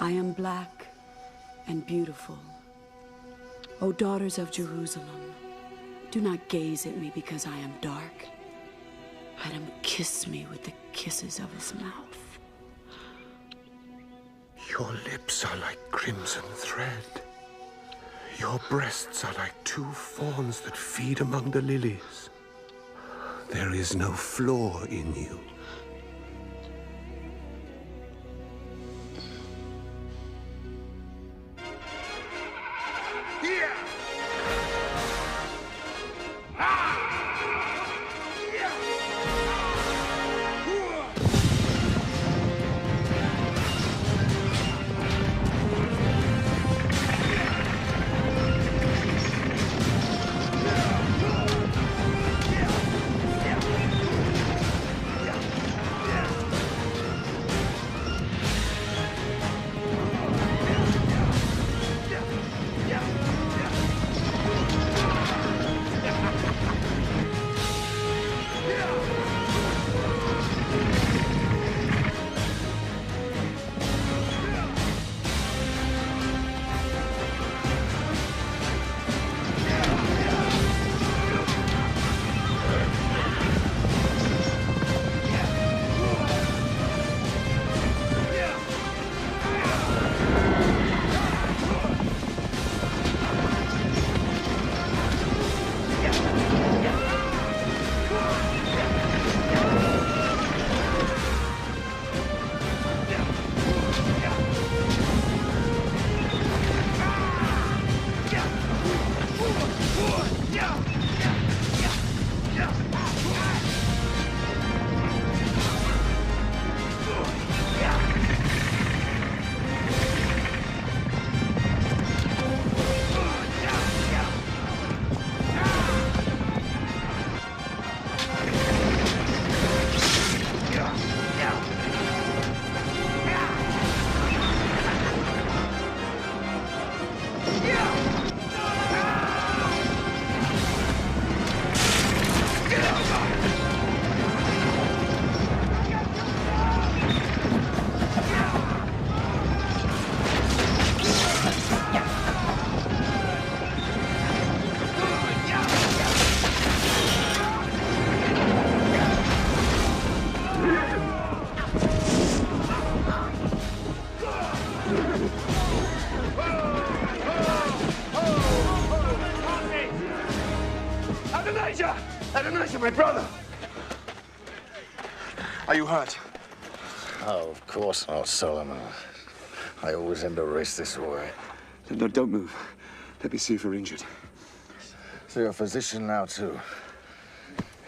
I am black and beautiful. O daughters of Jerusalem, do not gaze at me because I am dark. Let him kiss me with the kisses of his mouth. Your lips are like crimson thread. Your breasts are like two fawns that feed among the lilies. There is no flaw in you. Adonijah, my brother! Are you hurt? Oh, of course not, Solomon. I always end a race this way. No, don't move. Let me see if you're injured. So you're a physician now, too.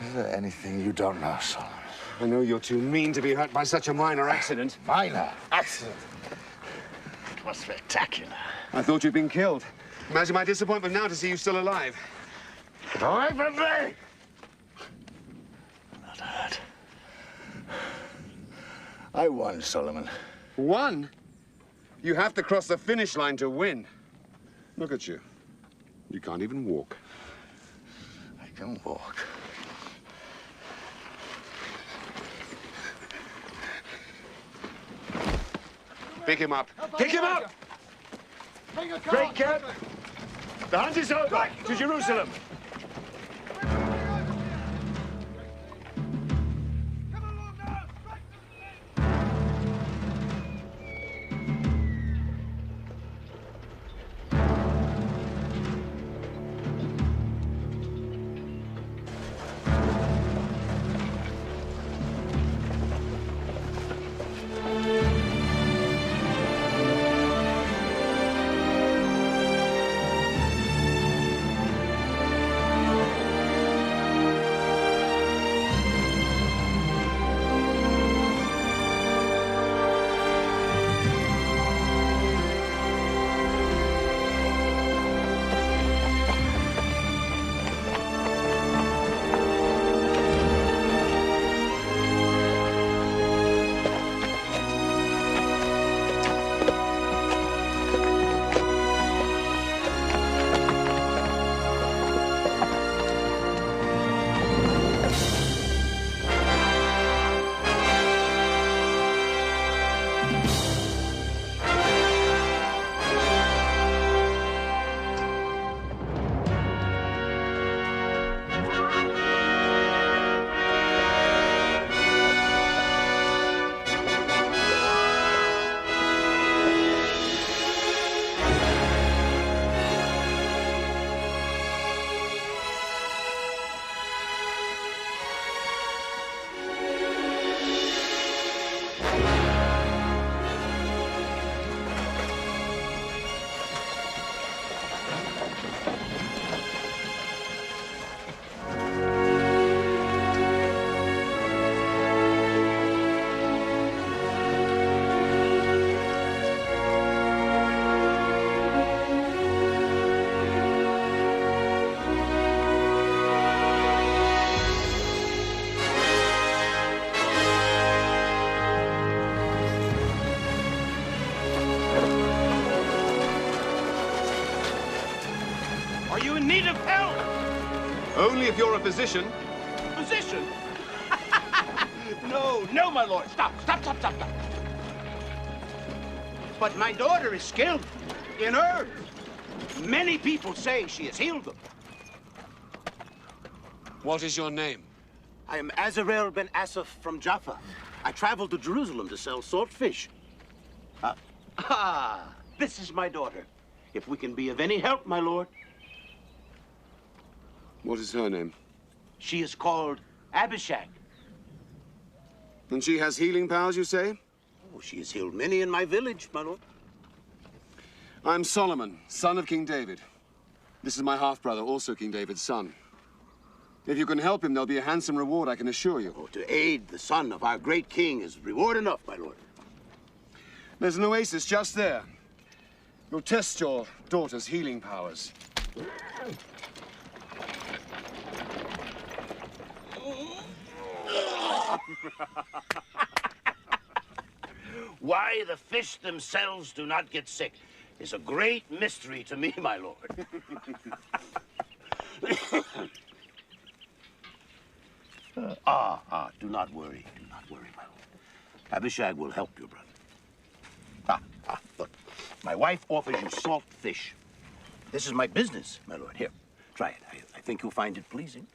Is there anything you don't know, Solomon? I know you're too mean to be hurt by such a minor accident. Minor accident? It was spectacular. I thought you'd been killed. Imagine my disappointment now to see you still alive. Get away from me! I'm not hurt. I won, Solomon. Won? You have to cross the finish line to win. Look at you. You can't even walk. I can walk. Pick him up. Pick him up! Great Camp! The hunt is over! To Jerusalem! need of help! Only if you're a physician. Physician? No, no, my lord. Stop. But my daughter is skilled in herbs. Many people say she has healed them. What is your name? I am Azarel ben Asaf from Jaffa. I traveled to Jerusalem to sell salt fish. This is my daughter. If we can be of any help, my lord. What is her name? She is called Abishag. And she has healing powers, you say? Oh, she has healed many in my village, my lord. I'm Solomon, son of King David. This is my half-brother, also King David's son. If you can help him, there'll be a handsome reward, I can assure you. Oh, to aid the son of our great king is reward enough, my lord. There's an oasis just there. You'll test your daughter's healing powers. Why the fish themselves do not get sick is a great mystery to me, my lord. Do not worry, my lord. Abishag will help you, brother. Look, my wife offers you salt fish. This is my business, my lord. Here, try it. I think you'll find it pleasing.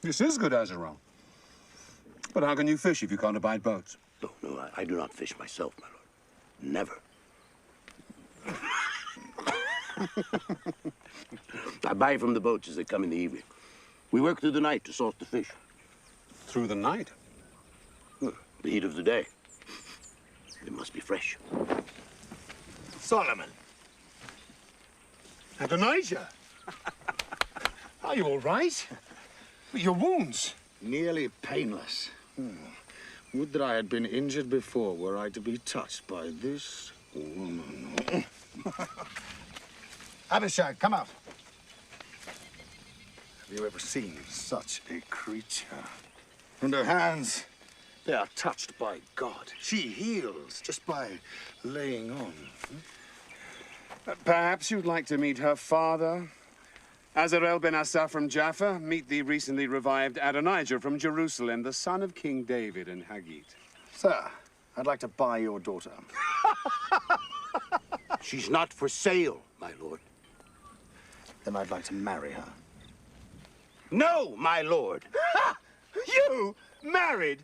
This is good, Azarel. But how can you fish if you can't abide boats? No, I do not fish myself, my lord. Never. I buy from the boats as they come in the evening. We work through the night to salt the fish. Through the night? The heat of the day. It must be fresh. Solomon. Adonijah. Are you all right? Your wounds? Nearly painless. Would that I had been injured before were I to be touched by this woman. Abishag, come out. Have you ever seen such a creature? And her hands, they are touched by God. She heals just by laying on. Perhaps you'd like to meet her father? Azarel ben Asaf from Jaffa, meet the recently revived Adonijah from Jerusalem, the son of King David and Haggit. Sir, I'd like to buy your daughter. She's not for sale, my lord. Then I'd like to marry her. No, my lord. You married?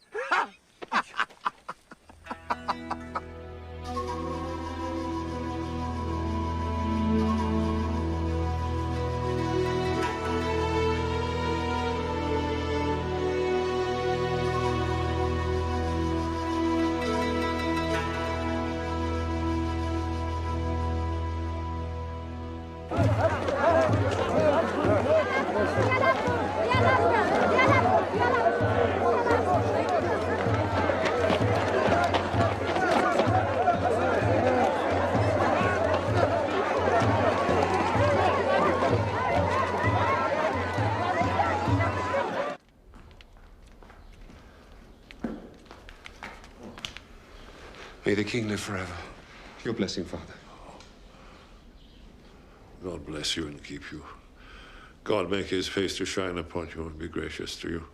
May the king live forever. Your blessing, Father. God bless you and keep you. God make his face to shine upon you and be gracious to you.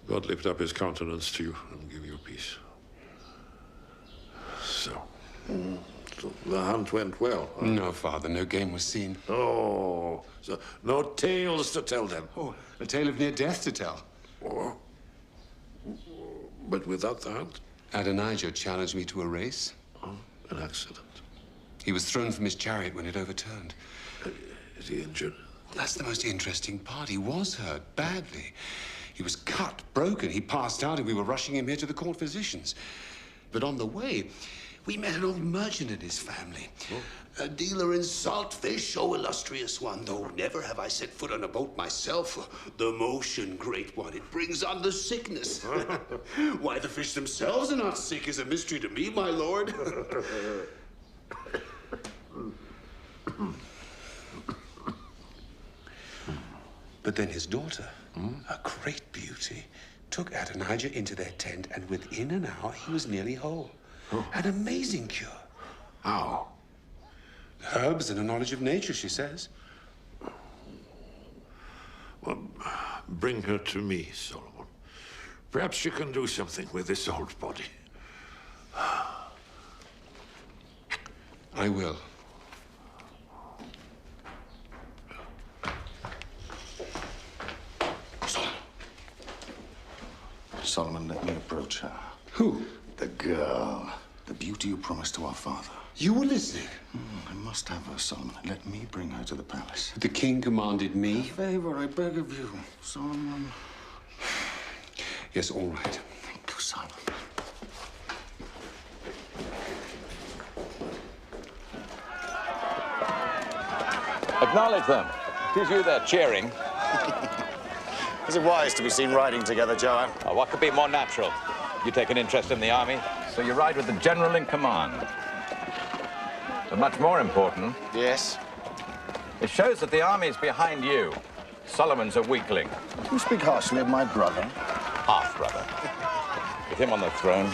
God lift up his countenance to you and give you peace. So the hunt went well. Huh? No, Father, no game was seen. Oh, so no tales to tell then. Oh, a tale of near death to tell. Oh. But without the hunt? Adonijah challenged me to a race. Oh, an accident. He was thrown from his chariot when it overturned. Is he injured? That's the most interesting part. He was hurt badly. He was cut, broken. He passed out, and we were rushing him here to the court physicians. But on the way, we met an old merchant and his family. Oh. A dealer in salt fish, oh, illustrious one, though never have I set foot on a boat myself. The motion, great one, it brings on the sickness. Why the fish themselves are not sick is a mystery to me, my lord. But then his daughter, a great beauty, took Adonijah into their tent, and within an hour he was nearly whole. Oh. An amazing cure. How? Herbs and a knowledge of nature, she says. Well, bring her to me, Solomon. Perhaps she can do something with this old body. I will. Solomon, let me approach her. Who? The girl. The beauty you promised to our father. You were listening. I must have her, Solomon. Let me bring her to the palace. The king commanded me. A favor, I beg of you, Solomon. Yes, all right. Thank you, Solomon. Acknowledge them. It is you they're cheering. Is it wise to be seen riding together, Joab? Oh, what could be more natural? You take an interest in the army, so you ride with the general in command. But much more important, Yes. it shows that the army is behind you. Solomon's a weakling, You speak harshly of my brother. half-brother. With him on the throne,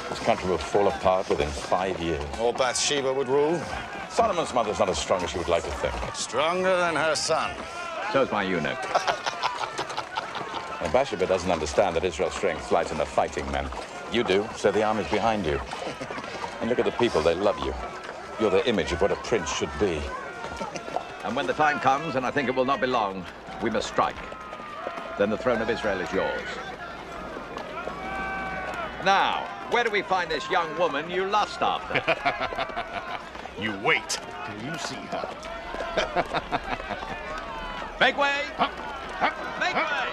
this country will fall apart within 5 years. Or Bathsheba would rule. Solomon's mother's not as strong as she would like to think. Stronger than her son. So's my eunuch. And Bathsheba doesn't understand that Israel's strength lies in the fighting men. You do, so the army's behind you. And look at the people, they love you. You're the image of what a prince should be. And when the time comes, and I think it will not be long, we must strike. Then the throne of Israel is yours. Now, where do we find this young woman you lust after? You wait till you see her. Make way! Make way!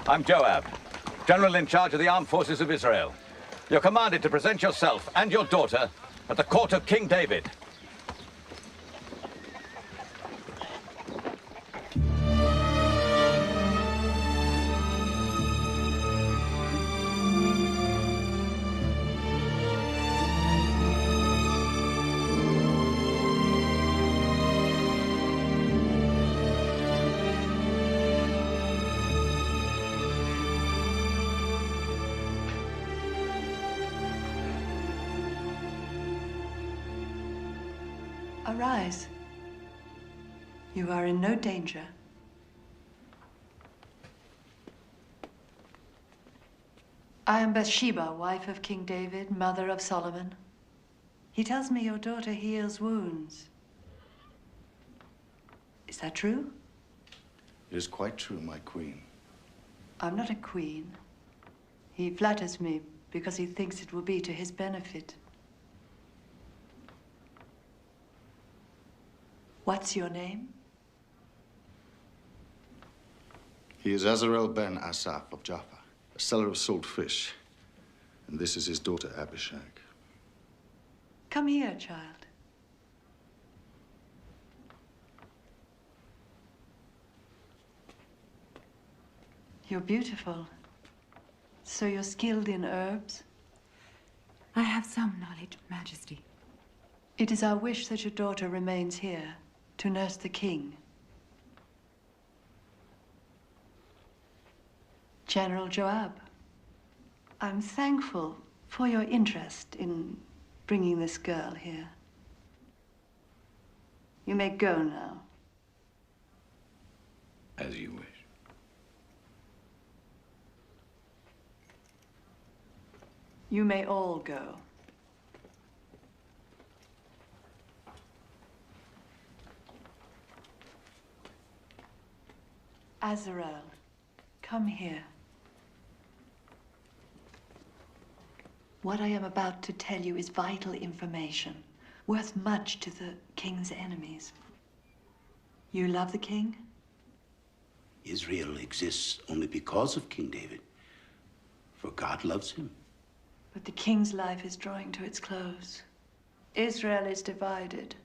I'm Joab, general in charge of the armed forces of Israel. You're commanded to present yourself and your daughter at the court of King David. Arise. You are in no danger. I am Bathsheba, wife of King David, mother of Solomon. He tells me your daughter heals wounds. Is that true? It is quite true, my queen. I'm not a queen. He flatters me because he thinks it will be to his benefit. What's your name? He is Azarel ben Asaph of Jaffa, a seller of salt fish. And this is his daughter, Abishag. Come here, child. You're beautiful. So you're skilled in herbs? I have some knowledge, Majesty. It is our wish that your daughter remains here to nurse the king. General Joab, I'm thankful for your interest in bringing this girl here. You may go now. As you wish. You may all go. Azarel, come here. What I am about to tell you is vital information, worth much to the king's enemies. You love the king? Israel exists only because of King David, for God loves him. But the king's life is drawing to its close. Israel is divided,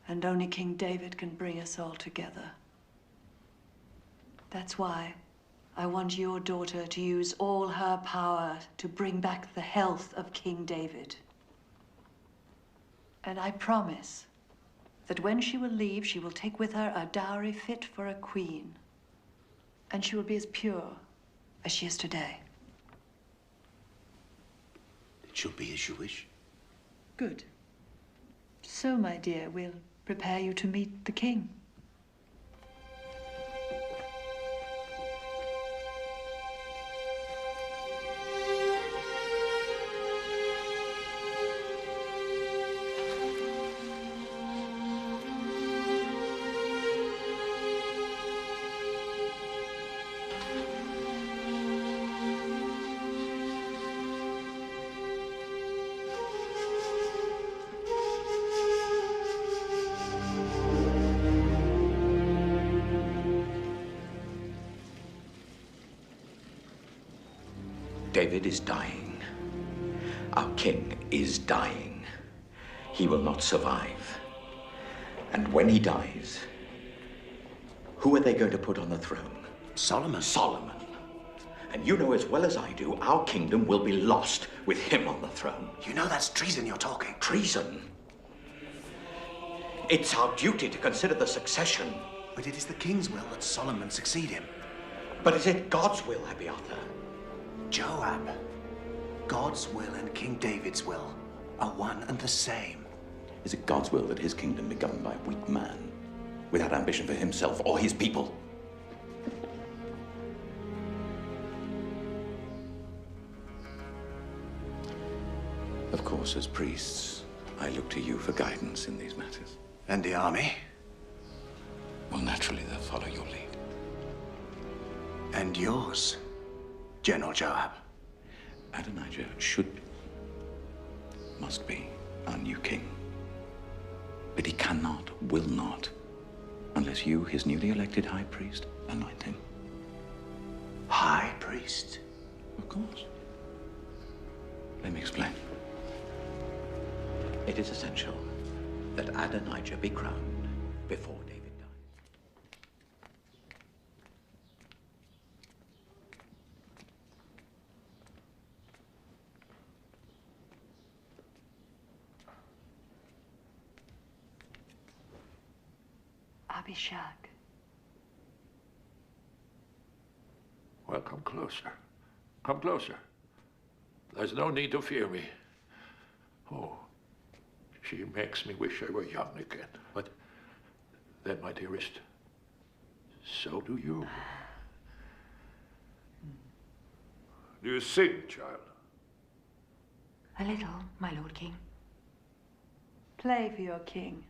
and only King David can bring us all together. That's why I want your daughter to use all her power to bring back the health of King David. And I promise that when she will leave, she will take with her a dowry fit for a queen. And she will be as pure as she is today. It shall be as you wish. Good. So, my dear, we'll prepare you to meet the king. David is dying. Our king is dying. He will not survive. And when he dies, who are they going to put on the throne? Solomon. Solomon. And you know as well as I do, our kingdom will be lost with him on the throne. You know that's treason you're talking. Treason? It's our duty to consider the succession. But it is the king's will that Solomon succeed him. But is it God's will, Abiathar? Joab, God's will and King David's will are one and the same. Is it God's will that his kingdom be governed by a weak man, without ambition for himself or his people? Of course, as priests, I look to you for guidance in these matters. And the army? Well, naturally, they'll follow your lead. And yours, General Joab. Adonijah must be our new king. But he cannot, will not, unless you, his newly elected high priest, anoint him. High priest? Of course. Let me explain. It is essential that Adonijah be crowned before David dies. Abishag. Well, come closer. Come closer. There's no need to fear me. Oh, she makes me wish I were young again. But then, my dearest, so do you. Do you sing, child? A little, my lord king. Play for your king.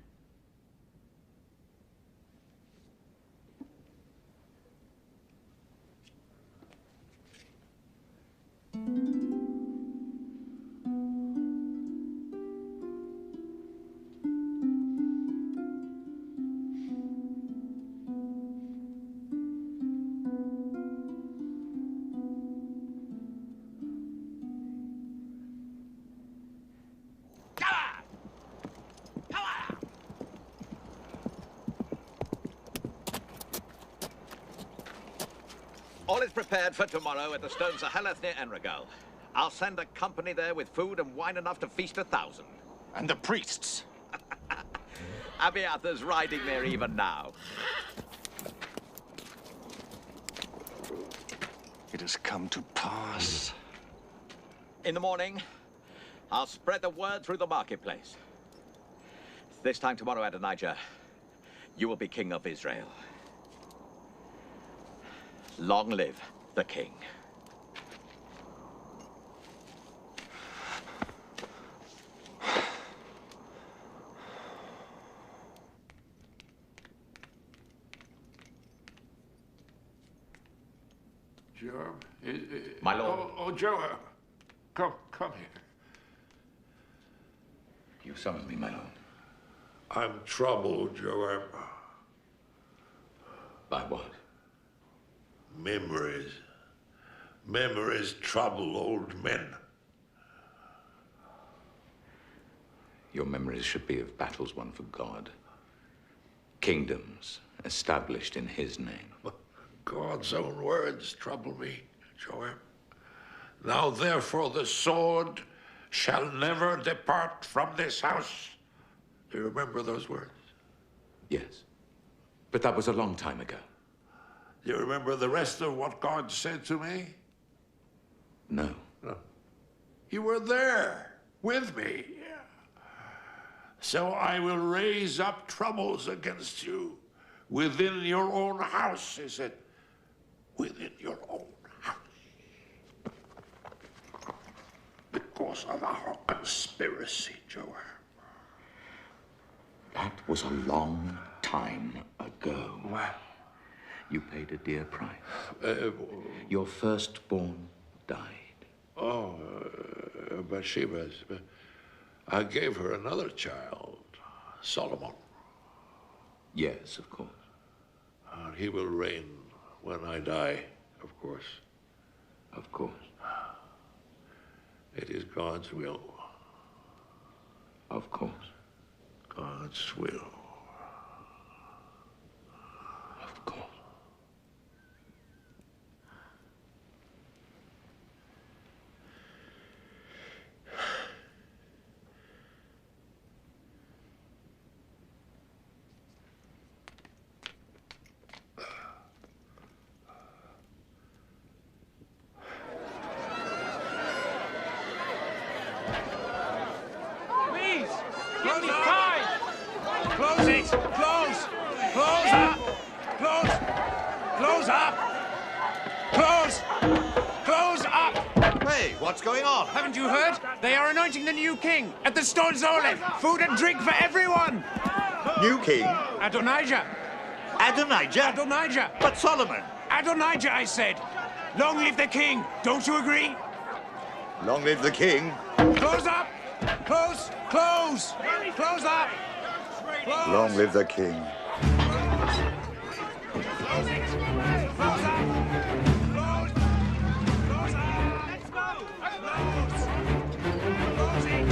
All is prepared for tomorrow at the stones of Heleth near Enregal. I'll send a company there with food and wine enough to feast 1,000. And the priests? Abiathar's riding there even now. It has come to pass. In the morning, I'll spread the word through the marketplace. This time tomorrow, Adonijah, you will be king of Israel. Long live the king. Joab? My lord. Oh, Joab. Come here. You summon me, my lord. I'm troubled, Joab. By what? Memories. Memories trouble old men. Your memories should be of battles won for God. Kingdoms established in his name. God's own words trouble me, Joab. Now therefore the sword shall never depart from this house. Do you remember those words? Yes. But that was a long time ago. Do you remember the rest of what God said to me? No. No. You were there with me. So I will raise up troubles against you within your own house, he said. Within your own house. Because of our conspiracy, Joab. That was a long time ago. Well, you paid a dear price. Your firstborn died. Oh, Bathsheba's. I gave her another child, Solomon. Yes, of course. He will reign when I die, of course. Of course. It is God's will. Of course. God's will. Of course. Close it! Close! Close up! Close! Close up! Close! Close up! Hey, what's going on? Haven't you heard? They are anointing the new king at the Stone Zolev. Food and drink for everyone! New king? Adonijah. Adonijah? Adonijah. But Solomon. Adonijah, I said. Long live the king. Don't you agree? Long live the king. Close up! Close! Close! Close up! Close. Long live the king. Close it! Close up! Close! Close up! Let's go! Close! Close it!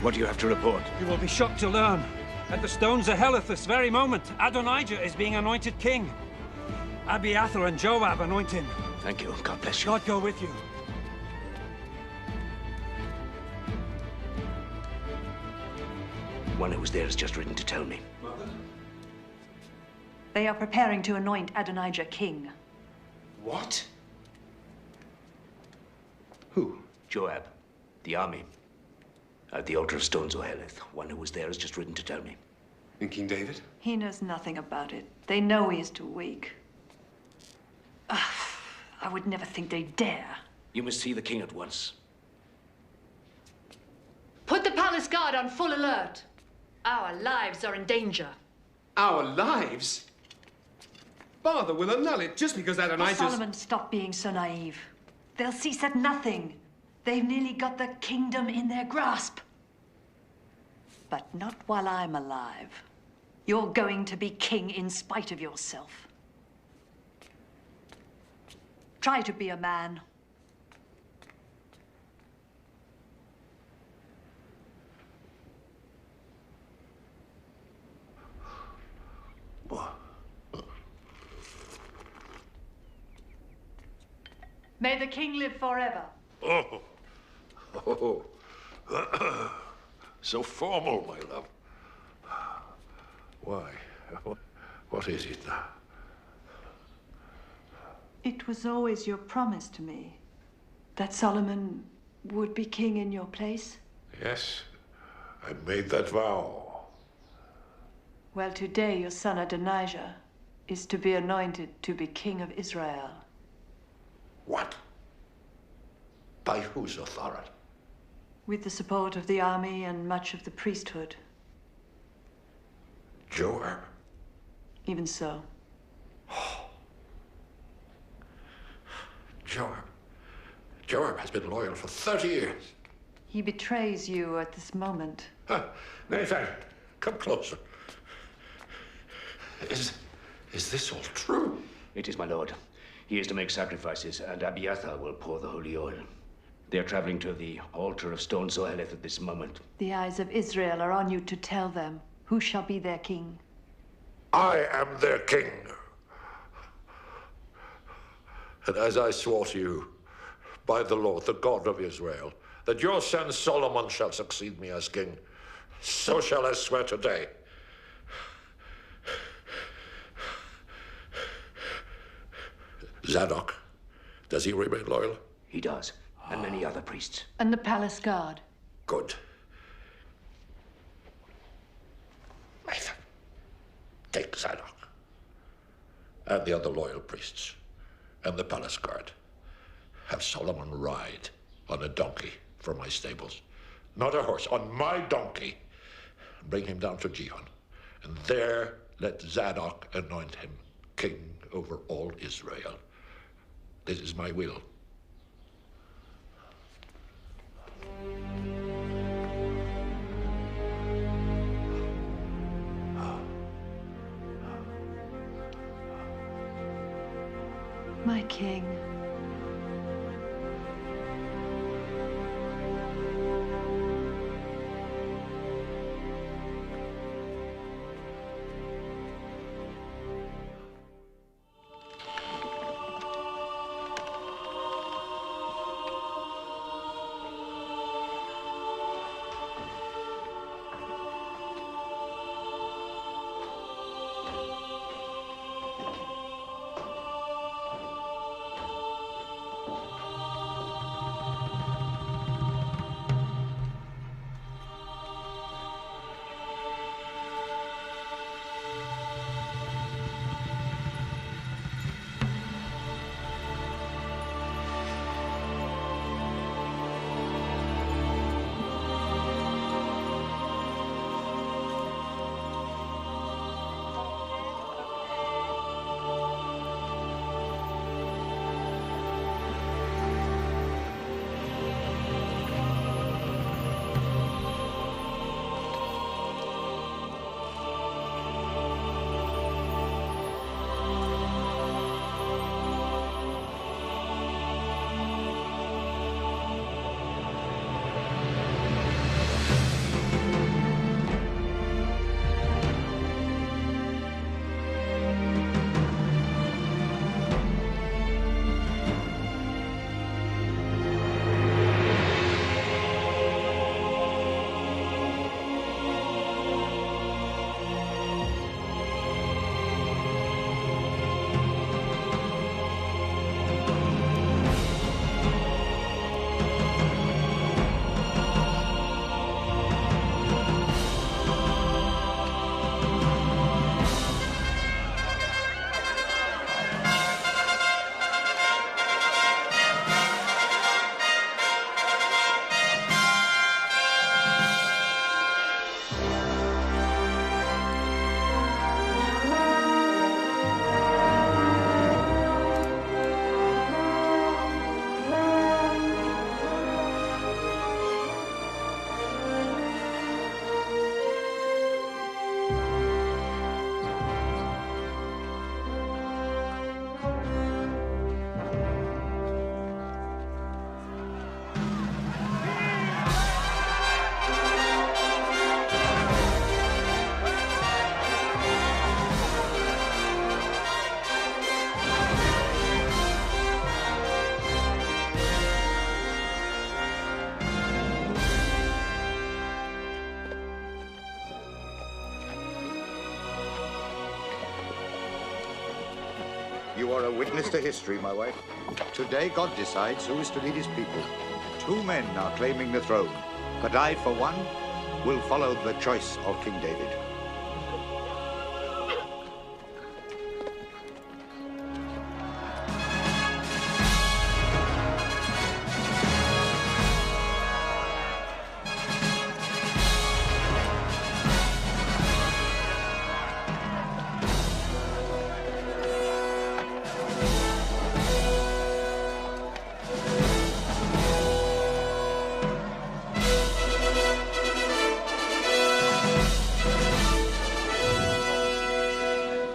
What do you have to report? You will be shocked to learn. At the Stones of Heleth this very moment, Adonijah is being anointed king. Abiathar and Joab anoint him. Thank you. God bless you. God go with you. One who was there has just written to tell me. They are preparing to anoint Adonijah king. What? Who? Joab. The army. At the altar of Stones of Heleth. One who was there has just written to tell me. And King David? He knows nothing about it. They know he is too weak. I would never think they'd dare. You must see the king at once. Put the palace guard on full alert. Our lives are in danger. Our lives? Father will annul it just because Adonijah's... Solomon, stop being so naive. They'll cease at nothing. They've nearly got the kingdom in their grasp. But not while I'm alive. You're going to be king in spite of yourself. Try to be a man. May the king live forever. Oh. Oh. So formal, my love. Why? What is it now? It was always your promise to me that Solomon would be king in your place. Yes, I made that vow. Well, today your son Adonijah is to be anointed to be king of Israel. What? By whose authority? With the support of the army and much of the priesthood. Joab? Even so. Joab has been loyal for 30 years. He betrays you at this moment. Nathan, come closer. Is this all true? It is, my lord. He is to make sacrifices, and Abiathar will pour the holy oil. They are traveling to the altar of stone Zoheleth at this moment. The eyes of Israel are on you to tell them who shall be their king. I am their king. And as I swore to you, by the Lord, the God of Israel, that your son Solomon shall succeed me as king, so shall I swear today. Zadok, does he remain loyal? He does, and many other priests. And the palace guard. Good. Nathan, take Zadok and the other loyal priests and the palace guard. Have Solomon ride on a donkey from my stables. Not a horse, on my donkey. Bring him down to Gihon. And there let Zadok anoint him king over all Israel. This is my will. My king. You are a witness to history, my wife. Today, God decides who is to lead his people. 2 men are claiming the throne, but I, for one, will follow the choice of King David.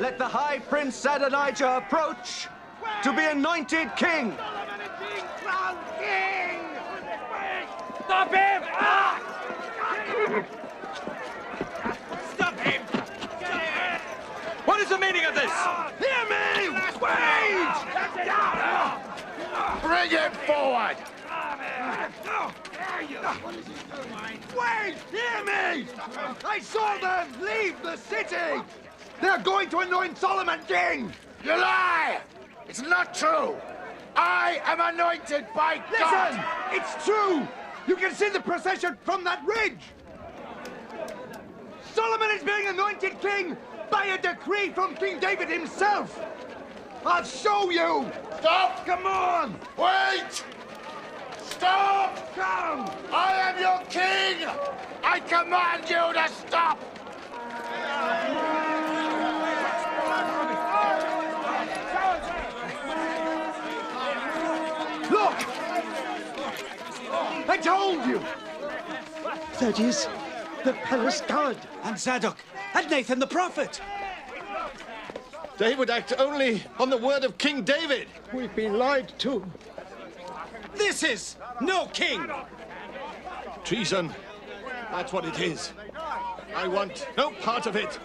Let the High Prince Adonijah approach to be anointed king. Stop him! Stop him! What is the meaning of this? Hear me! Wait! Bring him forward! Wait! Hear me! I saw them leave the city! They're going to anoint Solomon king! You lie! It's not true! I am anointed by God! Listen! It's true! You can see the procession from that ridge! Solomon is being anointed king by a decree from King David himself! I'll show you! Stop! Come on! Wait! Stop! Come! I am your king! I command you to stop! Look! I told you! That is the palace guard. And Zadok, and Nathan the prophet. They would act only on the word of King David. We've been lied to. This is no king. Treason. That's what it is. I want no part of it.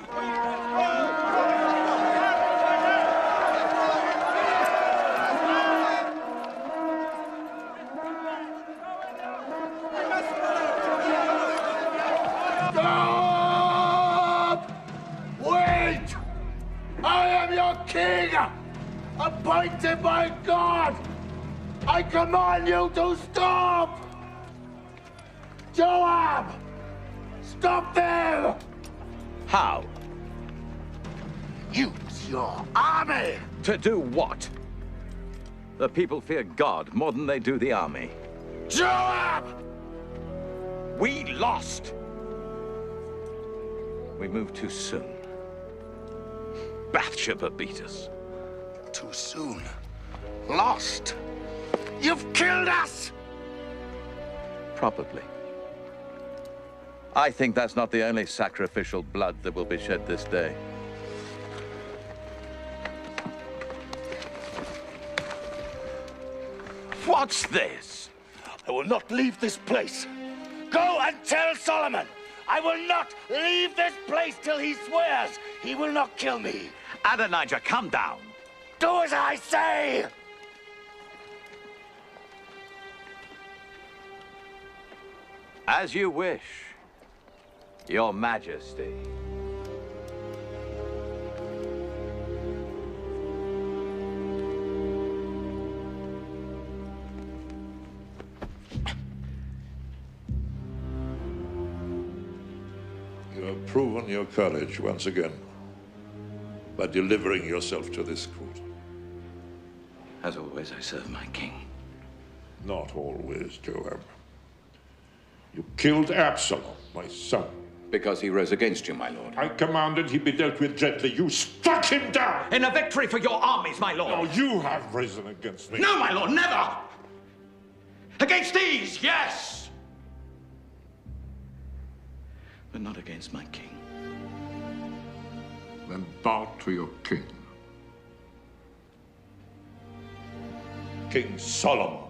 Stop! Wait! I am your king! Appointed by God! I command you to stop! Joab! Stop them! How? Use your army! To do what? The people fear God more than they do the army. Joab! We lost! We moved too soon. Bathsheba beat us. Too soon. Lost. You've killed us! Probably. I think that's not the only sacrificial blood that will be shed this day. What's this? I will not leave this place. Go and tell Solomon! I will not leave this place till he swears he will not kill me. Adonijah, come down. Do as I say! As you wish, Your Majesty. You have proven your courage once again by delivering yourself to this court. As always, I serve my king. Not always, Joab. You killed Absalom, my son. Because he rose against you, my lord. I commanded he be dealt with gently. You struck him down! In a victory for your armies, my lord. No, you have risen against me. No, my lord, never! Against these, yes! But not against my king. Then bow to your king. King Solomon.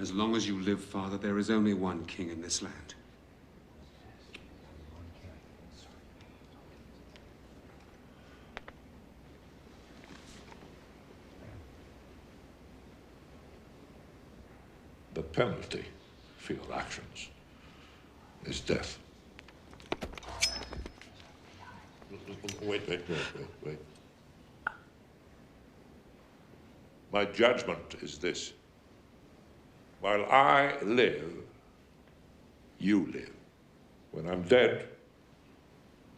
As long as you live, Father, there is only one king in this land. The penalty for your actions is death. Wait. My judgment is this. While I live, you live. When I'm dead,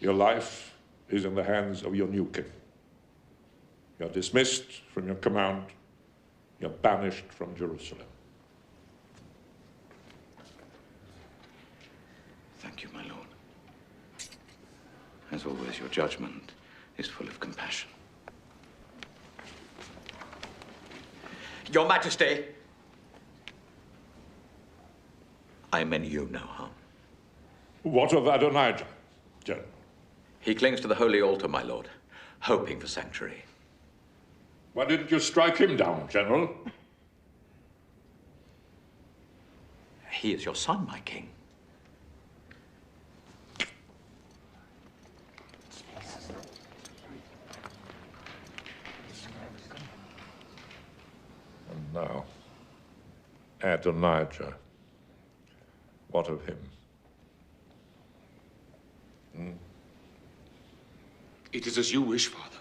your life is in the hands of your new king. You're dismissed from your command. You're banished from Jerusalem. Thank you, my lord. As always, your judgment is full of compassion. Your Majesty! I mean you no harm. What of Adonijah, General? He clings to the holy altar, my lord, hoping for sanctuary. Why didn't you strike him down, General? He is your son, my king. And now, Adonijah. What of him? It is as you wish, Father.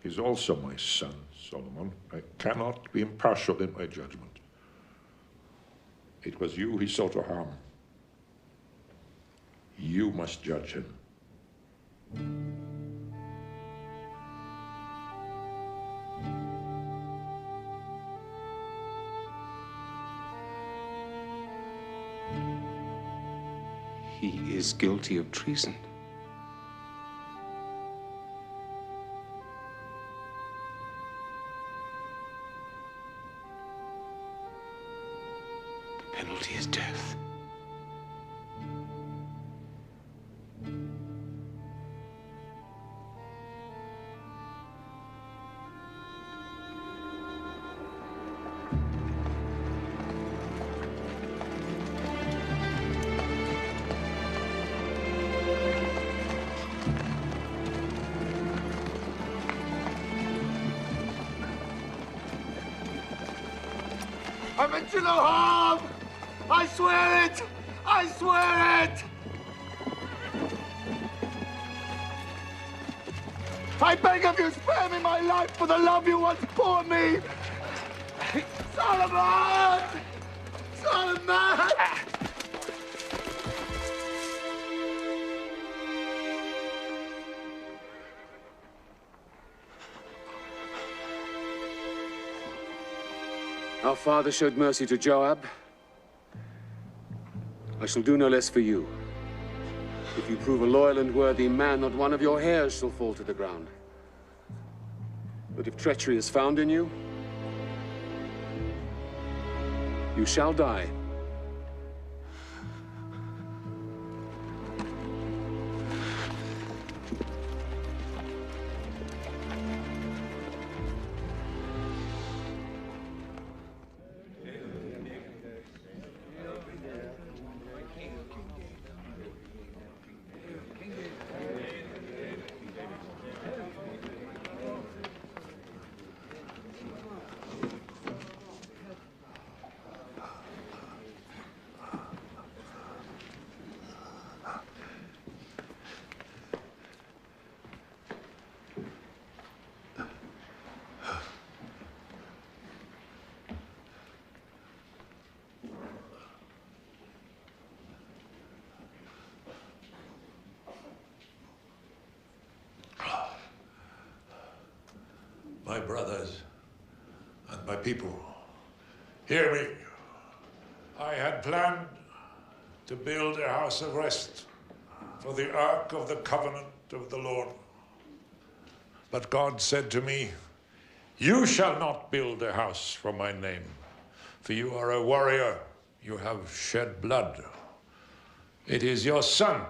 He's also my son, Solomon. I cannot be impartial in my judgment. It was you he sought to harm. You must judge him. He is guilty of treason. The penalty is death. I meant you no harm! I swear it! I swear it! I beg of you, spare me my life for the love you once bore me! Solomon! Solomon! Our father showed mercy to Joab. I shall do no less for you. If you prove a loyal and worthy man, not one of your hairs shall fall to the ground. But if treachery is found in you, you shall die. My brothers and my people, hear me. I had planned to build a house of rest for the Ark of the Covenant of the Lord. But God said to me, you shall not build a house for my name, for you are a warrior, you have shed blood. It is your son,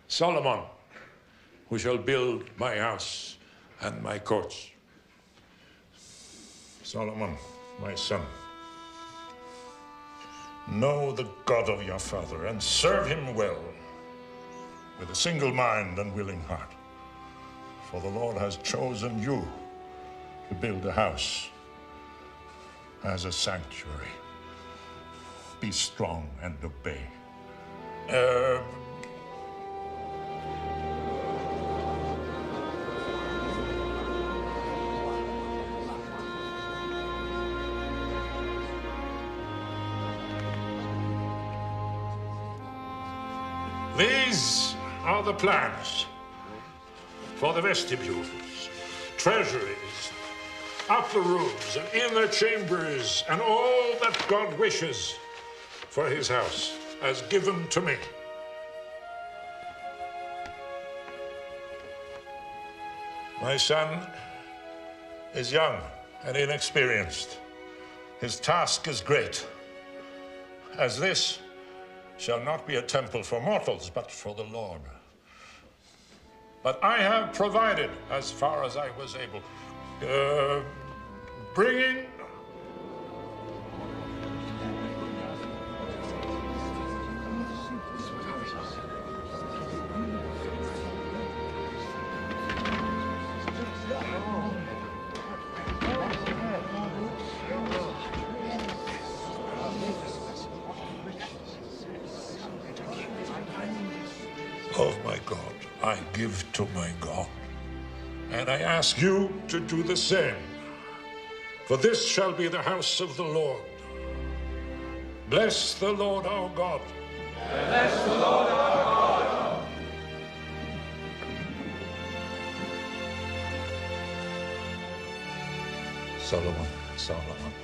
Solomon, who shall build my house and my courts. Solomon, my son, know the God of your father and serve him well, with a single mind and willing heart. For the Lord has chosen you to build a house as a sanctuary be strong and obey. These are the plans for the vestibules, treasuries, upper rooms, and inner chambers, and all that God wishes for his house, as given to me. My son is young and inexperienced. His task is great, as this shall not be a temple for mortals, but for the Lord. But I have provided, as far as I was able, bringing of my God, I give to my God. And I ask you to do the same. For this shall be the house of the Lord. Bless the Lord our God. Bless the Lord our God. Solomon,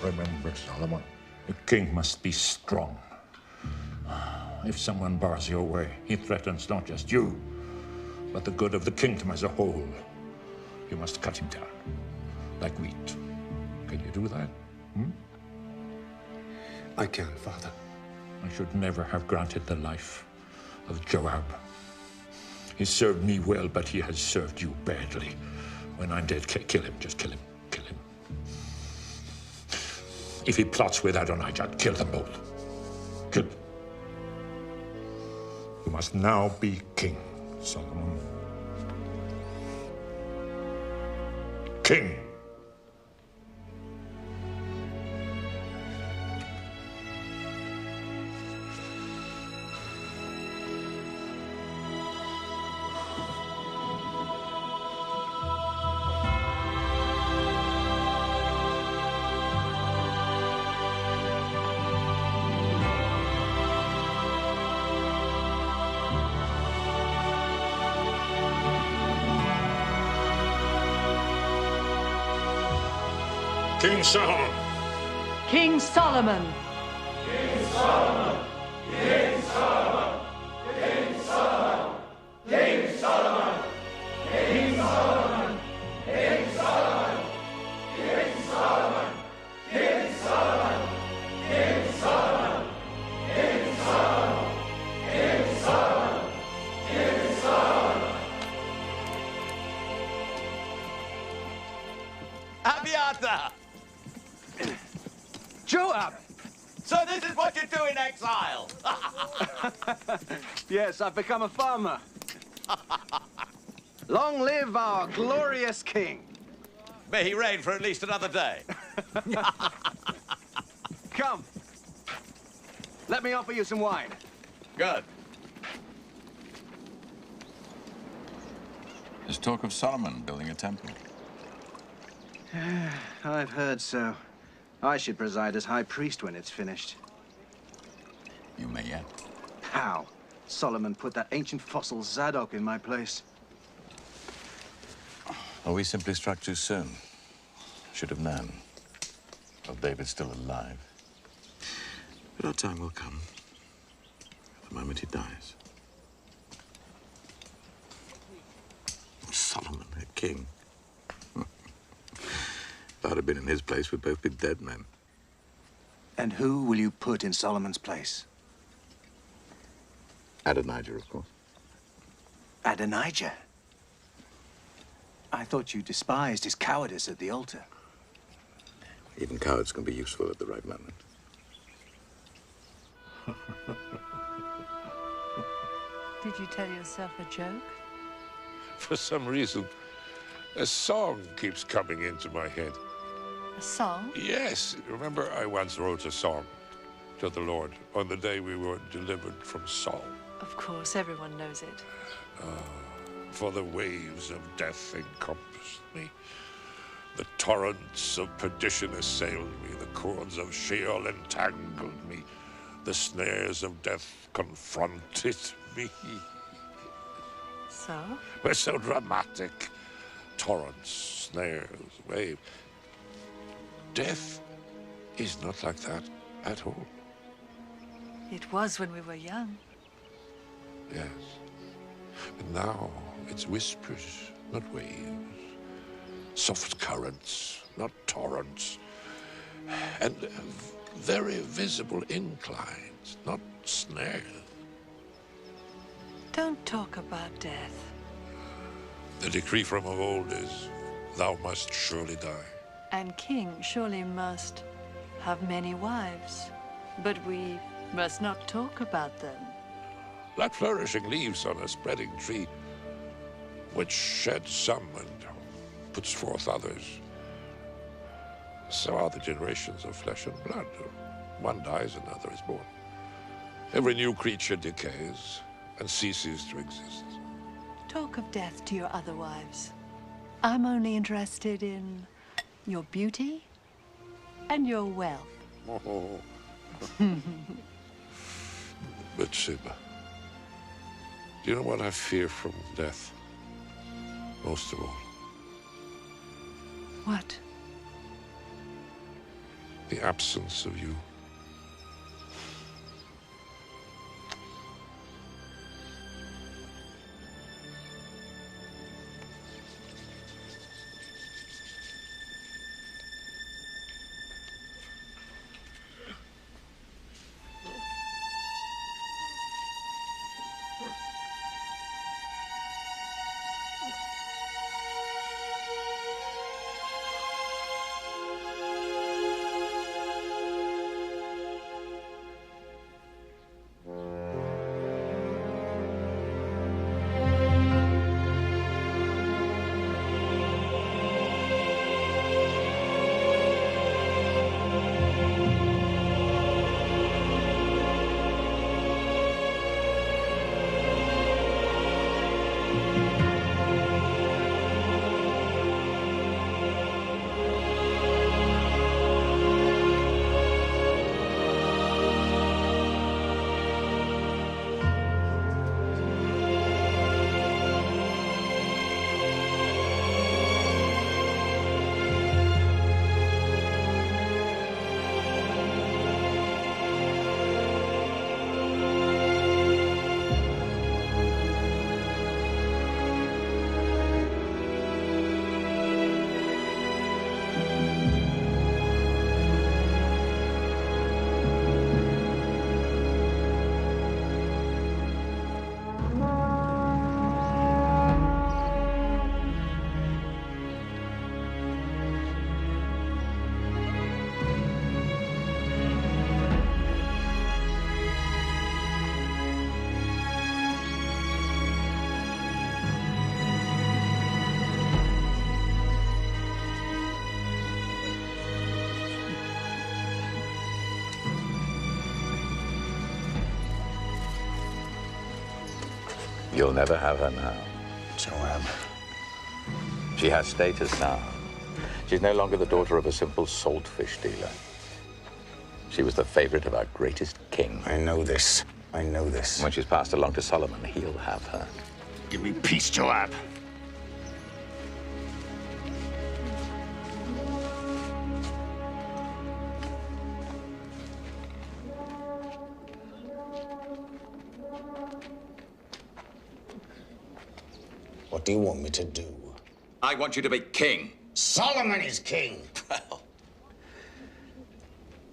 remember Solomon. A king must be strong. If someone bars your way, he threatens not just you, but the good of the kingdom as a whole. You must cut him down, like wheat. Can you do that? I can, Father. I should never have granted the life of Joab. He served me well, but he has served you badly. When I'm dead, kill him. Just kill him. Kill him. If he plots with Adonijah, kill them both. Kill them. You must now be king, Solomon. King. King Solomon. King Solomon. King Solomon. King Solomon. King Solomon. King Solomon. King Solomon. King Solomon. King Solomon. King Solomon. King Solomon. King Solomon. King Solomon. King Solomon. Abiathar! Joab! So this is what you do in exile? Yes, I've become a farmer. Long live our glorious king. May he reign for at least another day. Come. Let me offer you some wine. Good. There's talk of Solomon building a temple. I've heard so. I should preside as high priest when it's finished. You may yet. How? Solomon put that ancient fossil Zadok in my place. Well, we simply struck too soon. Should have known. Well, David's still alive. But our time will come. The moment he dies. Solomon, a king. If I'd have been in his place, we'd both be dead men. And who will you put in Solomon's place? Adonijah, of course. Adonijah? I thought you despised his cowardice at the altar. Even cowards can be useful at the right moment. Did you tell yourself a joke? For some reason, a song keeps coming into my head. A song? Yes. Remember, I once wrote a song to the Lord on the day we were delivered from Saul. Of course, everyone knows it. For the waves of death encompassed me. The torrents of perdition assailed me. The cords of Sheol entangled me. The snares of death confronted me. So? We're so dramatic. Torrents, snares, waves. Death is not like that at all. It was when we were young. Yes. But now it's whispers, not waves. Soft currents, not torrents. And very visible inclines, not snares. Don't talk about death. The decree from of old is, thou must surely die. And king surely must have many wives. But we must not talk about them. Like flourishing leaves on a spreading tree, which sheds some and puts forth others. So are the generations of flesh and blood. One dies, another is born. Every new creature decays and ceases to exist. Talk of death to your other wives. I'm only interested in your beauty and your wealth. Oh. Bathsheba, do you know what I fear from death? Most of all. What? The absence of you. You'll never have her now. Joab. She has status now. She's no longer the daughter of a simple saltfish dealer. She was the favorite of our greatest king. I know this. I know this. When she's passed along to Solomon, he'll have her. Give me peace, Joab. What do you want me to do? I want you to be king. Solomon is king. Well,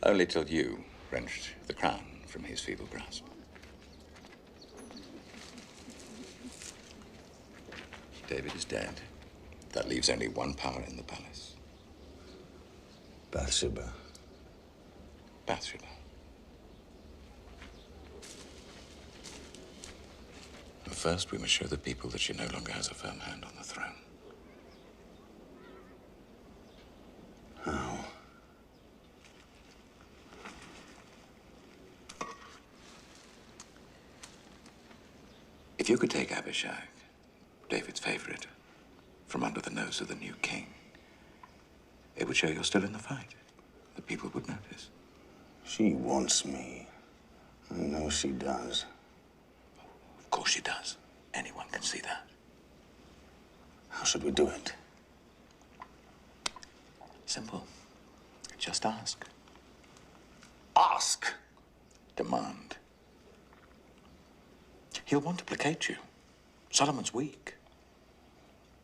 only till you wrenched the crown from his feeble grasp. David is dead. That leaves only one power in the palace. Bathsheba. Bathsheba. But first, we must show the people that she no longer has a firm hand on the throne. How? you could take Abishag, David's favorite, from under the nose of the new king, it would show you're still in the fight. The people would notice. She wants me. I know she does. Of course she does. Anyone can see that. How should we do it? Simple. Just ask. Ask? Demand. He'll want to placate you. Solomon's weak.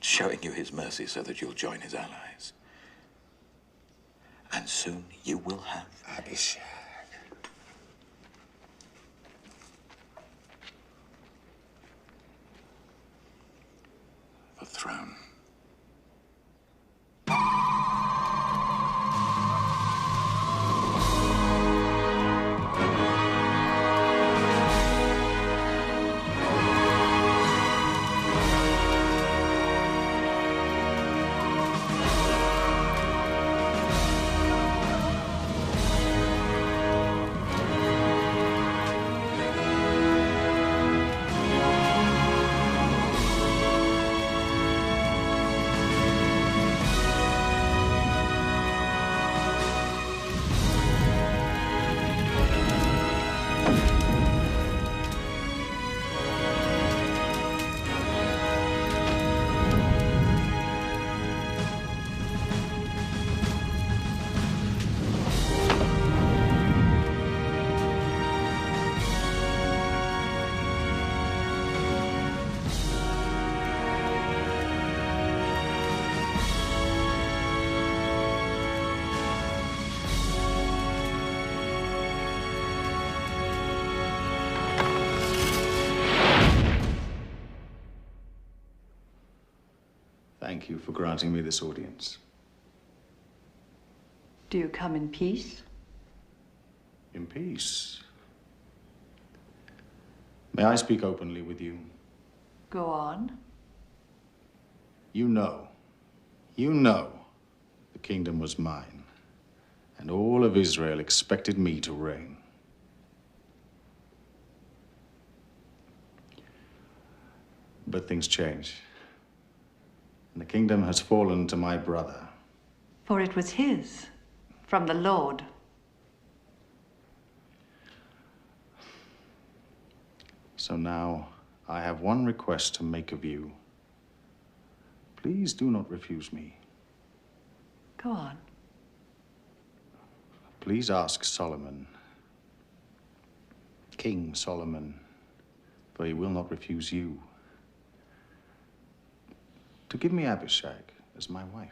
Showing you his mercy so that you'll join his allies. And soon you will have Abishag. The throne. Thank you for granting me this audience. Do you come in peace? In peace. May I speak openly with you? Go on. You know the kingdom was mine, and all of Israel expected me to reign. But things change, and the kingdom has fallen to my brother. For it was his, from the Lord. So now I have one request to make of you. Please do not refuse me. Go on. Please ask Solomon, King Solomon, for he will not refuse you, to give me Abishag as my wife.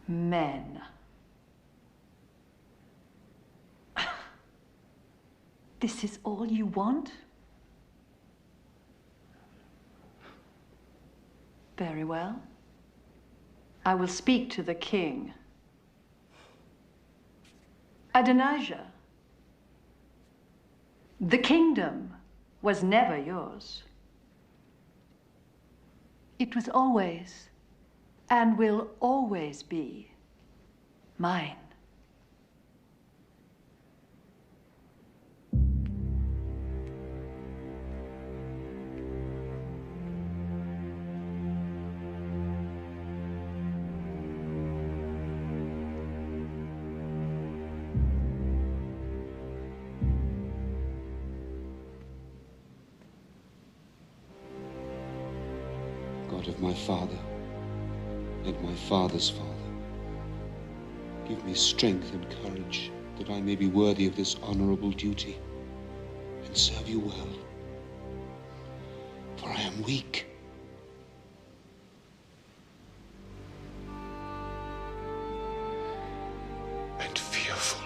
Men. This is all you want? Very well. I will speak to the king. Adonijah, the kingdom was never yours. It was always, and will always be, mine. God of my father and my father's father, give me strength and courage that I may be worthy of this honorable duty and serve you well. For I am weak. And fearful.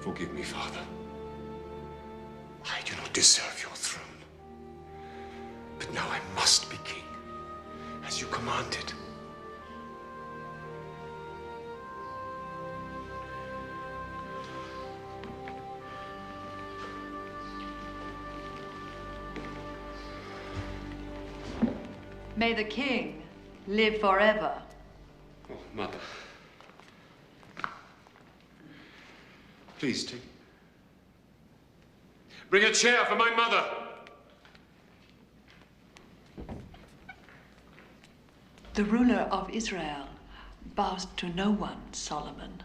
Forgive me, Father. I do not deserve your throne. But now I must be king, as you commanded. May the king live forever. Oh, Mother. Please take... Bring a chair for my mother. The ruler of Israel bows to no one, Solomon.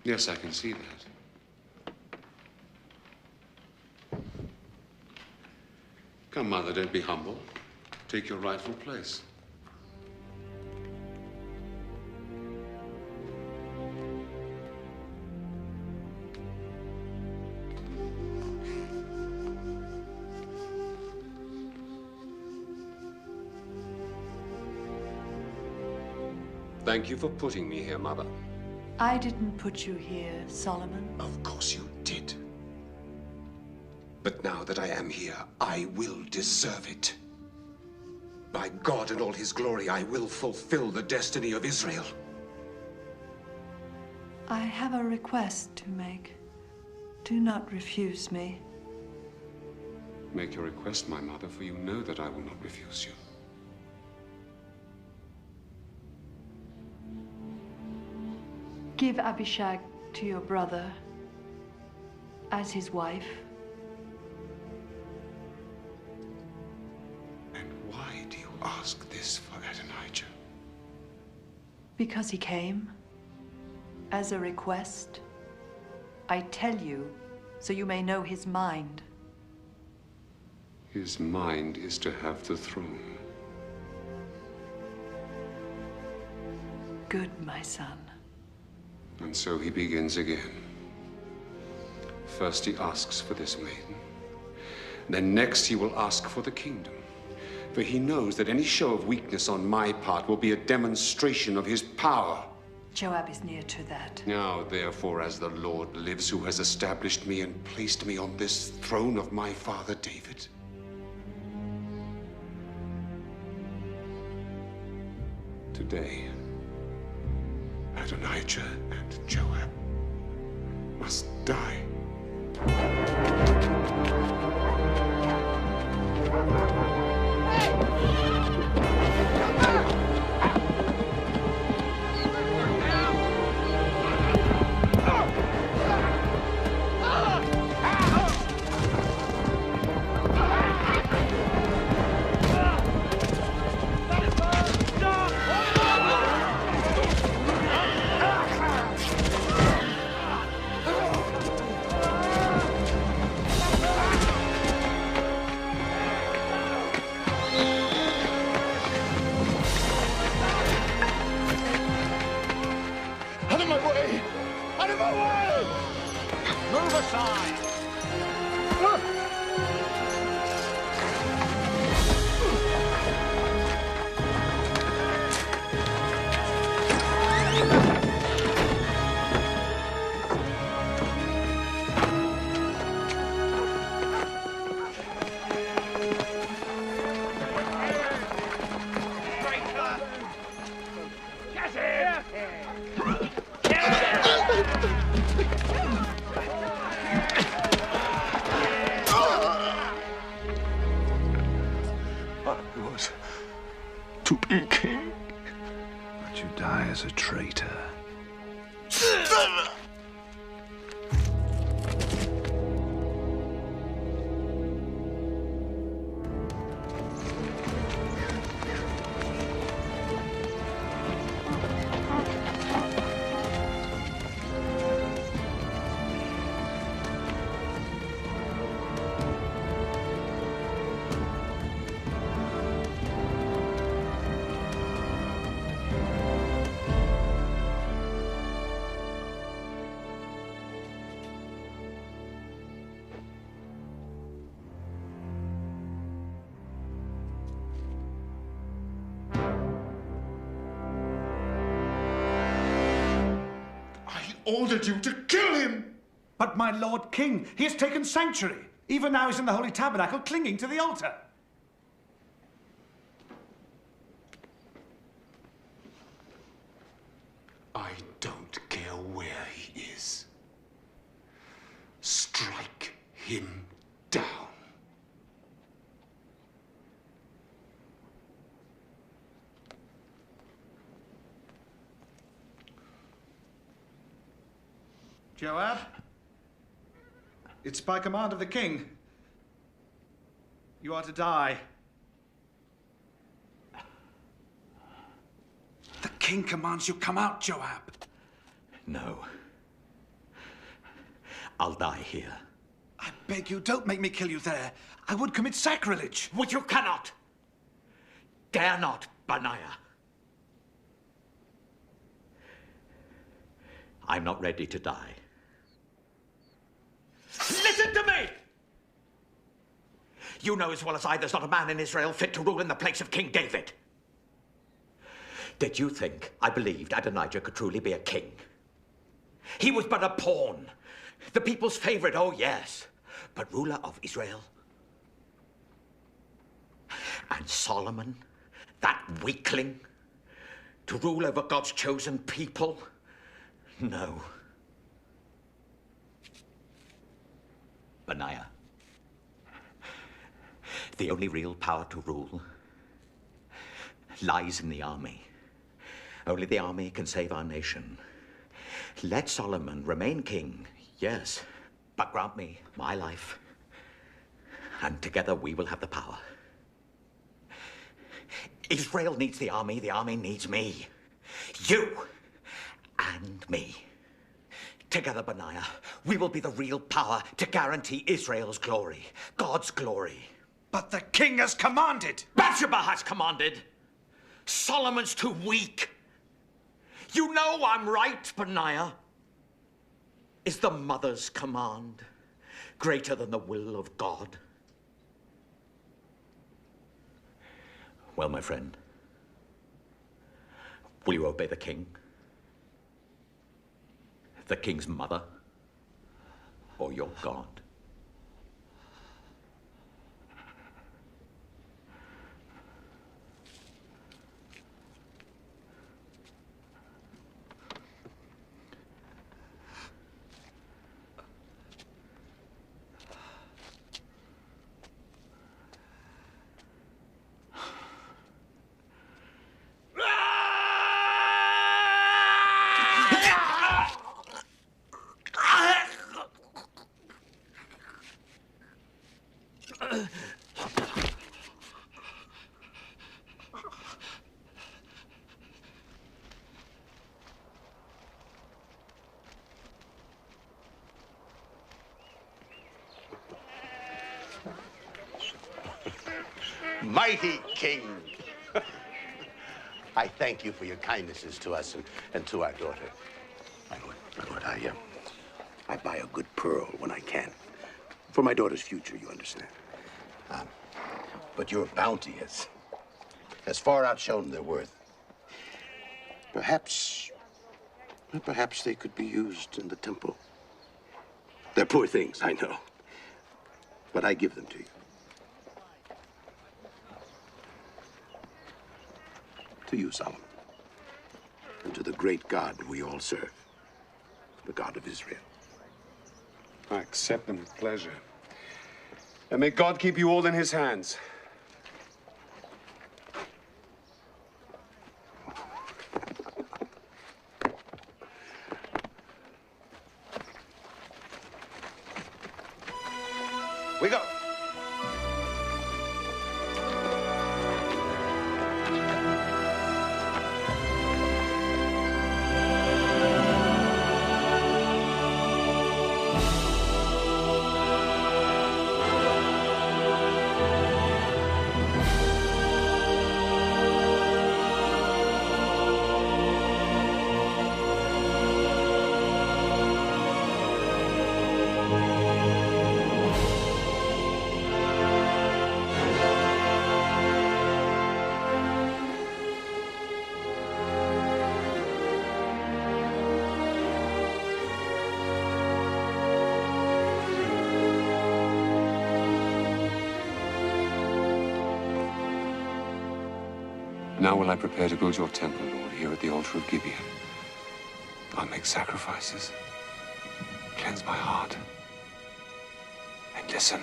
Yes, I can see that. Come, Mother, don't be humble. Take your rightful place. Thank you for putting me here, Mother. I didn't put you here, Solomon. Of course you did. But now that I am here, I will deserve it. By God and all his glory, I will fulfill the destiny of Israel. I have a request to make. Do not refuse me. Make your request, my mother, for you know that I will not refuse you. Give Abishag to your brother as his wife. And why do you ask this for Adonijah? Because he came as a request. I tell you so you may know his mind. His mind is to have the throne. Good, my son. And so he begins again. First he asks for this maiden. Then next he will ask for the kingdom. For he knows that any show of weakness on my part will be a demonstration of his power. Joab is near to that. Now, therefore, as the Lord lives, who has established me and placed me on this throne of my father David, today, Adonijah and Joab must die. Out of my way! Out of my way! Move aside! I was to be king. But you die as a traitor. Ordered you to kill him! But my Lord King, he has taken sanctuary. Even now he's in the Holy Tabernacle, clinging to the altar. I don't care where he is. Strike him down. Joab, it's by command of the king. You are to die. The king commands you come out, Joab. No. I'll die here. I beg you, don't make me kill you there. I would commit sacrilege. Which you cannot. Dare not, Benaiah. I'm not ready to die. Listen to me! You know as well as I there's not a man in Israel fit to rule in the place of King David. Did you think I believed Adonijah could truly be a king? He was but a pawn. The people's favorite, oh yes. But ruler of Israel? And Solomon, that weakling, to rule over God's chosen people? No. Benaiah, the only real power to rule lies in the army. Only the army can save our nation. Let Solomon remain king, yes, but grant me my life, and together we will have the power. Israel needs the army needs me. You and me. Together, Benaiah, we will be the real power to guarantee Israel's glory, God's glory. But the king has commanded. Bathsheba has commanded. Solomon's too weak. You know I'm right, Benaiah. Is the mother's command greater than the will of God? Well, my friend, will you obey the king? The king's mother? Or your God? Mighty King, I thank you for your kindnesses to us and to our daughter. My lord, I buy a good pearl when I can. For my daughter's future, you understand. But your bounty has far outshone their worth. Perhaps they could be used in the temple. They're poor things, I know. But I give them to you. To you, Solomon, and to the great God we all serve, the God of Israel. I accept them with pleasure. And may God keep you all in his hands. We go. Now will I prepare to build your temple, Lord, here at the altar of Gibeon. I'll make sacrifices, cleanse my heart, and listen.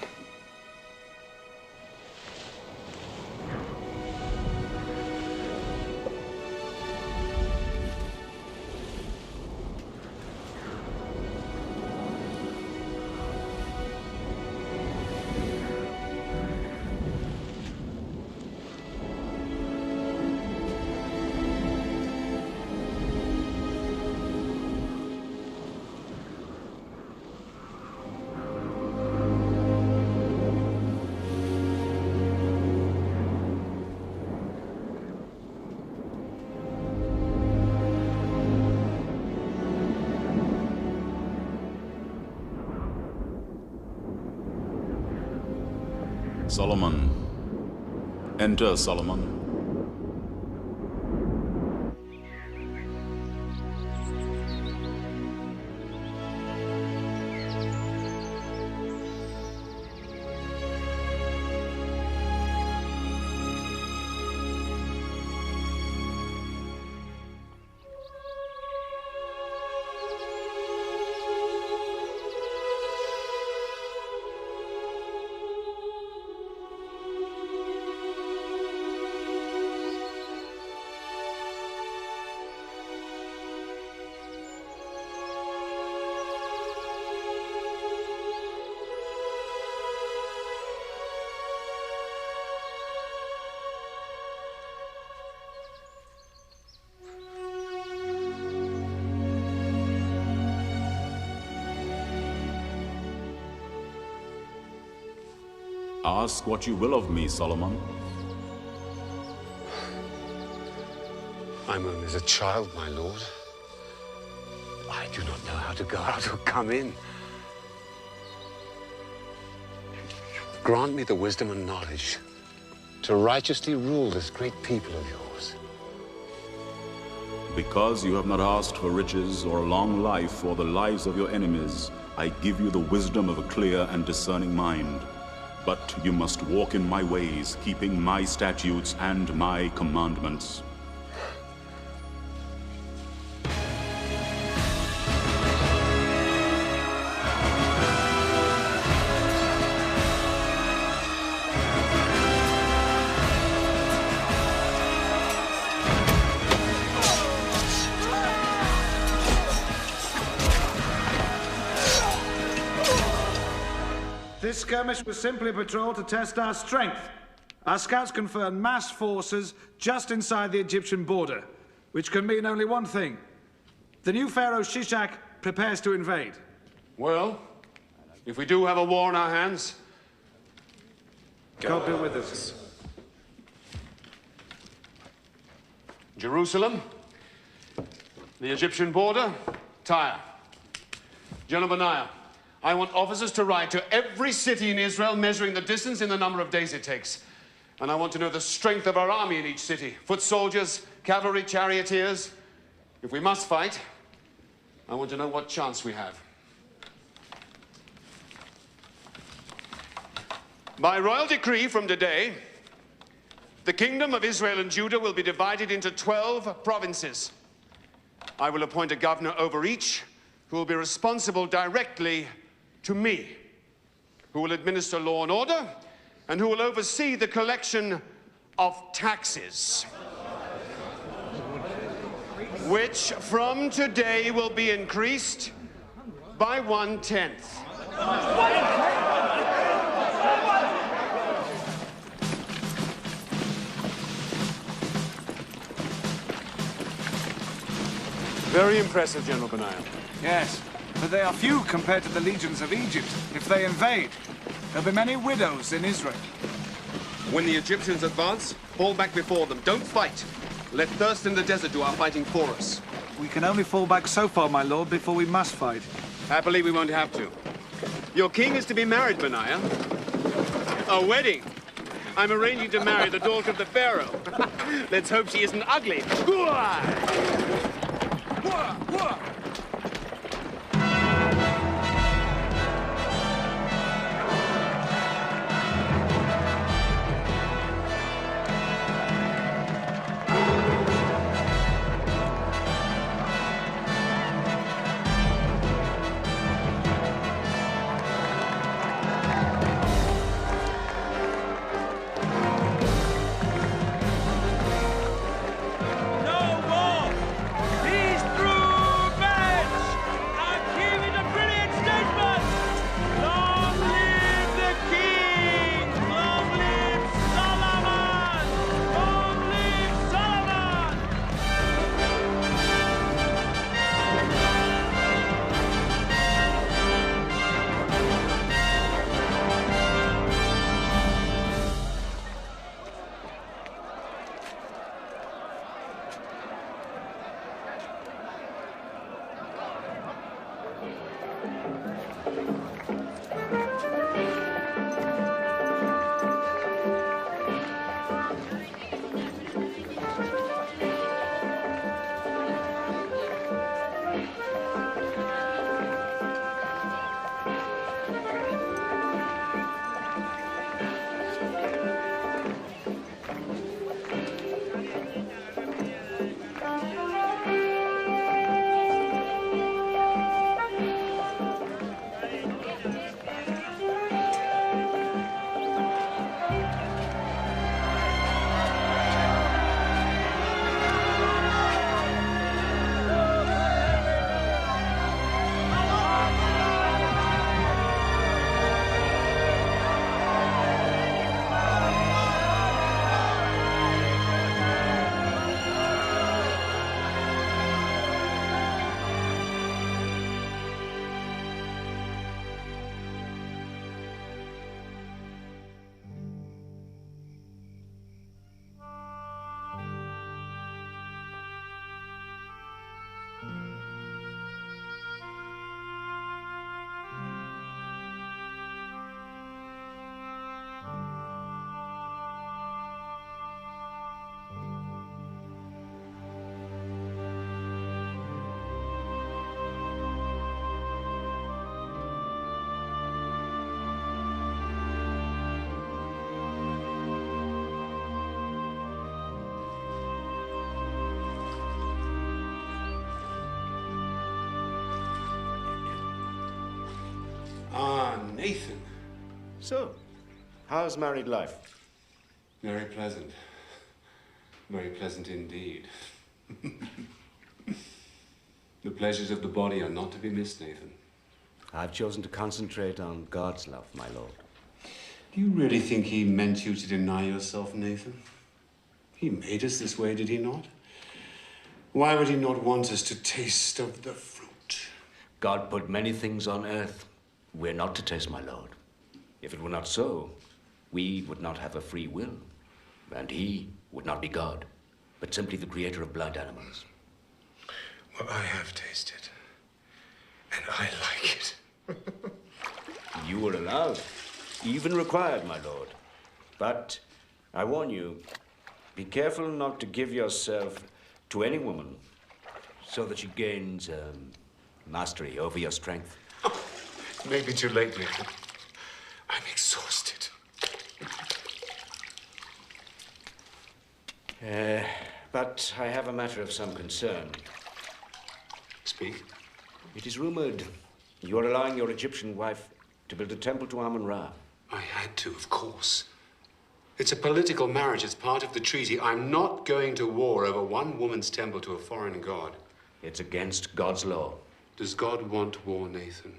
Solomon. Enter, Solomon. Ask what you will of me, Solomon. I'm only a child, my lord. I do not know how to go out or come in. Grant me the wisdom and knowledge to righteously rule this great people of yours. Because you have not asked for riches or a long life or the lives of your enemies, I give you the wisdom of a clear and discerning mind. But you must walk in my ways, keeping my statutes and my commandments. This skirmish was simply a patrol to test our strength. Our scouts confirmed mass forces just inside the Egyptian border, which can mean only one thing. The new pharaoh Shishak prepares to invade. Well, if we do have a war on our hands, God be with us. Jerusalem, the Egyptian border, Tyre. General Benaiah, I want officers to ride to every city in Israel, measuring the distance in the number of days it takes. And I want to know the strength of our army in each city. Foot soldiers, cavalry, charioteers. If we must fight, I want to know what chance we have. By royal decree from today, the kingdom of Israel and Judah will be divided into 12 provinces. I will appoint a governor over each, who will be responsible directly to me, who will administer law and order, and who will oversee the collection of taxes, which from today will be increased by 1/10. Very impressive, General Benaiah. Yes, but they are few compared to the legions of Egypt. If they invade, there'll be many widows in Israel. When the Egyptians advance, fall back before them. Don't fight. Let thirst in the desert do our fighting for us. We can only fall back so far, my lord, before we must fight. Happily, we won't have to. Your king is to be married, Benaiah. A wedding. I'm arranging to marry the daughter of the pharaoh. Let's hope she isn't ugly. Ah, Nathan. So, how's married life? Very pleasant. Very pleasant indeed. The pleasures of the body are not to be missed, Nathan. I've chosen to concentrate on God's love, my lord. Do you really think he meant you to deny yourself, Nathan? He made us this way, did he not? Why would he not want us to taste of the fruit? God put many things on earth we're not to taste, my lord. If it were not so, we would not have a free will, and he would not be God, but simply the creator of blind animals. Well, I have tasted, and I like it. You were allowed, even required, my lord. But I warn you, be careful not to give yourself to any woman so that she gains mastery over your strength. Oh, maybe too late, Nathan. I'm exhausted. But I have a matter of some concern. Speak. It is rumored you are allowing your Egyptian wife to build a temple to Amun-Ra. I had to, of course. It's a political marriage. It's part of the treaty. I'm not going to war over one woman's temple to a foreign god. It's against God's law. Does God want war, Nathan?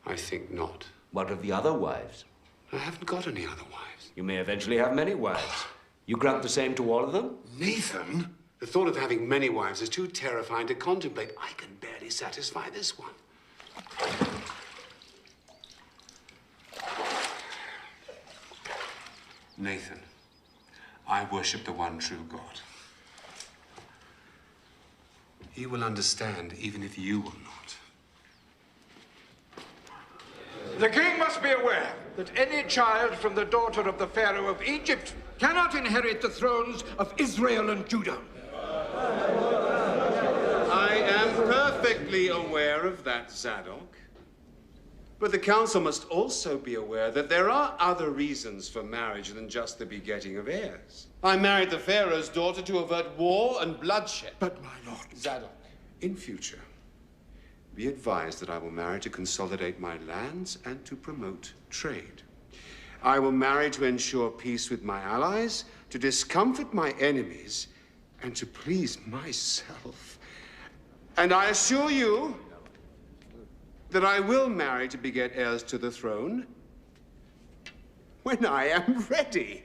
I think not. What of the other wives? I haven't got any other wives. You may eventually have many wives. You grant the same to all of them? Nathan? The thought of having many wives is too terrifying to contemplate. I can barely satisfy this one. Nathan, I worship the one true God. He will understand even if you will not. The king must be aware that any child from the daughter of the Pharaoh of Egypt cannot inherit the thrones of Israel and Judah. I am perfectly aware of that, Zadok. But the council must also be aware that there are other reasons for marriage than just the begetting of heirs. I married the Pharaoh's daughter to avert war and bloodshed. But, my lord... Zadok, in future, be advised that I will marry to consolidate my lands and to promote trade. I will marry to ensure peace with my allies, to discomfort my enemies, and to please myself. And I assure you that I will marry to beget heirs to the throne when I am ready.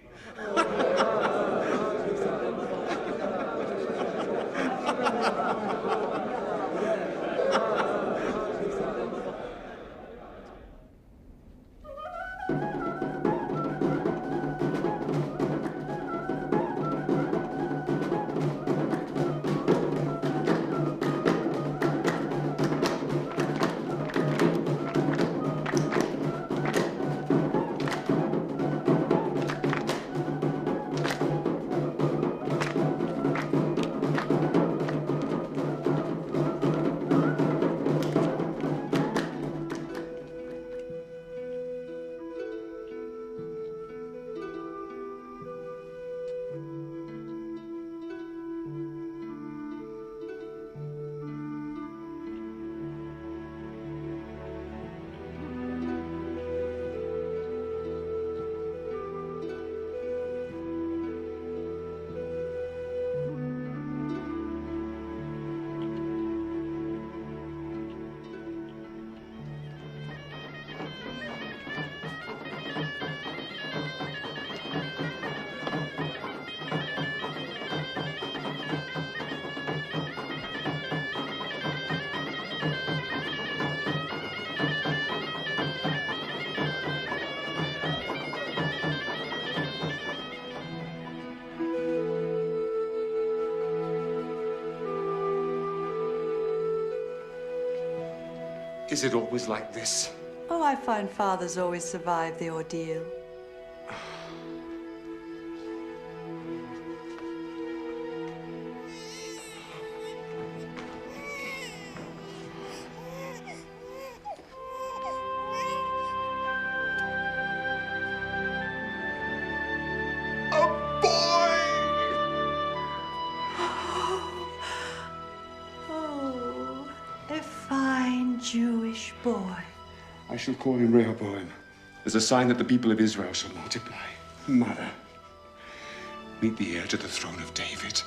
Is it always like this? Oh, I find fathers always survive the ordeal. Jewish boy. I shall call him Rehoboam, as a sign that the people of Israel shall multiply. Mother, meet the heir to the throne of David.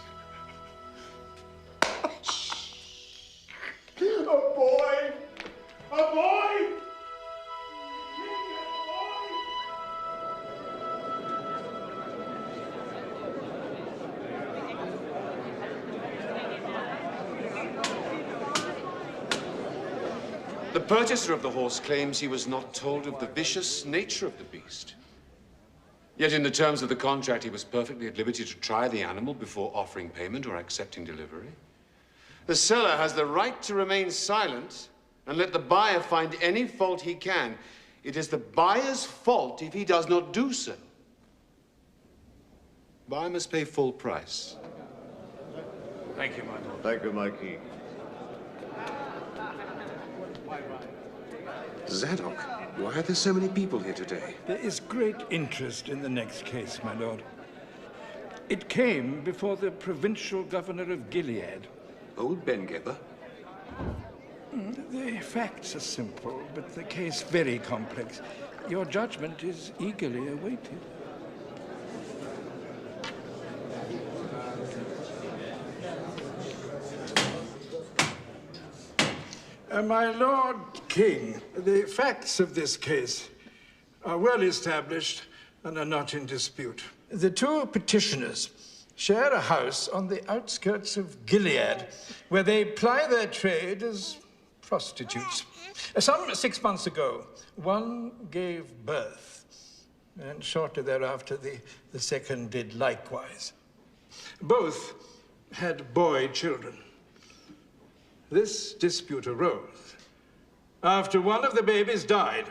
A boy! A boy! The purchaser of the horse claims he was not told of the vicious nature of the beast. Yet in the terms of the contract, he was perfectly at liberty to try the animal before offering payment or accepting delivery. The seller has the right to remain silent and let the buyer find any fault he can. It is the buyer's fault if he does not do so. Buyer must pay full price. Thank you, my lord. Thank you, my king. Zadok, why are there so many people here today? There is great interest in the next case, my lord. It came before the provincial governor of Gilead. Old Ben-Geber? The facts are simple, but the case very complex. Your judgment is eagerly awaited. My Lord King, the facts of this case are well established and are not in dispute. The two petitioners share a house on the outskirts of Gilead, where they ply their trade as prostitutes. Some 6 months ago, one gave birth, and shortly thereafter, the second did likewise. Both had boy children. This dispute arose after one of the babies died.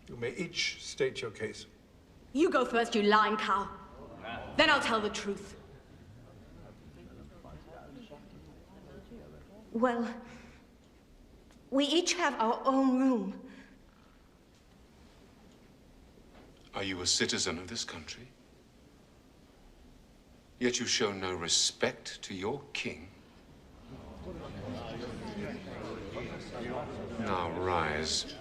You may each state your case. You go first, you lying cow. Then I'll tell the truth. Well, we each have our own room. Are you a citizen of this country? Yet you show no respect to your king. Now rise.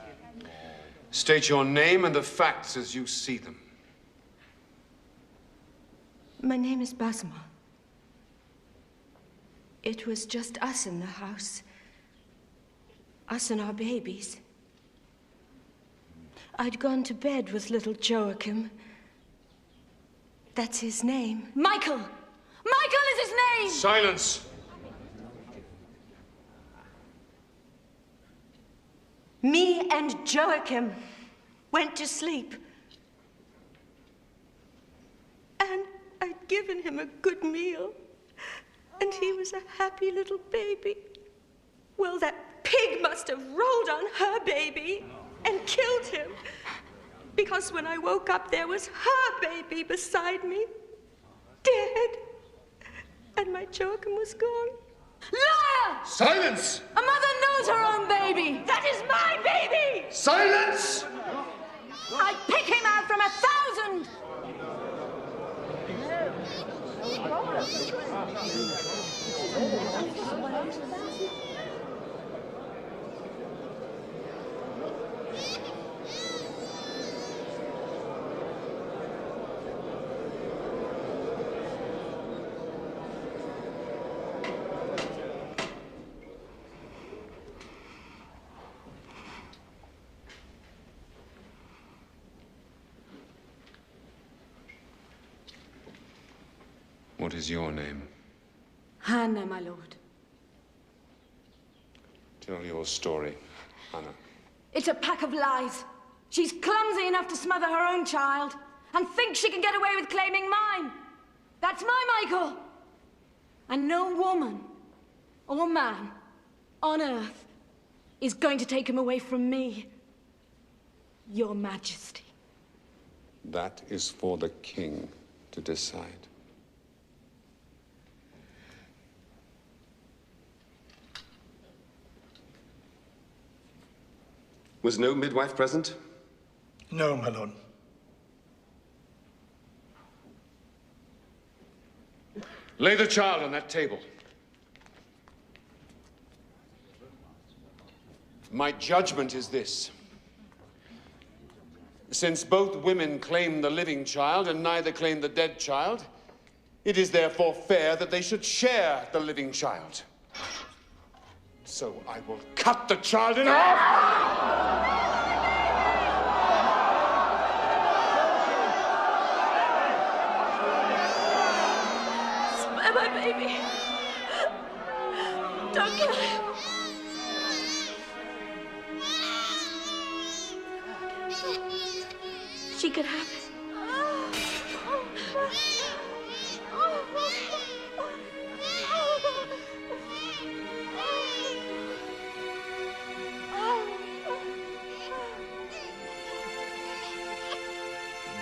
State your name and the facts as you see them. My name is Basma. It was just us in the house. Us and our babies. I'd gone to bed with little Joachim. That's his name. Michael! Michael is his name! Silence! Me and Joachim went to sleep. And I'd given him a good meal. And he was a happy little baby. Well, that pig must have rolled on her baby and killed him. Because when I woke up, there was her baby beside me, dead. And my Joachim was gone. Liar! Silence! A mother knows her own baby. That is my baby! Silence! I'd pick him out from 1,000. What is your name? Hannah, my lord. Tell your story, Hannah. It's a pack of lies. She's clumsy enough to smother her own child and thinks she can get away with claiming mine. That's my Michael. And no woman or man on earth is going to take him away from me, Your Majesty. That is for the king to decide. Was no midwife present? No, my lord. Lay the child on that table. My judgment is this. Since both women claim the living child and neither claim the dead child, it is therefore fair that they should share the living child. So I will cut the child in half! Spare my baby. Don't kill him. She could have it.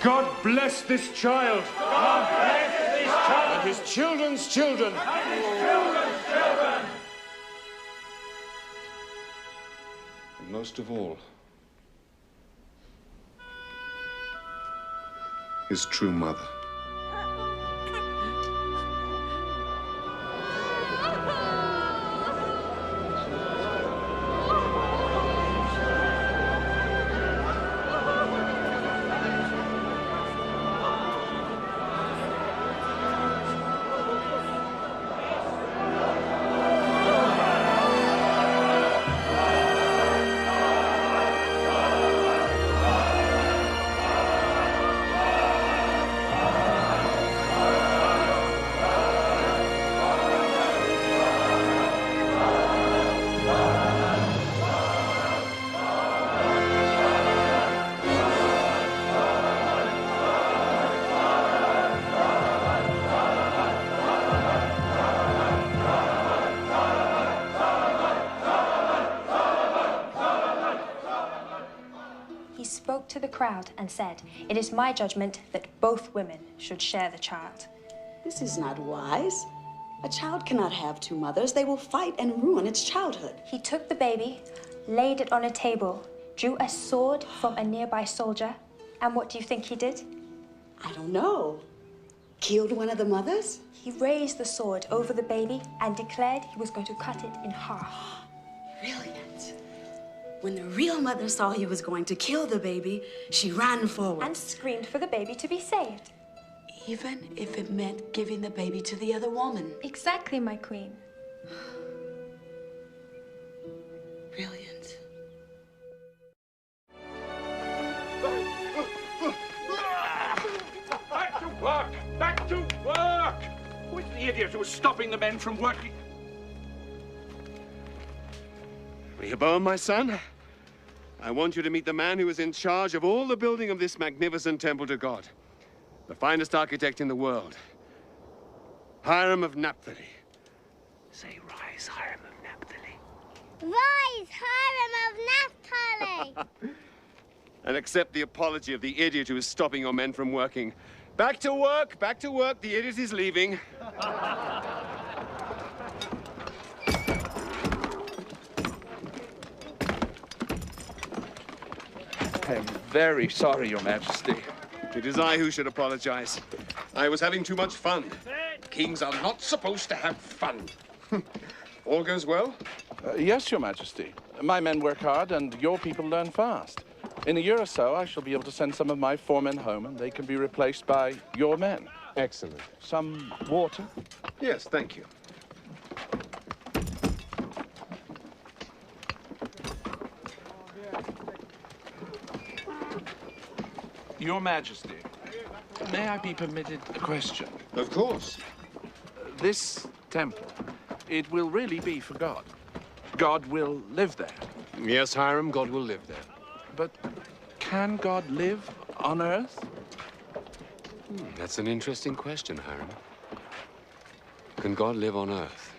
God bless this child. God bless this child. And his children's children. And his children's children. And most of all, his true mother. To the crowd and said, "It is my judgment that both women should share the child." This is not wise. A child cannot have two mothers. They will fight and ruin its childhood. He took the baby, laid it on a table, drew a sword from a nearby soldier, and what do you think he did? I don't know. Killed one of the mothers? He raised the sword over the baby and declared he was going to cut it in half. Brilliant. When the real mother saw he was going to kill the baby, she ran forward. And screamed for the baby to be saved. Even if it meant giving the baby to the other woman. Exactly, my queen. Brilliant. Back to work! Back to work! Who is the idiot who is stopping the men from working? Rehoboam, my son, I want you to meet the man who is in charge of all the building of this magnificent temple to God. The finest architect in the world. Hiram of Naphtali. Say, rise, Hiram of Naphtali. Rise, Hiram of Naphtali! And accept the apology of the idiot who is stopping your men from working. Back to work, back to work. The idiot is leaving. I am very sorry, Your Majesty. It is I who should apologize. I was having too much fun. Kings are not supposed to have fun. All goes well? Yes, Your Majesty. My men work hard, and your people learn fast. In a year or so, I shall be able to send some of my foremen home, and they can be replaced by your men. Excellent. Some water? Yes, thank you. Your Majesty, may I be permitted a question? Of course. This temple, it will really be for God. God will live there. Yes, Hiram, God will live there. But can God live on Earth? That's an interesting question, Hiram. Can God live on Earth?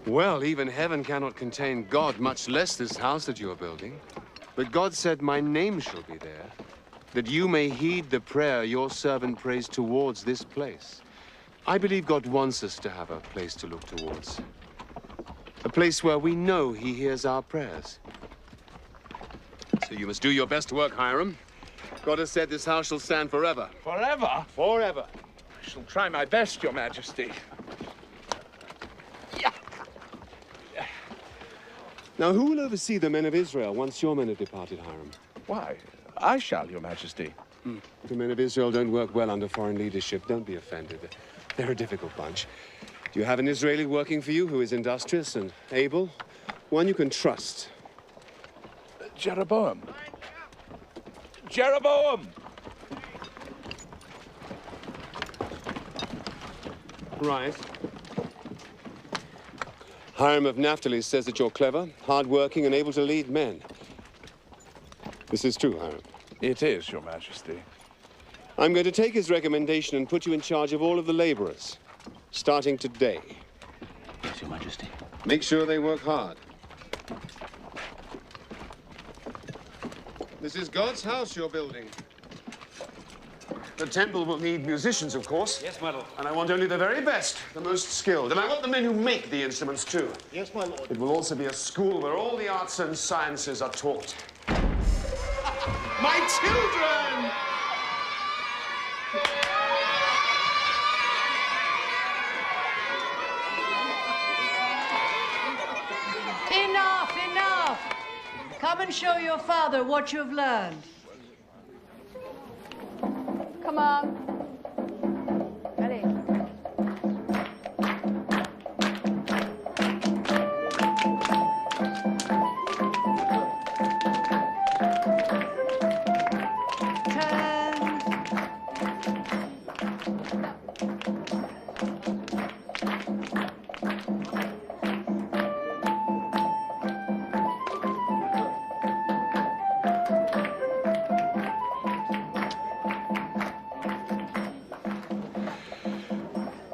Well, even heaven cannot contain God, much less this house that you are building. But God said, my name shall be there, that you may heed the prayer your servant prays towards this place. I believe God wants us to have a place to look towards. A place where we know he hears our prayers. So you must do your best work, Hiram. God has said this house shall stand forever. Forever? Forever. I shall try my best, Your Majesty. Now, who will oversee the men of Israel once your men have departed, Hiram? Why? I shall, Your Majesty. The men of Israel don't work well under foreign leadership. Don't be offended. They're a difficult bunch. Do you have an Israeli working for you who is industrious and able? One you can trust. Jeroboam. Jeroboam! Right. Hiram of Naphtali says that you're clever, hard-working, and able to lead men. This is true, Hiram. It is, Your Majesty. I'm going to take his recommendation and put you in charge of all of the laborers, starting today. Yes, Your Majesty. Make sure they work hard. This is God's house you're building. The temple will need musicians, of course. Yes, my lord. And I want only the very best, the most skilled. And I want the men who make the instruments, too. Yes, my lord. It will also be a school where all the arts and sciences are taught. My children! Enough, enough! Come and show your father what you've learned. Come on. Ready?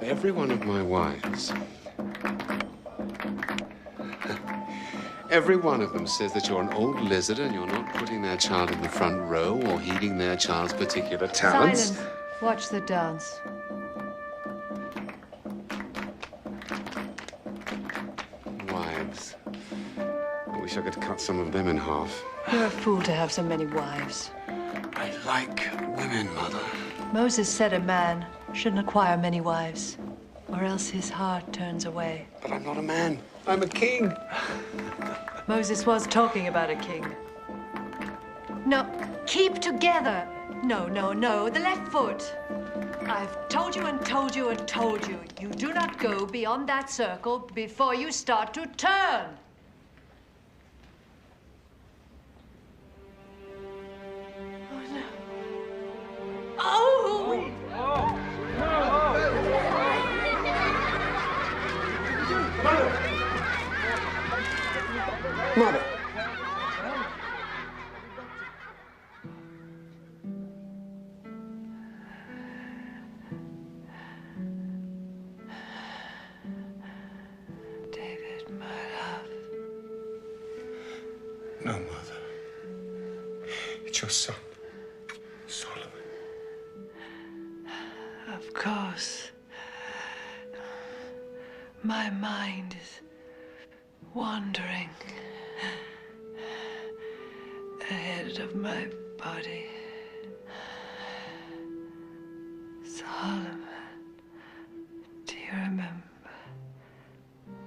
Every one of my wives, every one of them says that you're an old lizard and you're not putting their child in the front row or heeding their child's particular talents. Silence. Watch the dance. Wives. I wish I could cut some of them in half. You're a fool to have so many wives. I like women, Mother. Moses said a man shouldn't acquire many wives, or else his heart turns away. But I'm not a man. I'm a king. Moses was talking about a king. No, keep together. No, no, no, the left foot. I've told you and told you and told you. You do not go beyond that circle before you start to turn. Oh! Mother! David, my love. No, Mother. It's your son, Solomon. Of course. My mind is wandering ahead of my body. Solomon, do you remember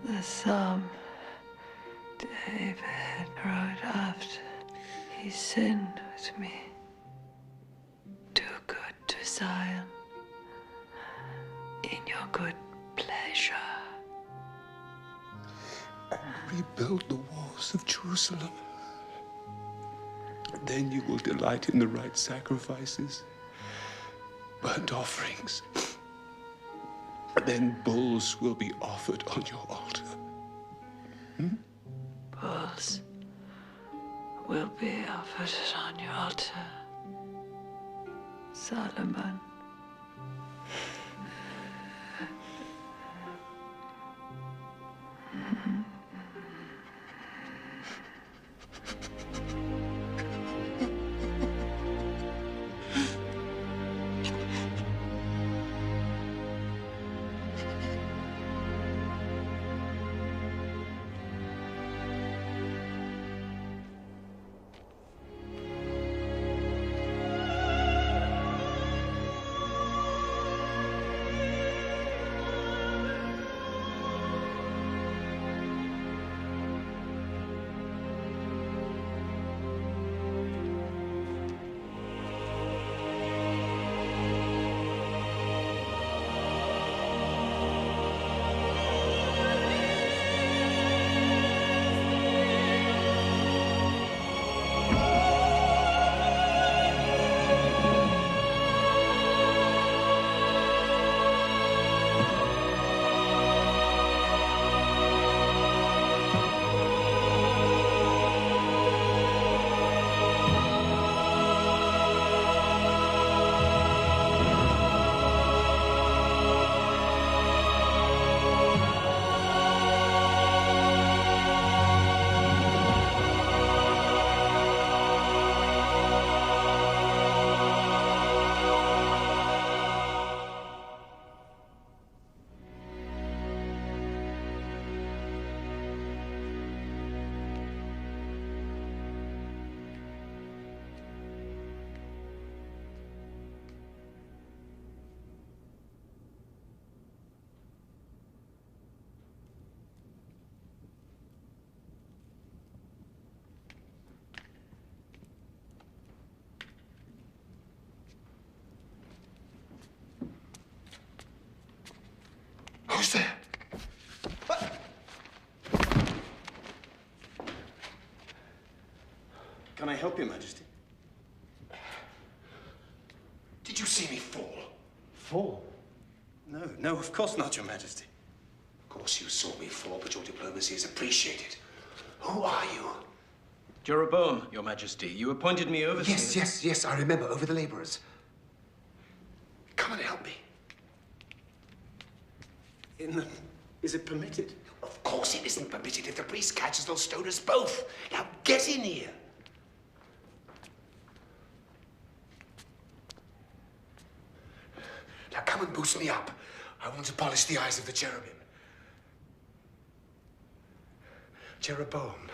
the psalm David wrote after he sinned with me? Do good to Zion in your good pleasure. And rebuild the walls of Jerusalem. And then you will delight in the right sacrifices, burnt offerings. And then bulls will be offered on your altar. Bulls will be offered on your altar, Solomon. help you, Majesty? Did you see me fall? Fall? No, of course not, Your Majesty. Of course you saw me fall, but your diplomacy is appreciated. Who are you? Jeroboam, Your Majesty. You appointed me overseer. Yes, I remember, over the laborers. Come and help me. Is it permitted? Of course it isn't permitted. If the priest catches, they'll stone us both. Now get in here. Now come and boost me up. I want to polish the eyes of the cherubim. Jeroboam,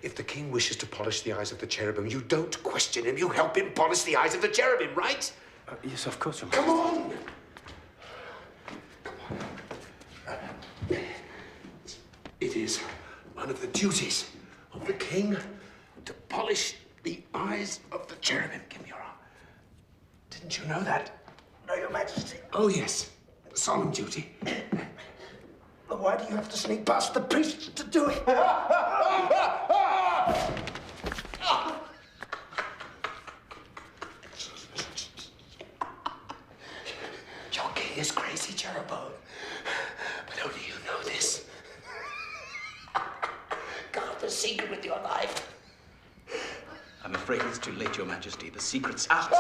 if the king wishes to polish the eyes of the cherubim, you don't question him. You help him polish the eyes of the cherubim, right? Yes, of course, Your Come Majesty. on! It is one of the duties of the king to polish the eyes of the cherubim. Give me your arm. Didn't you know that? No, Your Majesty. Oh, yes. Solemn duty. But why do you have to sneak past the priests to do it? Your king is crazy, Jeroboam. But only you know this. Guard the secret with your life. I'm afraid it's too late, Your Majesty. The secret's out.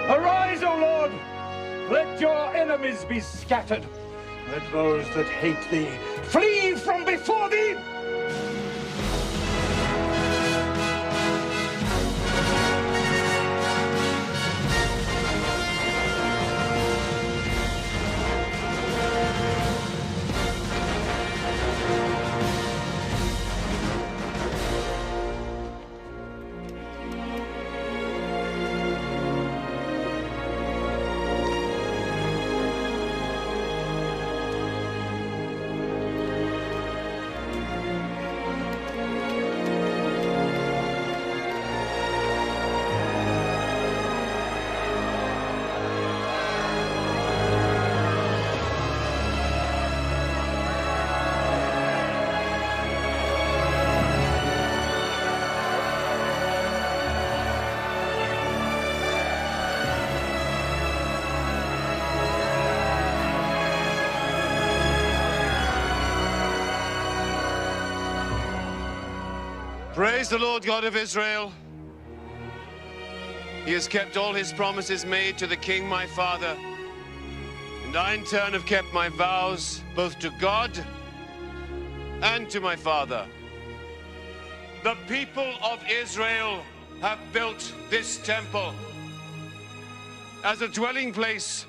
Arise, O Lord! Let your enemies be scattered. Let those that hate thee flee from before thee! Praise the Lord God of Israel. He has kept all his promises made to the king, my father. And I, in turn, have kept my vows both to God and to my father. The people of Israel have built this temple as a dwelling place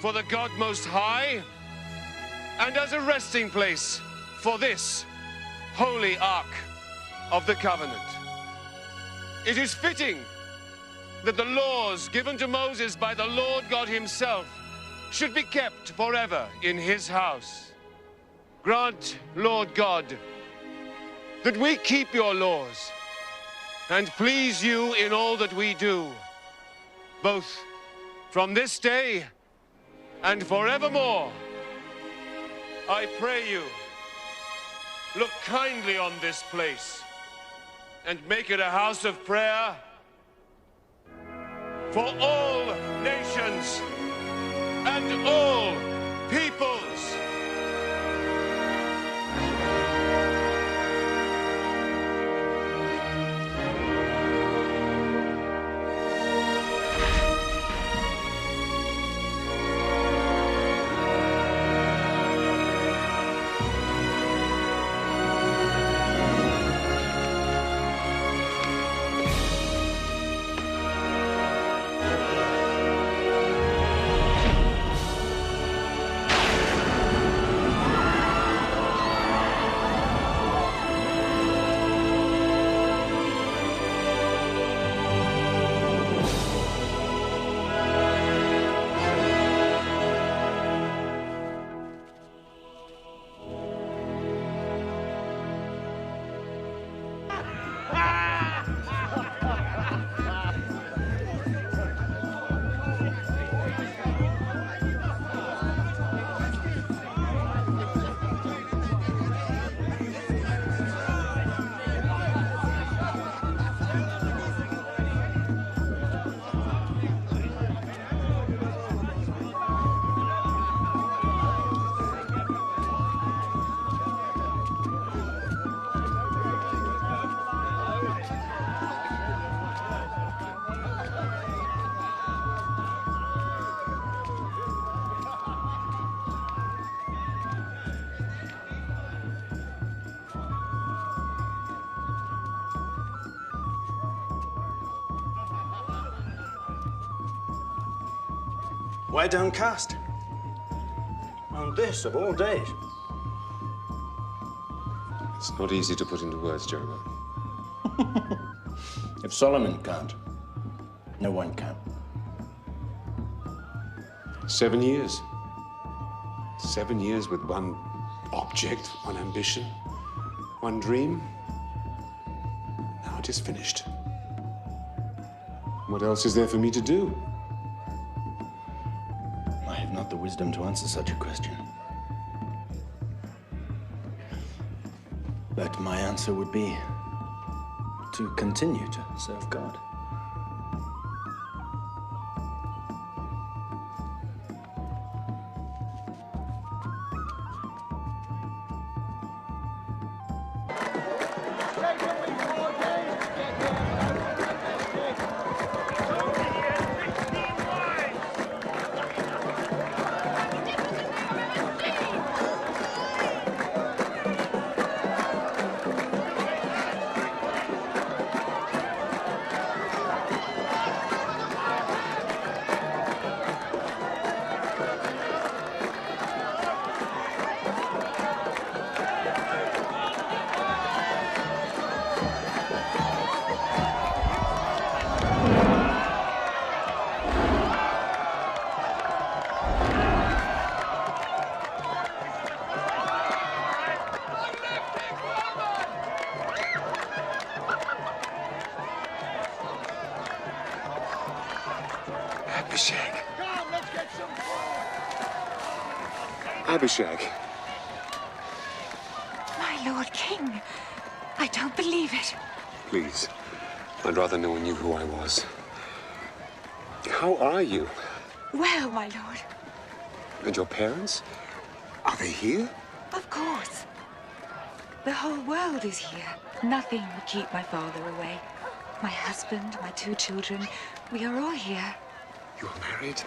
for the God Most High and as a resting place for this holy ark of the covenant. It is fitting that the laws given to Moses by the Lord God himself should be kept forever in his house. Grant, Lord God, that we keep your laws and please you in all that we do, both from this day and forevermore. I pray you, look kindly on this place and make it a house of prayer for all nations and all peoples. Why downcast? On this of all days. It's not easy to put into words, Jeroboam. If Solomon can't, no one can. 7 years. 7 years with one object, one ambition, one dream. Now it is finished. What else is there for me to do? I have not the wisdom to answer such a question. But my answer would be to continue to serve God. Abishag. Abishag. My Lord King, I don't believe it. Please, I'd rather no one knew who I was. How are you? Well, my lord. And your parents? Are they here? Of course. The whole world is here. Nothing would keep my father away. My husband, my 2 children, we are all here. You're married?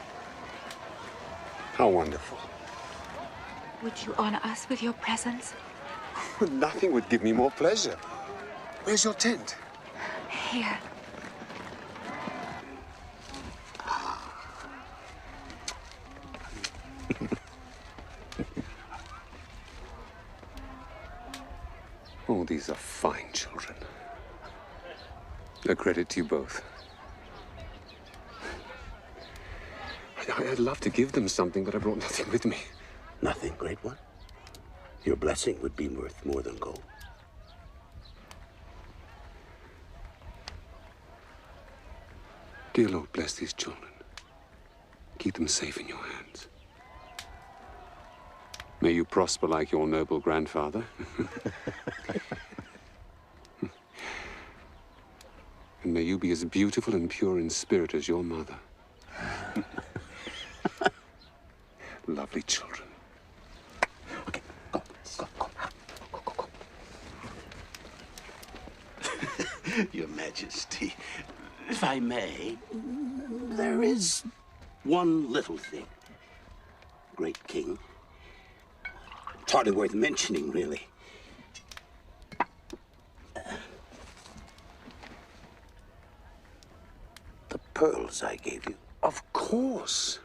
How wonderful. Would you honor us with your presence? Nothing would give me more pleasure. Where's your tent? Here. Oh, these are fine children. A credit to you both. I'd love to give them something, but I brought nothing with me. Nothing, great one? Your blessing would be worth more than gold. Dear Lord, bless these children. Keep them safe in your hands. May you prosper like your noble grandfather. And may you be as beautiful and pure in spirit as your mother. Lovely children. Okay, go. Your Majesty, if I may, there is one little thing. Great King. It's hardly worth mentioning, really. The pearls I gave you. Of course.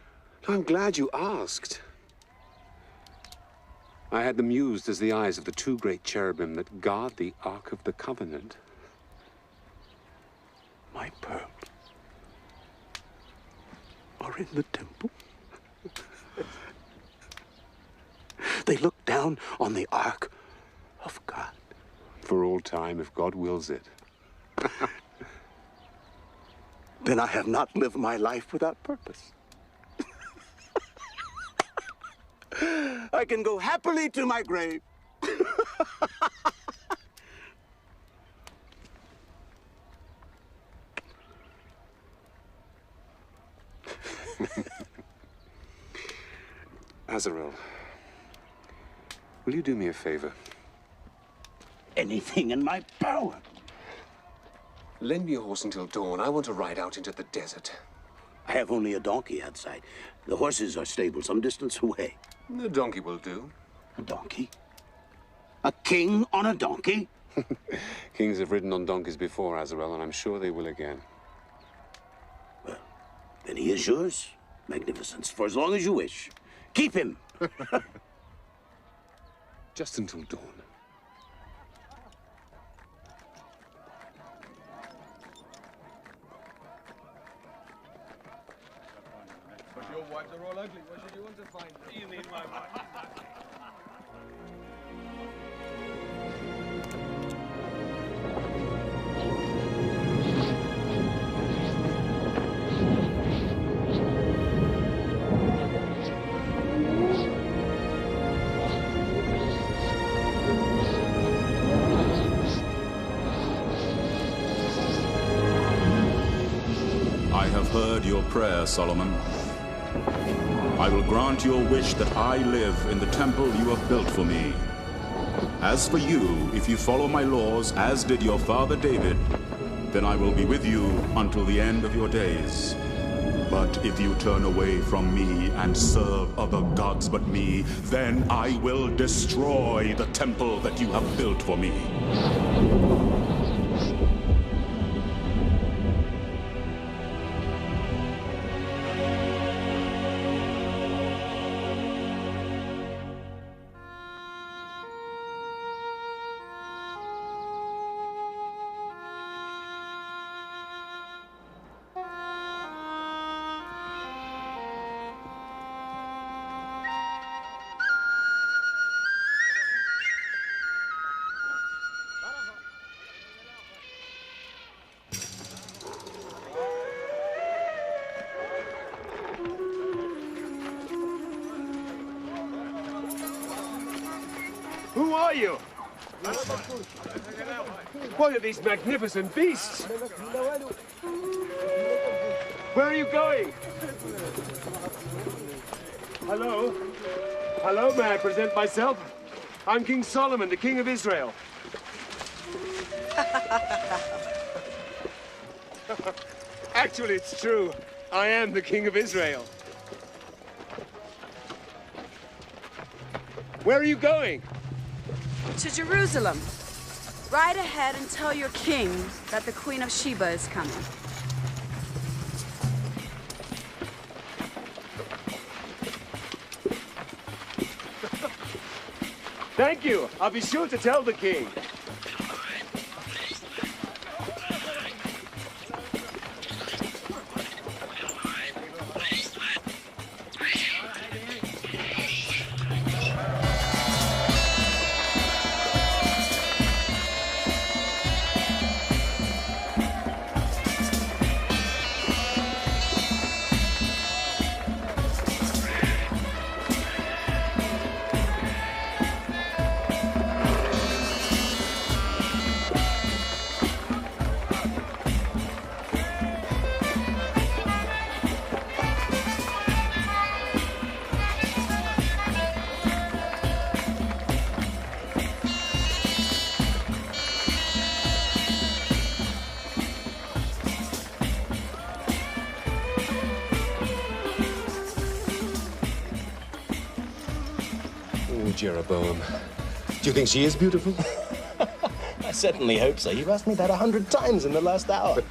I'm glad you asked. I had them used as the eyes of the two great cherubim that guard the Ark of the Covenant. My pearls are in the temple. They look down on the Ark of God. For all time, if God wills it. Then I have not lived my life without purpose. I can go happily to my grave. Azarel, will you do me a favor? Anything in my power. Lend me a horse until dawn. I want to ride out into the desert. I have only a donkey outside. The horses are stabled some distance away. The donkey will do. A donkey? A king on a donkey? Kings have ridden on donkeys before, Azarel, and I'm sure they will again. Well, then he is yours, Magnificence, for as long as you wish. Keep him. Just until dawn. But your wives are all ugly. What should you want to find? You mean my wife? I have heard your prayer, Solomon. I will grant your wish that I live in the temple you have built for me. As for you, if you follow my laws, as did your father David, then I will be with you until the end of your days. But if you turn away from me and serve other gods but me, then I will destroy the temple that you have built for me. Who are you? What are these magnificent beasts? Where are you going? Hello? Hello, may I present myself? I'm King Solomon, the King of Israel. Actually, it's true. I am the King of Israel. Where are you going? To Jerusalem. Ride ahead and tell your king that the Queen of Sheba is coming. Thank you. I'll be sure to tell the king. Jeroboam. Do you think she is beautiful? I certainly hope so. You've asked me that 100 times in the last hour.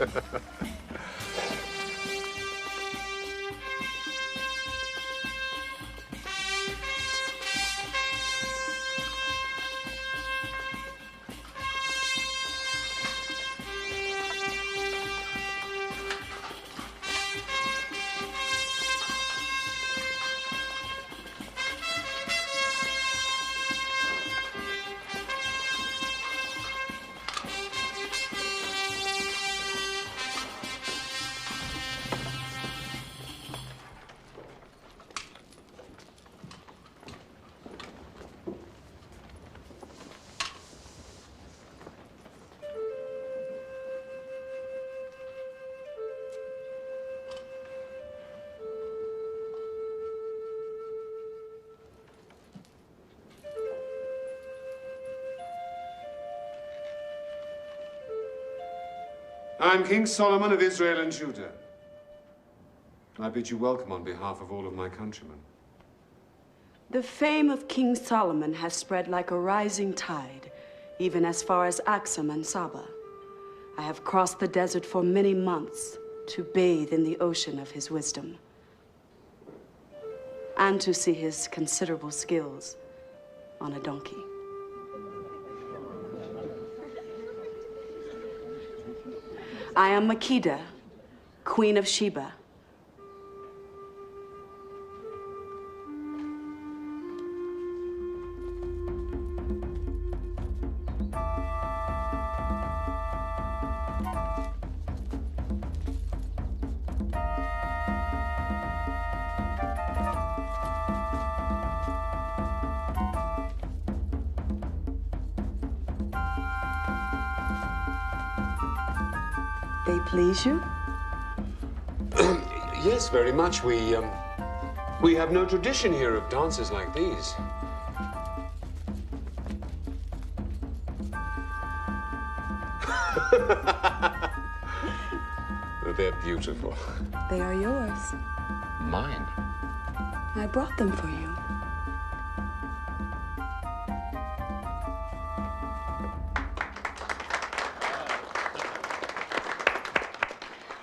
I'm King Solomon of Israel and Judah. I bid you welcome on behalf of all of my countrymen. The fame of King Solomon has spread like a rising tide, even as far as Axum and Saba. I have crossed the desert for many months to bathe in the ocean of his wisdom and to see his considerable skills on a donkey. I am Makeda, Queen of Sheba. They please you? Yes, very much. We have no tradition here of dances like these. They're beautiful. They are yours. Mine? I brought them for you.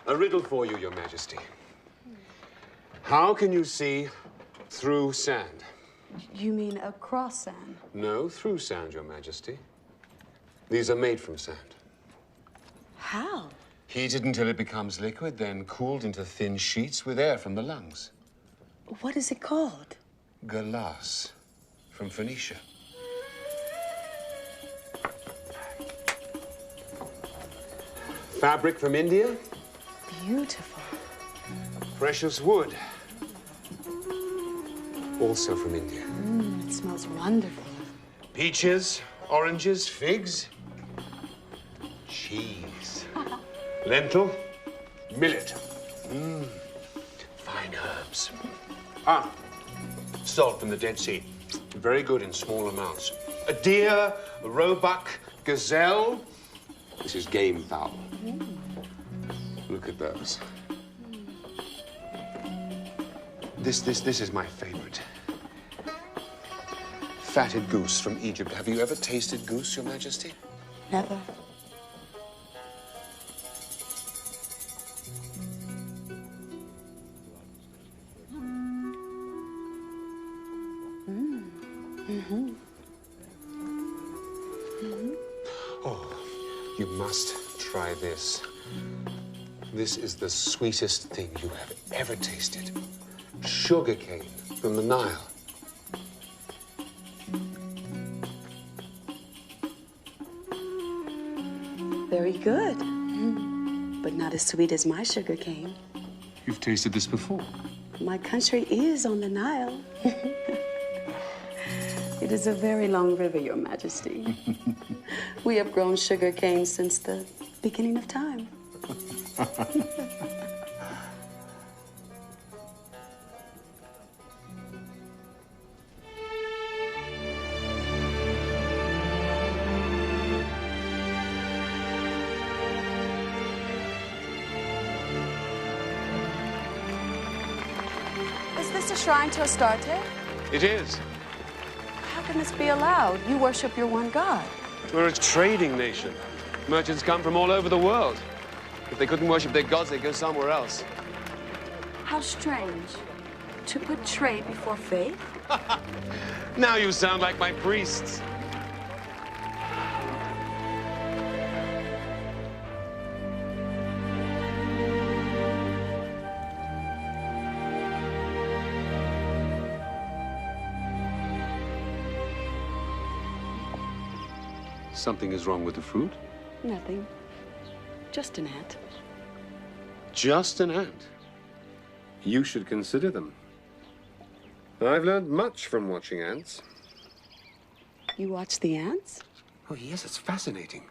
A riddle for you, Your Majesty. How can you see through sand? You mean across sand? No, through sand, Your Majesty. These are made from sand. How? Heated until it becomes liquid, then cooled into thin sheets with air from the lungs. What is it called? Galas, from Phoenicia. Fabric from India. Beautiful. Precious wood. Also from India. It smells wonderful. Peaches, oranges, figs. Cheese. Lentil. Millet. Fine herbs. Salt from the Dead Sea. Very good in small amounts. A deer, a roebuck, gazelle. This is game fowl. Look at those. This is my favorite. Fatted goose from Egypt. Have you ever tasted goose, Your Majesty? Never. Oh, you must try this. This is the sweetest thing you have ever tasted. Sugar cane from the Nile. Very good. But not as sweet as my sugar cane. You've tasted this before? My country is on the Nile. It is a very long river, Your Majesty. We have grown sugar cane since the beginning of time. Is this a shrine to Astarte? It is. How can this be allowed? You worship your one God. We're a trading nation. Merchants come from all over the world. If they couldn't worship their gods, they'd go somewhere else. How strange. To put trade before faith? Now you sound like my priests. Something is wrong with the fruit? Nothing. Just an ant. Just an ant? You should consider them. I've learned much from watching ants. You watch the ants? Oh, yes, it's fascinating.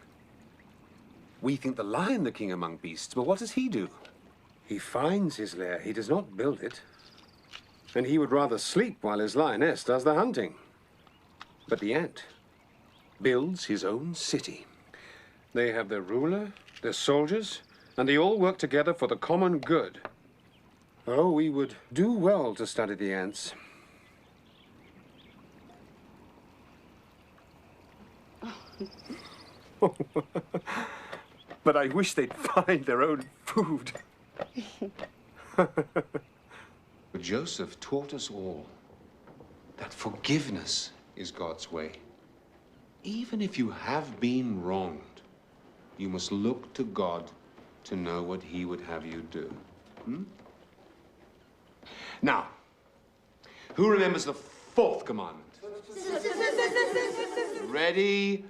We think the lion the king among beasts, but what does he do? He finds his lair. He does not build it. And he would rather sleep while his lioness does the hunting. But the ant builds his own city. They have their ruler, their soldiers, and they all work together for the common good. Oh, we would do well to study the ants. But I wish they'd find their own food. Joseph taught us all that forgiveness is God's way. Even if you have been wronged, you must look to God to know what he would have you do. Now, who remembers the fourth commandment? Ready,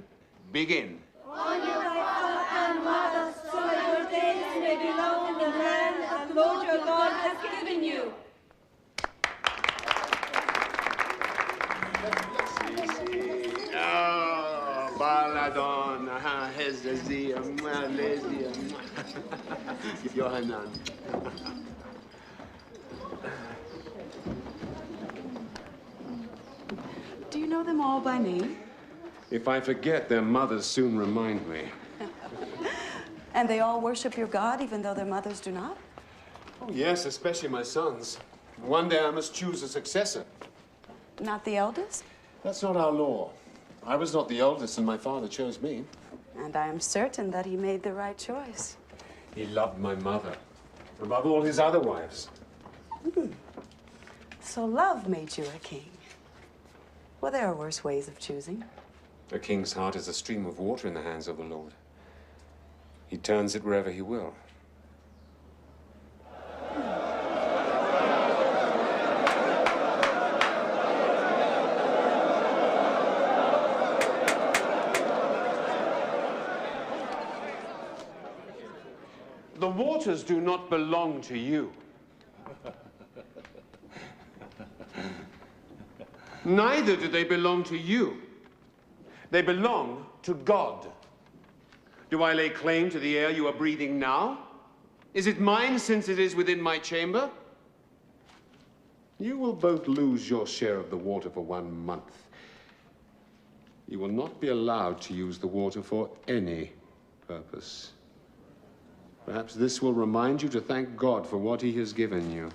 begin. Honor thy father and mother, so that your days may be long in the land that Lord your God has given you. Oh, Baladon, Hezazia, Malaysia, Yohanan. Do you know them all by name? If I forget, their mothers soon remind me. And they all worship your God, even though their mothers do not? Oh, yes, especially my sons. One day I must choose a successor. Not the eldest? That's not our law. I was not the eldest, and my father chose me. And I am certain that he made the right choice. He loved my mother above all his other wives. So love made you a king. Well, there are worse ways of choosing. A king's heart is a stream of water in the hands of the Lord. He turns it wherever he will. The waters do not belong to you. Neither do they belong to you. They belong to God. Do I lay claim to the air you are breathing now? Is it mine since it is within my chamber? You will both lose your share of the water for 1 month. You will not be allowed to use the water for any purpose. Perhaps this will remind you to thank God for what he has given you.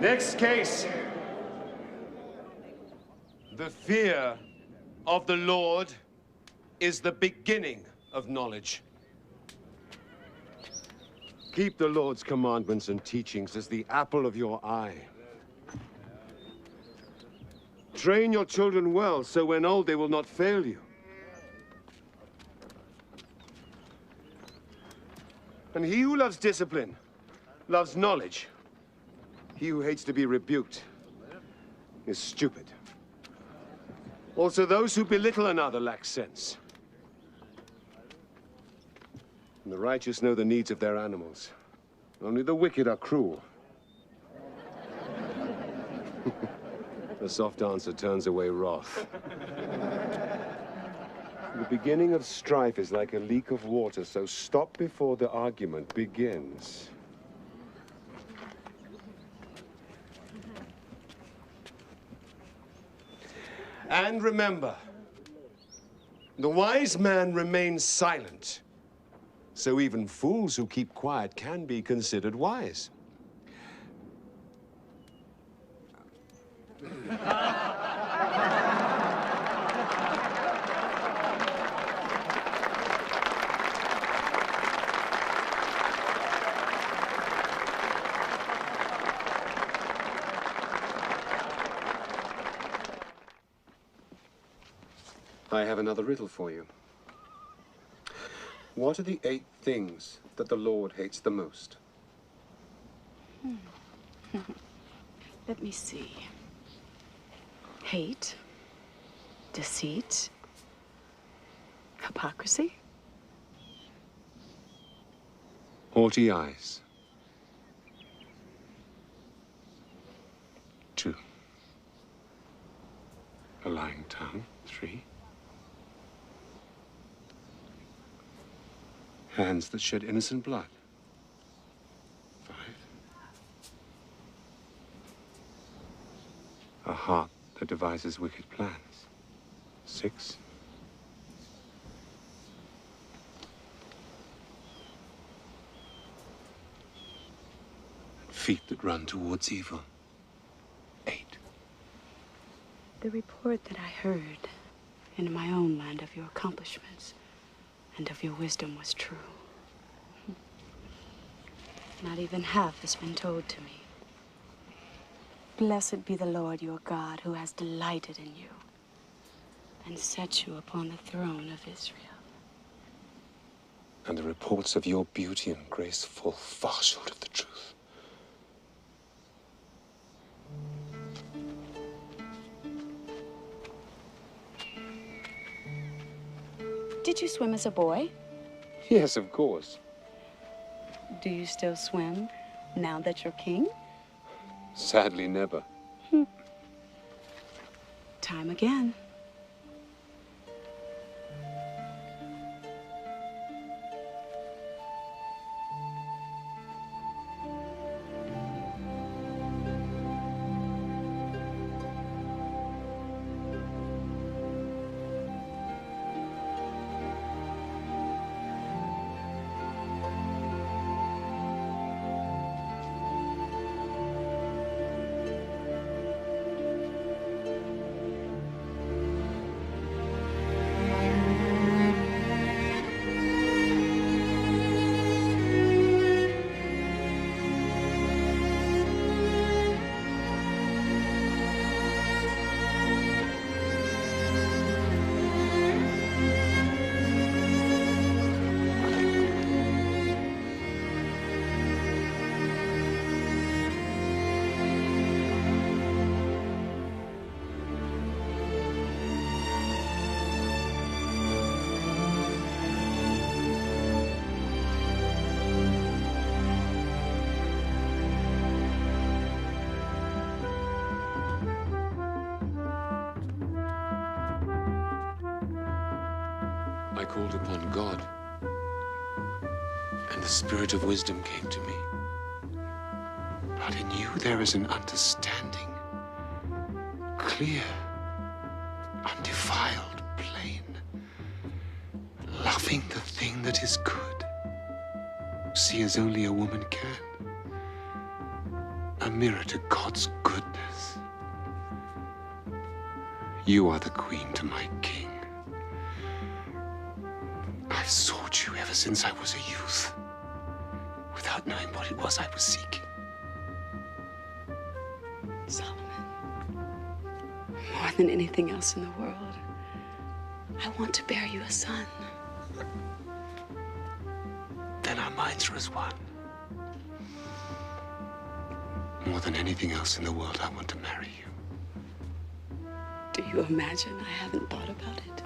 Next case. The fear of the Lord is the beginning of knowledge. Keep the Lord's commandments and teachings as the apple of your eye. Train your children well, so when old they will not fail you. And he who loves discipline loves knowledge. He who hates to be rebuked is stupid. Also, those who belittle another lack sense. And the righteous know the needs of their animals. Only the wicked are cruel. A soft answer turns away wrath. The beginning of strife is like a leak of water, so stop before the argument begins. And remember, The wise man remains silent. So even fools who keep quiet can be considered wise. I have another riddle for you. What are the 8 things that the Lord hates the most? Let me see. Hate, deceit, hypocrisy. Haughty eyes. 2. A lying tongue. 3. Hands that shed innocent blood. 5. A heart that devises wicked plans. 6. Feet that run towards evil. 8. The report that I heard in my own land of your accomplishments and of your wisdom was true. Not even half has been told to me. Blessed be the Lord your God, who has delighted in you and set you upon the throne of Israel. And the reports of your beauty and grace fall far short of the truth. Did you swim as a boy? Yes, of course. Do you still swim now that you're king? Sadly, never. Time again. I called upon God, and the Spirit of wisdom came to me. But in you there is an understanding, clear, undefiled, plain, loving the thing that is good. See as only a woman can, a mirror to God's goodness. You are the queen to my king. I've sought you ever since I was a youth, without knowing what it was I was seeking. Solomon, more than anything else in the world, I want to bear you a son. Then our minds are as one. More than anything else in the world, I want to marry you. Do you imagine I haven't thought about it?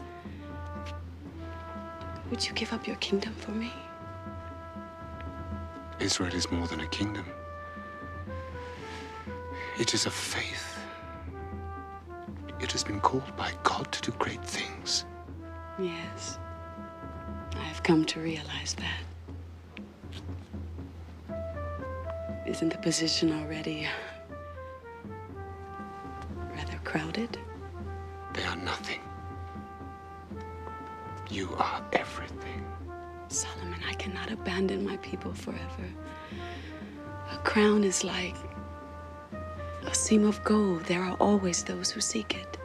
Would you give up your kingdom for me? Israel is more than a kingdom. It is a faith. It has been called by God to do great things. Yes. I have come to realize that. Isn't the position already rather crowded? They are nothing. You are everything. Solomon, I cannot abandon my people forever. A crown is like a seam of gold. There are always those who seek it.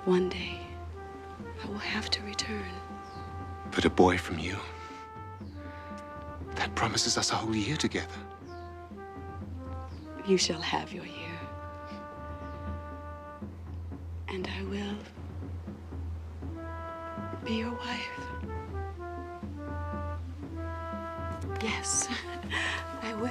One day, I will have to return. But a boy from you, that promises us a whole year together. You shall have your year. And I will be your wife. Yes, I will.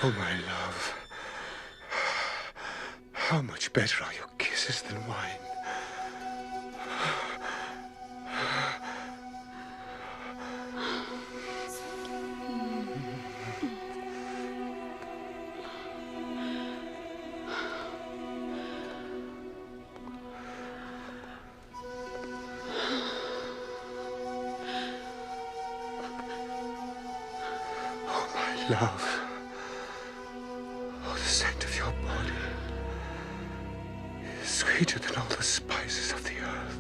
Oh, my love. How much better are your kisses than wine? Oh, my love. Oh, the scent of your body is sweeter than all the spices of the earth.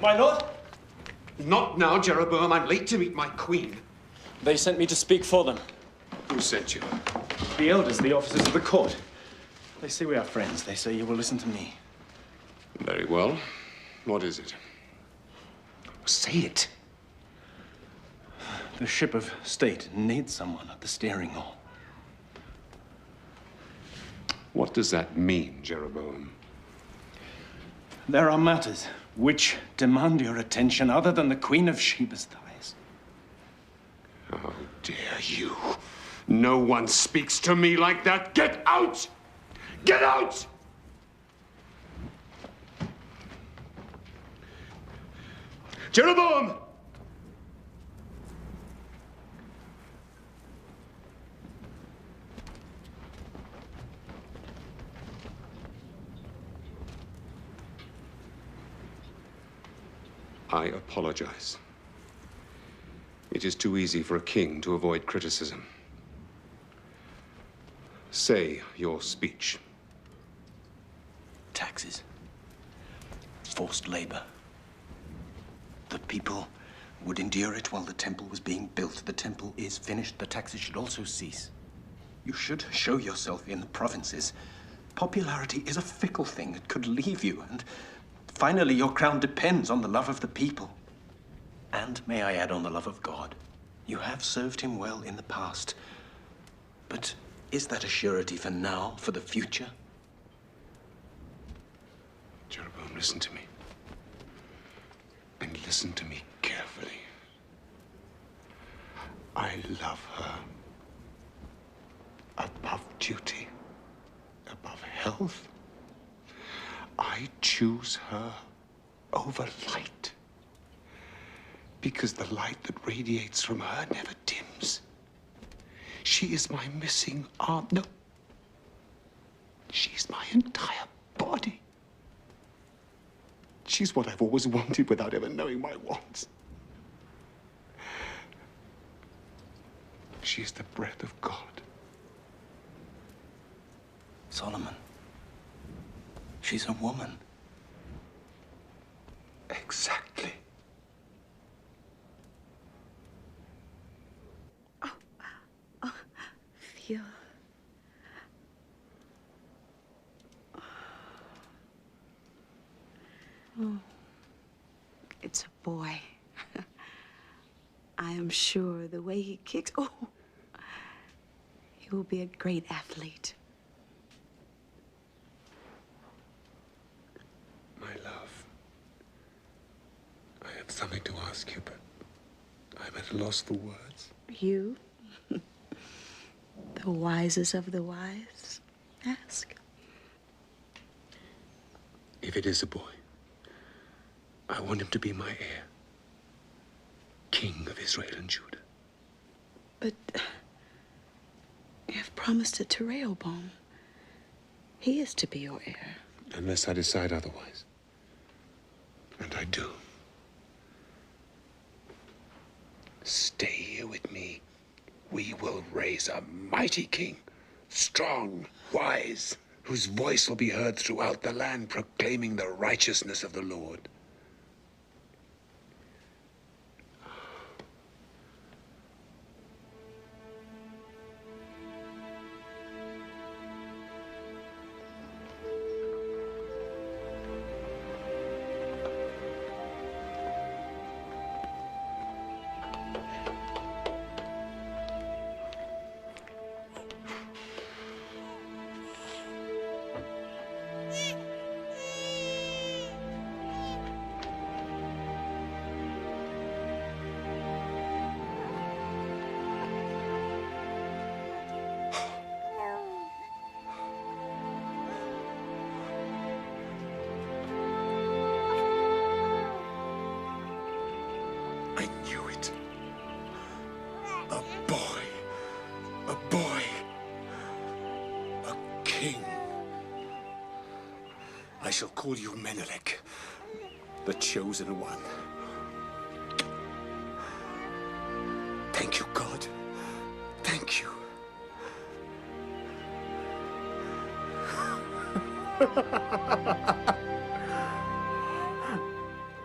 My lord? Not now, Jeroboam. I'm late to meet my queen. They sent me to speak for them. Who sent you? The elders, the officers of the court. They say we are friends. They say you will listen to me. Very well. What is it? Say it. The ship of state needs someone at the steering oar. What does that mean, Jeroboam? There are matters which demand your attention other than the Queen of Sheba's thighs. How dare you? No one speaks to me like that. Get out! Get out! Jeroboam! I apologize. It is too easy for a king to avoid criticism. Say your speech. Taxes. Forced labor. The people would endure it while the temple was being built. The temple is finished. The taxes should also cease. You should show yourself in the provinces. Popularity is a fickle thing. It could leave you, and finally your crown depends on the love of the people. And, may I add, on the love of God. You have served him well in the past, but is that a surety for now, for the future? Jeroboam, listen to me. And listen to me carefully. I love her above duty, above health. I choose her over light, because the light that radiates from her never dims. She is my missing arm. No, she's my entire body. She's what I've always wanted without ever knowing my wants. She is the breath of God. Solomon, she's a woman. Exactly. Feel. Oh, it's a boy. I am sure the way he kicks. Oh, he will be a great athlete. My love, I had something to ask you, but I'm at a loss for words. You, the wisest of the wise, ask. If it is a boy, I want him to be my heir, King of Israel and Judah. But you have promised it to Rehoboam. He is to be your heir. Unless I decide otherwise. And I do. Stay here with me. We will raise a mighty king, strong, wise, whose voice will be heard throughout the land, proclaiming the righteousness of the Lord. I knew it. A boy. A boy. A king. I shall call you Menelik, the chosen one. Thank you, God. Thank you.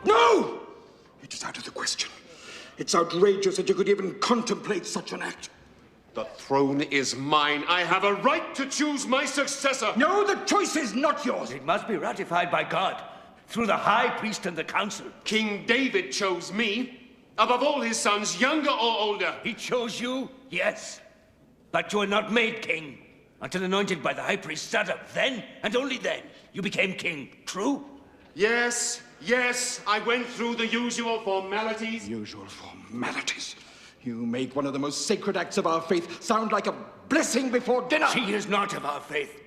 No! It is out of the question. It's outrageous that you could even contemplate such an act. The throne is mine. I have a right to choose my successor. No, the choice is not yours. It must be ratified by God, through the high priest and the council. King David chose me, above all his sons, younger or older. He chose you, yes. But you were not made king until anointed by the high priest Zadok. Then, and only then, you became king. True? Yes, yes, I went through the usual formalities. Usual formalities? You make one of the most sacred acts of our faith sound like a blessing before dinner. She is not of our faith.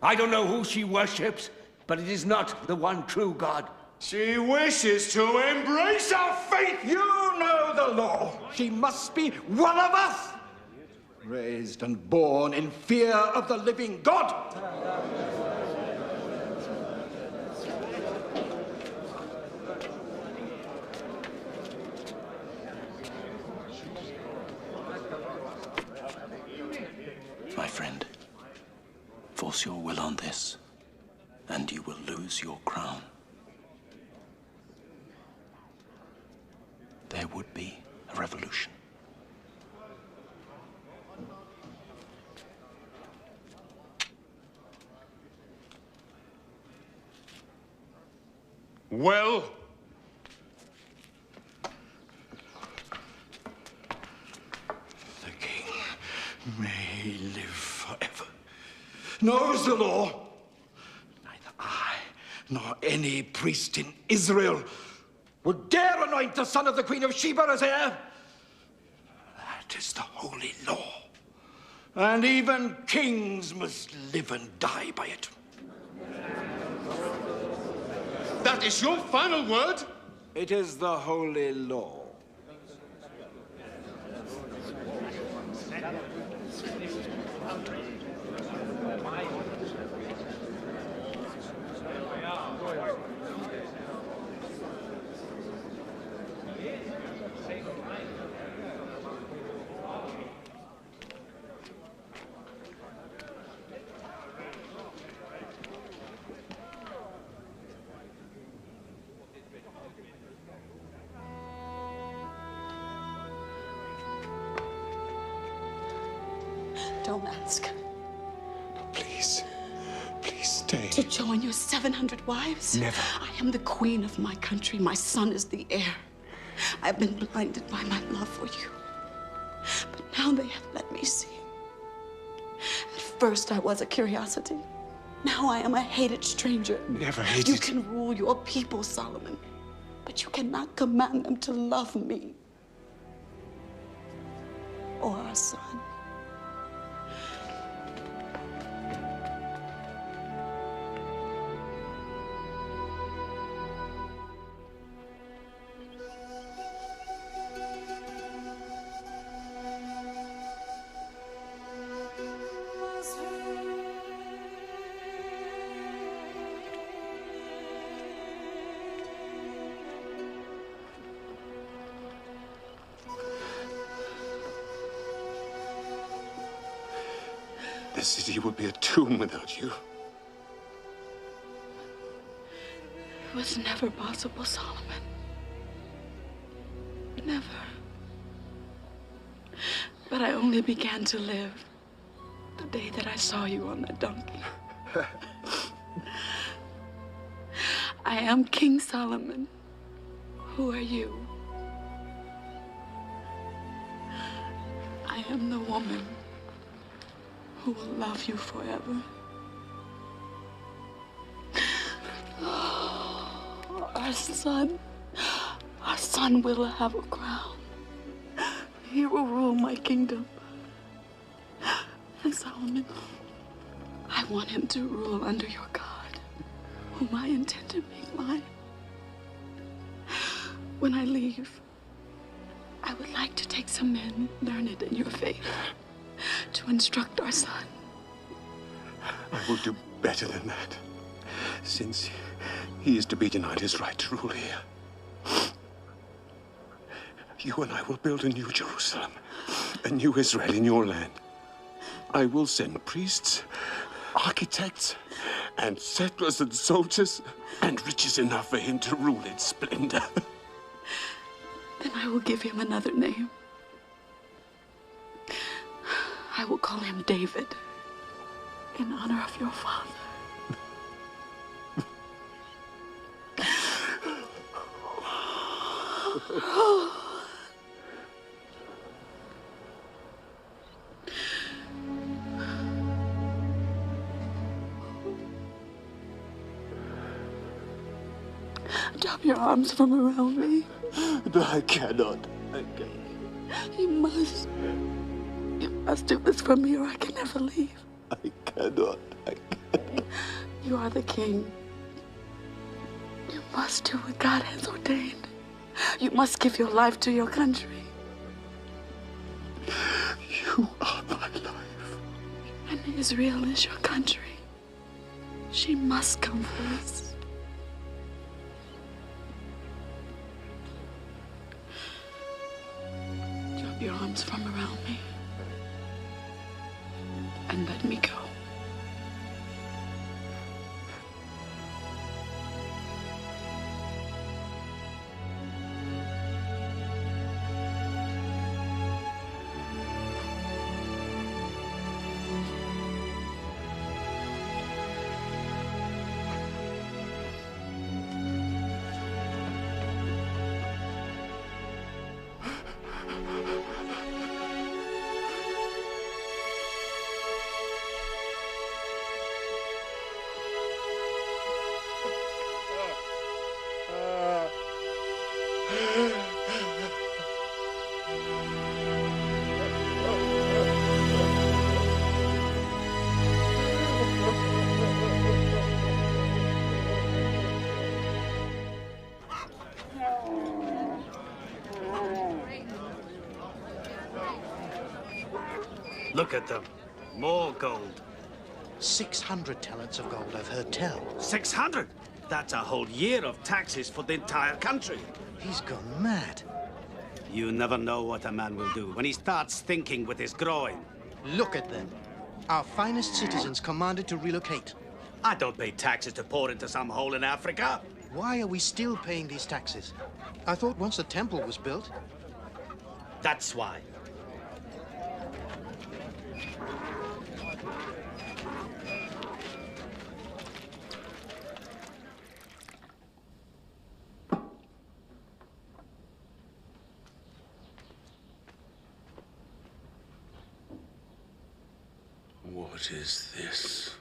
I don't know who she worships, but it is not the one true God. She wishes to embrace our faith. You know the law. She must be one of us. Raised and born in fear of the living God. My friend, force your will on this, and you will lose your crown. There would be a revolution. Well, the king may live forever. Knows the law. Neither I nor any priest in Israel would dare anoint the son of the Queen of Sheba as heir. That That is the holy law. And even kings must live and die by it. That is your final word? It is the holy law. Don't ask. Please. Please stay. To join your 700 wives? Never. I am the queen of my country. My son is the heir. I've been blinded by my love for you. But now they have let me see. At first I was a curiosity. Now I am a hated stranger. Never hated. You can rule your people, Solomon. But you cannot command them to love me. Or our son. The city would be a tomb without you. It was never possible, Solomon. Never. But I only began to live the day that I saw you on that donkey. I am King Solomon. Who are you? I am the woman who will love you forever. Our son will have a crown. He will rule my kingdom. And Solomon, I want him to rule under your God, whom I intend to make mine. When I leave, I would like to take some men learned in your faith to instruct our son. I will do better than that, since he is to be denied his right to rule here. You and I will build a new Jerusalem, a new Israel in your land. I will send priests, architects, and settlers and soldiers, and riches enough for him to rule in splendor. Then I will give him another name. I will call him David, in honor of your father. Drop your arms from around me. I cannot. I cannot. You must. You must do this for me or I can never leave. I cannot. I cannot. You are the king. You must do what God has ordained. You must give your life to your country. You are my life. And Israel is your country. She must come first. Drop your arms from around me and let me go. Look at them. More gold. 600 talents of gold, I've heard tell. 600? That's a whole year of taxes for the entire country. He's gone mad. You never know what a man will do when he starts thinking with his groin. Look at them. Our finest citizens commanded to relocate. I don't pay taxes to pour into some hole in Africa. Why are we still paying these taxes? I thought once the temple was built. That's why. What is this?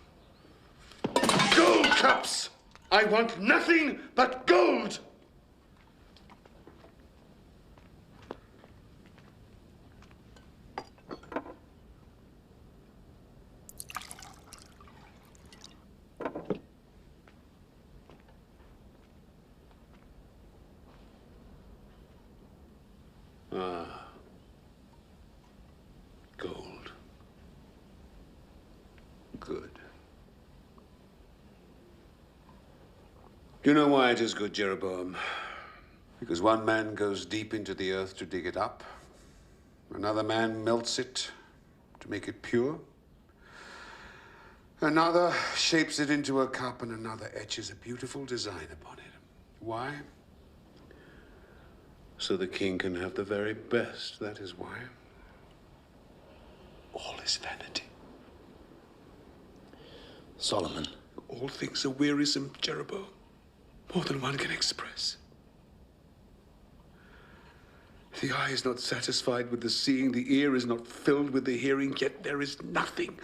Gold cups! I want nothing but gold! Ah. Gold. Good. Do you know why it is good, Jeroboam? Because one man goes deep into the earth to dig it up. Another man melts it to make it pure. Another shapes it into a cup, and another etches a beautiful design upon it. Why? So the king can have the very best, that is why. All is vanity. Solomon. All things are wearisome, Jeroboam. More than one can express. The eye is not satisfied with the seeing, the ear is not filled with the hearing, yet there is nothing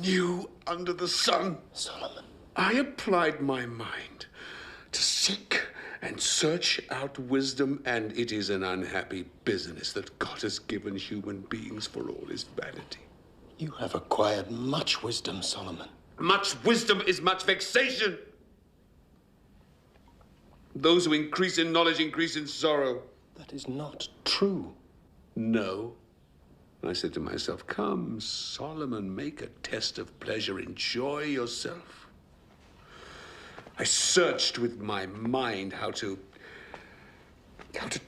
new under the sun. Solomon. I applied my mind to seek and search out wisdom, and it is an unhappy business that God has given human beings for all his vanity. You have acquired much wisdom, Solomon. Much wisdom is much vexation. Those who increase in knowledge increase in sorrow. That is not true. No. I said to myself, come, Solomon, make a test of pleasure. Enjoy yourself. I searched with my mind how to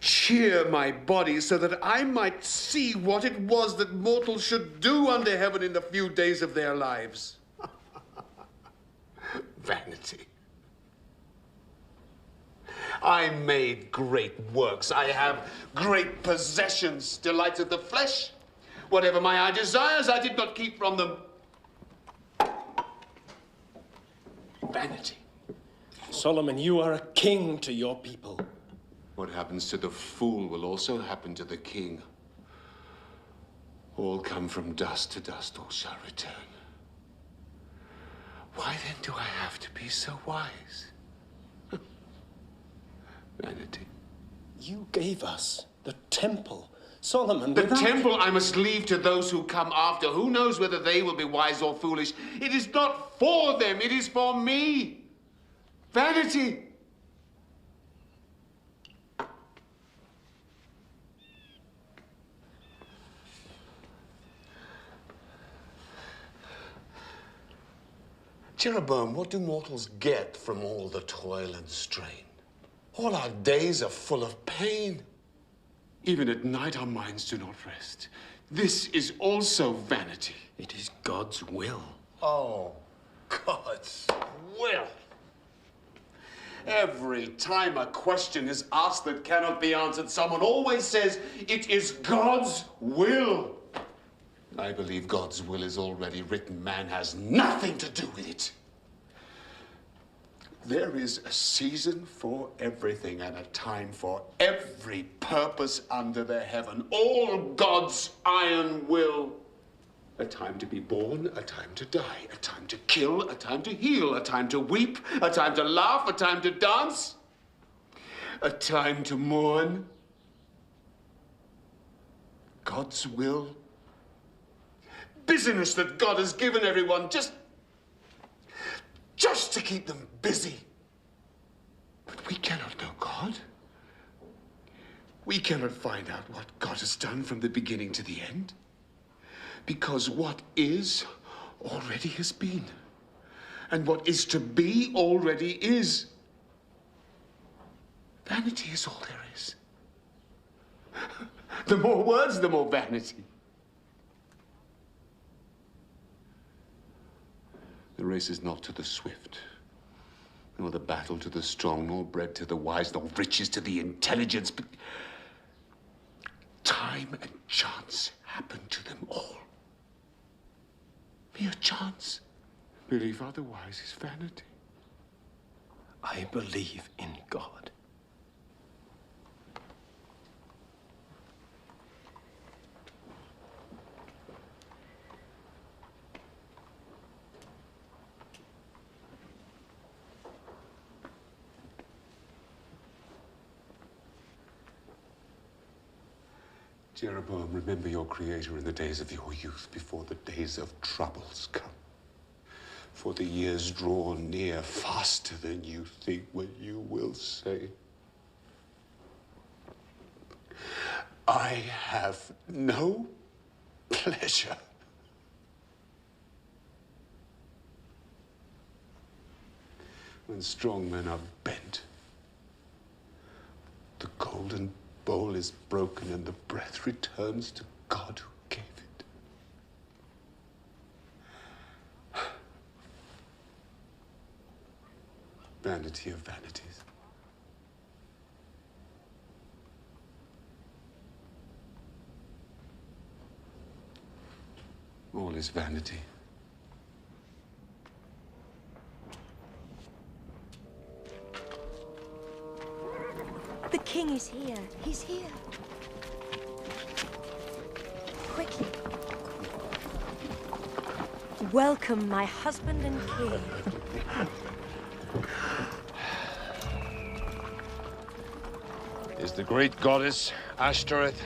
cheer my body so that I might see what it was that mortals should do under heaven in the few days of their lives. Vanity. I made great works. I have great possessions, delights of the flesh. Whatever my eye desires, I did not keep from them. Vanity. Solomon, you are a king to your people. What happens to the fool will also happen to the king. All come from dust, to dust all shall return. Why then do I have to be so wise? Vanity. You gave us the temple. Solomon, the temple I must leave to those who come after. Who knows whether they will be wise or foolish? It is not for them, it is for me. Vanity. Jeroboam, what do mortals get from all the toil and strain? All our days are full of pain. Even at night, our minds do not rest. This is also vanity. It is God's will. Oh, God's will. Every time a question is asked that cannot be answered, someone always says, it is God's will. I believe God's will is already written. Man has nothing to do with it. There is a season for everything and a time for every purpose under the heaven. All God's iron will. A time to be born, a time to die, a time to kill, a time to heal, a time to weep, a time to laugh, a time to dance, a time to mourn. God's will. Business that God has given everyone just to keep them busy. But we cannot know God. We cannot find out what God has done from the beginning to the end. Because what is already has been. And what is to be already is. Vanity is all there is. The more words, the more vanity. The race is not to the swift, nor the battle to the strong, nor bread to the wise, nor riches to the intelligent, but time and chance happen to them all. Mere chance. Belief otherwise is vanity. I believe in God. Jeroboam, remember your Creator in the days of your youth, before the days of troubles come. For the years draw near faster than you think when you will say, I have no pleasure. When strong men are bent, the golden bowl is broken and the breath returns to God who gave it. Vanity of vanities. All is vanity. The king is here. He's here. Quickly. Welcome, my husband and king. Is the great goddess Ashtoreth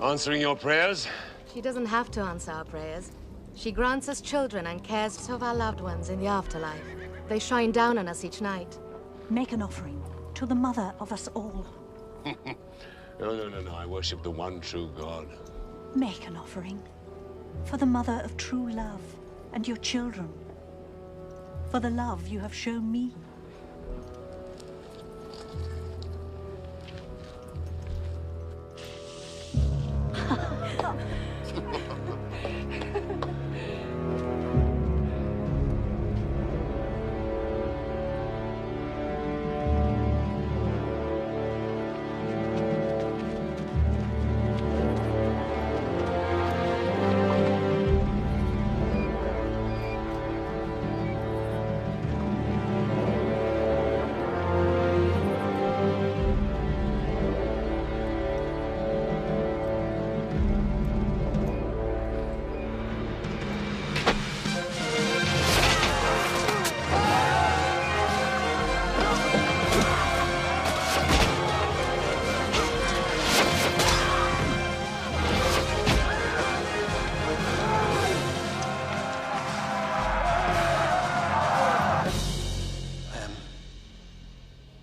answering your prayers? She doesn't have to answer our prayers. She grants us children and cares of our loved ones in the afterlife. They shine down on us each night. Make an offering to the mother of us all. No. I worship the one true God. Make an offering for the mother of true love and your children, for the love you have shown me.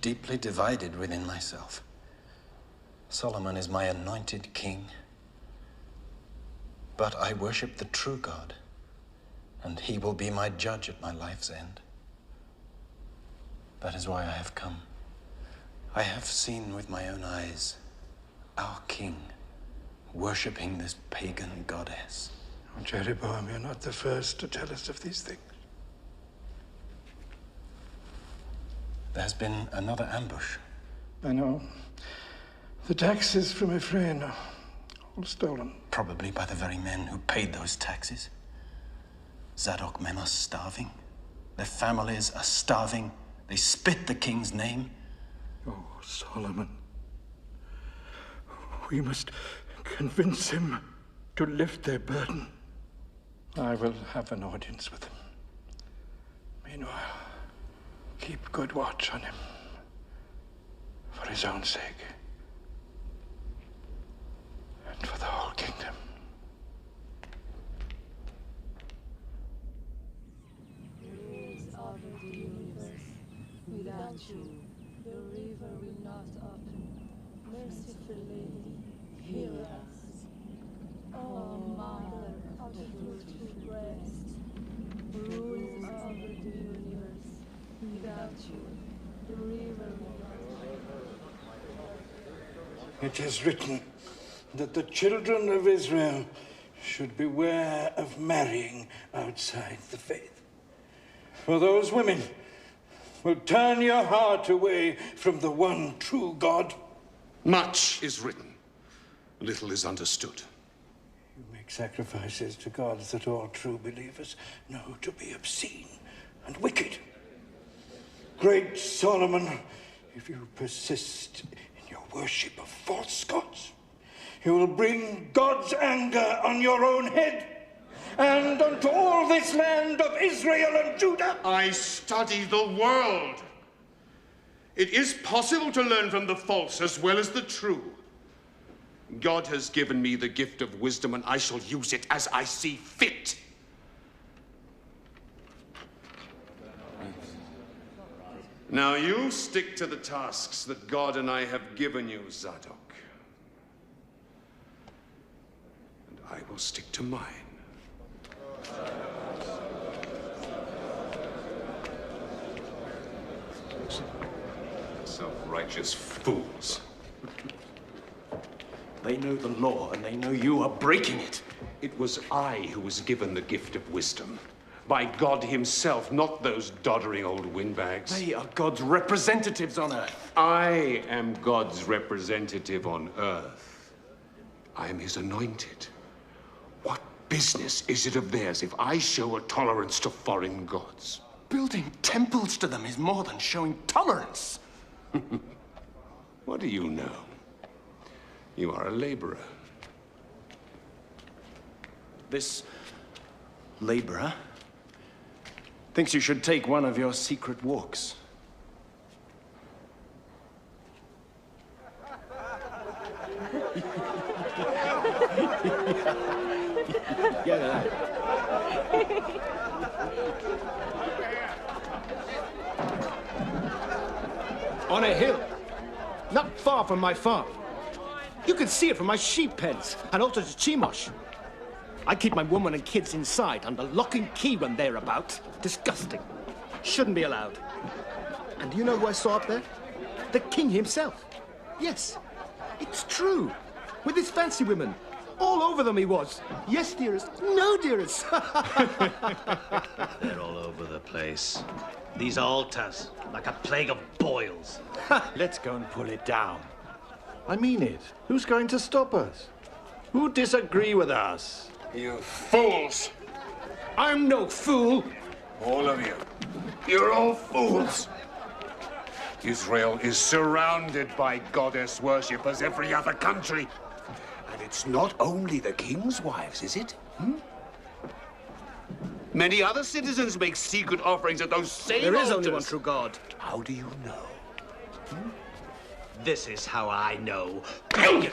Deeply divided within myself. Solomon is my anointed king, but I worship the true God, and he will be my judge at my life's end. That is why I have come. I have seen with my own eyes our king worshipping this pagan goddess. Oh, Jeroboam, you're not the first to tell us of these things. There's been another ambush. I know. The taxes from Ephraim are all stolen. Probably by the very men who paid those taxes. Zadok men are starving. Their families are starving. They spit the king's name. Oh, Solomon. We must convince him to lift their burden. I will have an audience with him. Meanwhile, keep good watch on him. For his own sake. And for the whole kingdom. Of the universe, without you, the river will not open. Merciful Lady, hear us. It is written that the children of Israel should beware of marrying outside the faith. For those women will turn your heart away from the one true God. Much is written, little is understood. You make sacrifices to gods that all true believers know to be obscene and wicked. Great Solomon, if you persist in your worship of false gods, you will bring God's anger on your own head and unto all this land of Israel and Judah. I study the world. It is possible to learn from the false as well as the true. God has given me the gift of wisdom, and I shall use it as I see fit. Now you stick to the tasks that God and I have given you, Zadok. And I will stick to mine. Self-righteous fools. They know the law, and they know you are breaking it. It was I who was given the gift of wisdom. By God himself, not those doddering old windbags. They are God's representatives on earth. I am God's representative on earth. I am his anointed. What business is it of theirs if I show a tolerance to foreign gods? Building temples to them is more than showing tolerance. What do you know? You are a laborer. This laborer thinks you should take one of your secret walks. Yeah. On a hill, not far from my farm. You can see it from my sheep pens and also to Chemosh. I keep my woman and kids inside under lock and key when they're about. Disgusting. Shouldn't be allowed. And do you know who I saw up there? The king himself. Yes, it's true. With his fancy women. All over them he was. Yes, dearest. No, dearest. They're all over the place. These altars, like a plague of boils. Let's go and pull it down. I mean it. Who's going to stop us? Who disagree with us? You fools! I'm no fool! All of you. You're all fools. Israel is surrounded by goddess worshippers, every other country. And it's not only the king's wives, is it? Many other citizens make secret offerings at those same There is altars. only one true God. How do you know? This is how I know. Hey,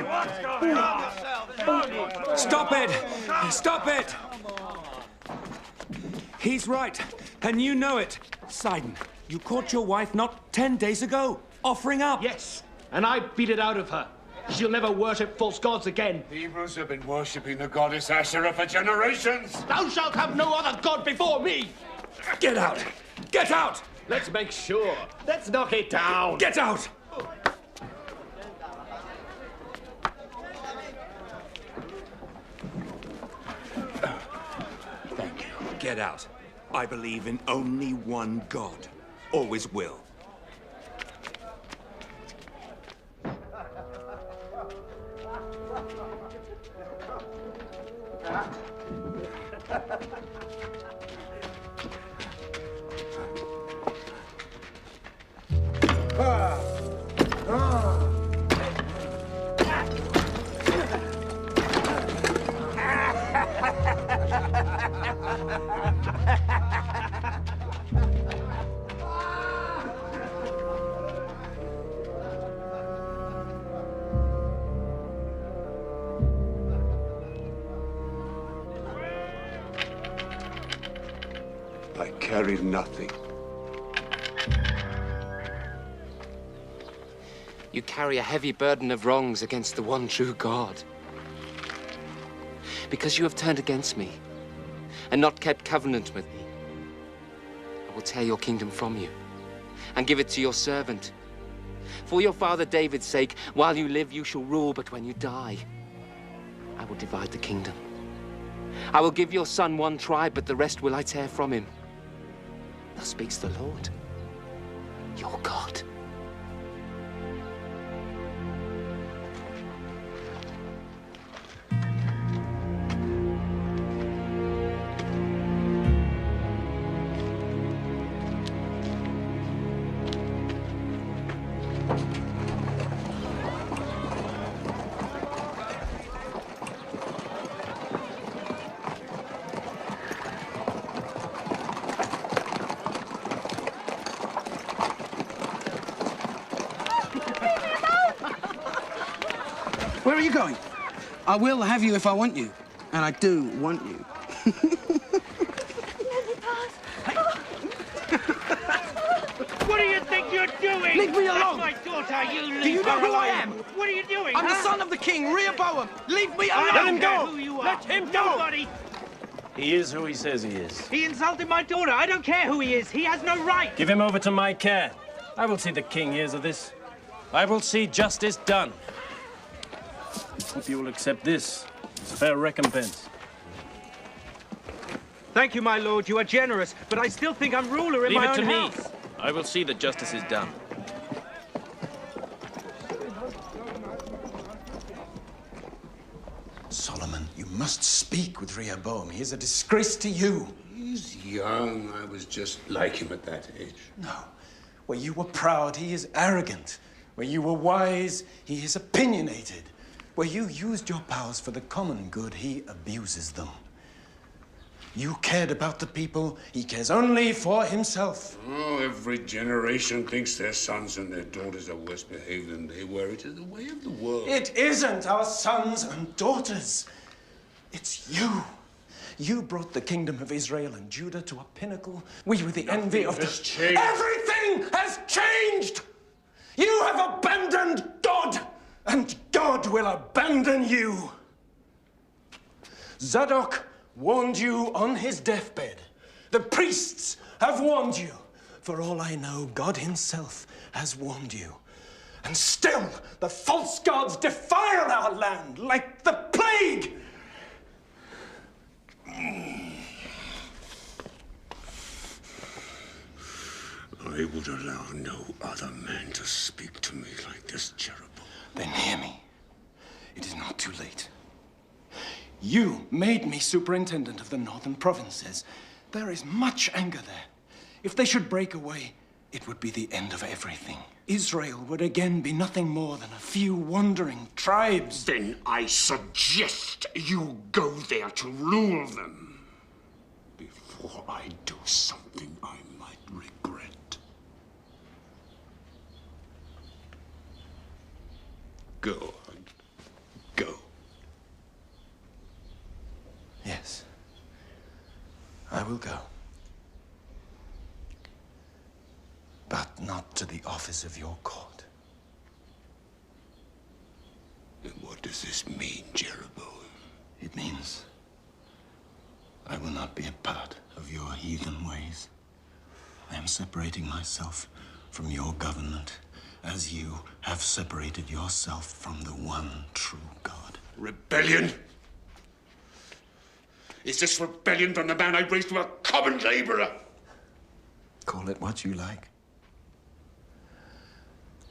what's going on? Stop it! Stop it! He's right, and you know it. Sidon, you caught your wife not 10 days ago, offering up. Yes, and I beat it out of her. She'll never worship false gods again. The Hebrews have been worshipping the goddess Asherah for generations. Thou shalt have no other god before me. Get out! Get out! Let's make sure. Let's knock it down. Get out! Thank you. Get out. I believe in only one God. Always will. I carry nothing. You carry a heavy burden of wrongs against the one true God. Because you have turned against me and not kept covenant with me, I will tear your kingdom from you and give it to your servant. For your father David's sake, while you live, you shall rule, but when you die, I will divide the kingdom. I will give your son one tribe, but the rest will I tear from him. Thus speaks the Lord, your God. Where are you going? I will have you if I want you. And I do want you. What do you think you're doing? Leave me alone! That's my daughter, you leave Do you know her who I alone. am? What are you doing, I'm the huh? son of the king, Rehoboam. Leave me alone! I don't care who you are. Let him go! Nobody! He is who he says he is. He insulted my daughter. I don't care who he is. He has no right. Give him over to my care. I will see the king hears of this. I will see justice done. Hope you will accept this as a fair recompense. Thank you, my lord. You are generous, but I still think I'm ruler in Leave my it own to me. house. I will see that justice is done. Solomon, you must speak with Rehoboam. He is a disgrace to you. He's young. I was just like him at that age. No. Where you were proud, he is arrogant. Where you were wise, he is opinionated. Where you used your powers for the common good, he abuses them. You cared about the people, he cares only for himself. Oh, every generation thinks their sons and their daughters are worse behaved than they were. It is the way of the world. It isn't our sons and daughters. It's you. You brought the kingdom of Israel and Judah to a pinnacle. We were the envy of the... has changed. Everything has changed! You have abandoned God, and God will abandon you. Zadok warned you on his deathbed. The priests have warned you. For all I know, God himself has warned you. And still, the false gods defile our land like the plague. I would allow no other man to speak to me like this, Jeroboam. Then hear me. It is not too late. You made me superintendent of the northern provinces. There is much anger there. If they should break away, it would be the end of everything. Israel would again be nothing more than a few wandering tribes. Then I suggest you go there to rule them. Before I do something I might regret. Go on. Go. Yes. I will go. But not to the office of your court. And what does this mean, Jeroboam? It means I will not be a part of your heathen ways. I am separating myself from your government, as you have separated yourself from the one true God. Rebellion? Is this rebellion from the man I raised to a common laborer? Call it what you like.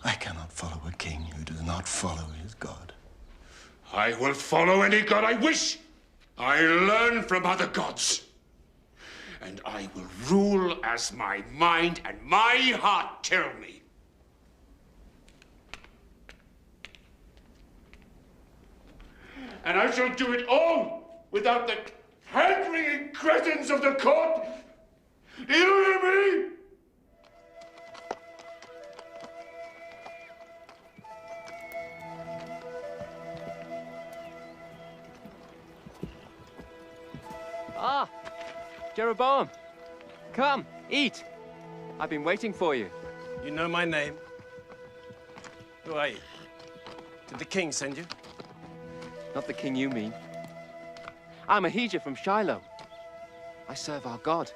I cannot follow a king who does not follow his God. I will follow any god I wish. I learn from other gods. And I will rule as my mind and my heart tell me. And I shall do it all without the hand-wringing cretins of the court. Do you hear me? Ah, Jeroboam, come, eat. I've been waiting for you. You know my name? Who are you? Did the king send you? Not the king you mean. I'm Ahijah from Shiloh. I serve our God,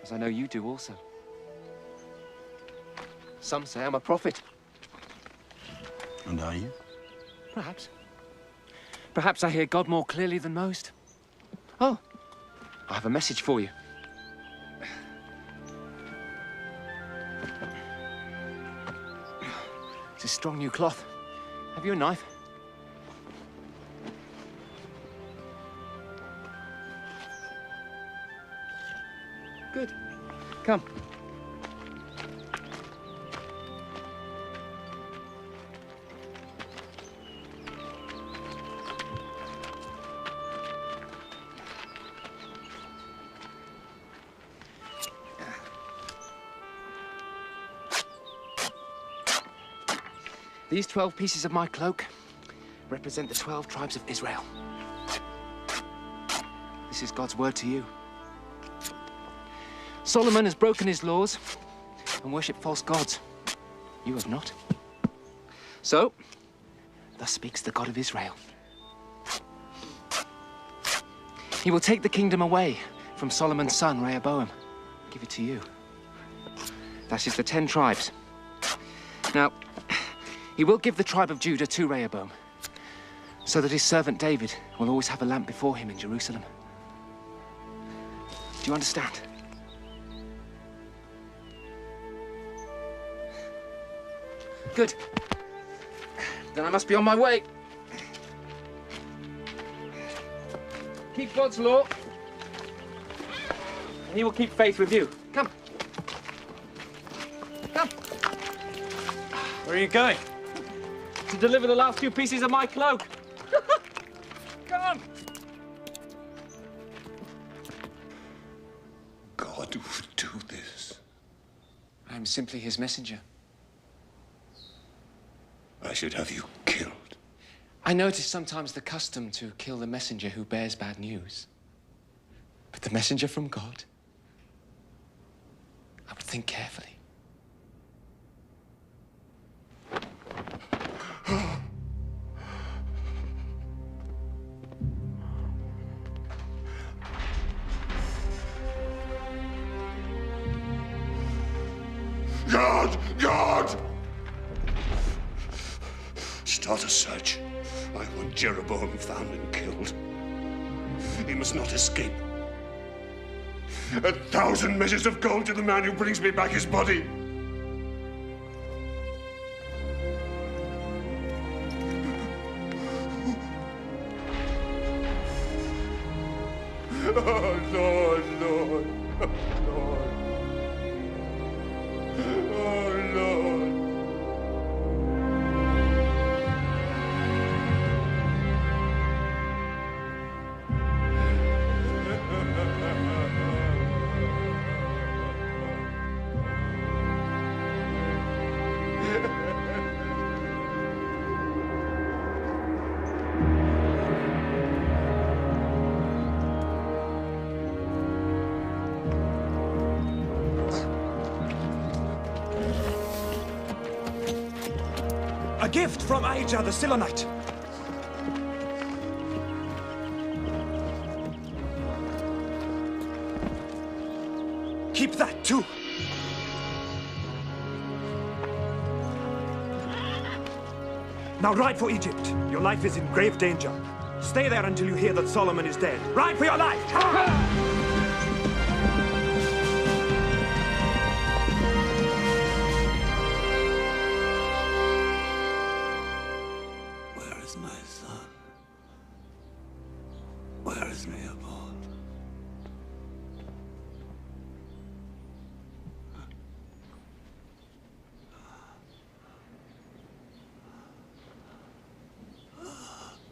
as I know you do also. Some say I'm a prophet. And are you? Perhaps. Perhaps I hear God more clearly than most. Oh, I have a message for you. It's a strong new cloth. Have you a knife? Good. Come. These 12 pieces of my cloak represent the 12 tribes of Israel. This is God's word to you. Solomon has broken his laws and worshipped false gods. You have not. So, thus speaks the God of Israel. He will take the kingdom away from Solomon's son, Rehoboam, give it to you. That is the 10 tribes. Now, he will give the tribe of Judah to Rehoboam, so that his servant David will always have a lamp before him in Jerusalem. Do you understand? Good. Then I must be on my way. Keep God's law, and he will keep faith with you. Come. Come. Where are you going? To deliver the last 2 pieces of my cloak. Come on. God would do this. I am simply his messenger. I should have you killed. I know it is sometimes the custom to kill the messenger who bears bad news. But the messenger from God, I would think carefully. God! Start a search. I want Jeroboam found and killed. He must not escape. 1,000 measures of gold to the man who brings me back his body. Oh, Lord, Lord, Lord. Oh, Lord. A gift from Ahijah the Silonite. Keep that too. Now ride for Egypt. Your life is in grave danger. Stay there until you hear that Solomon is dead. Ride for your life! Where is my son? Where is Rehoboam?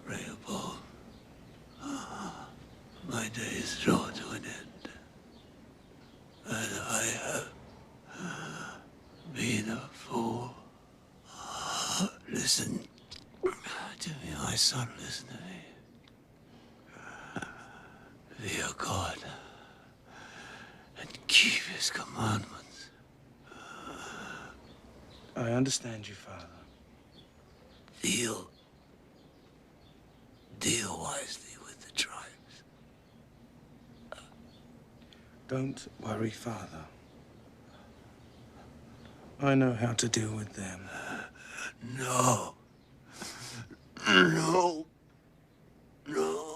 Rehoboam, my days draw to an end, and I have been a fool. Listen to me, my son, listen to me. Fear God and keep his commandments. I understand you, Father. Deal wisely with the tribes. Don't worry, Father. I know how to deal with them. No. No. No.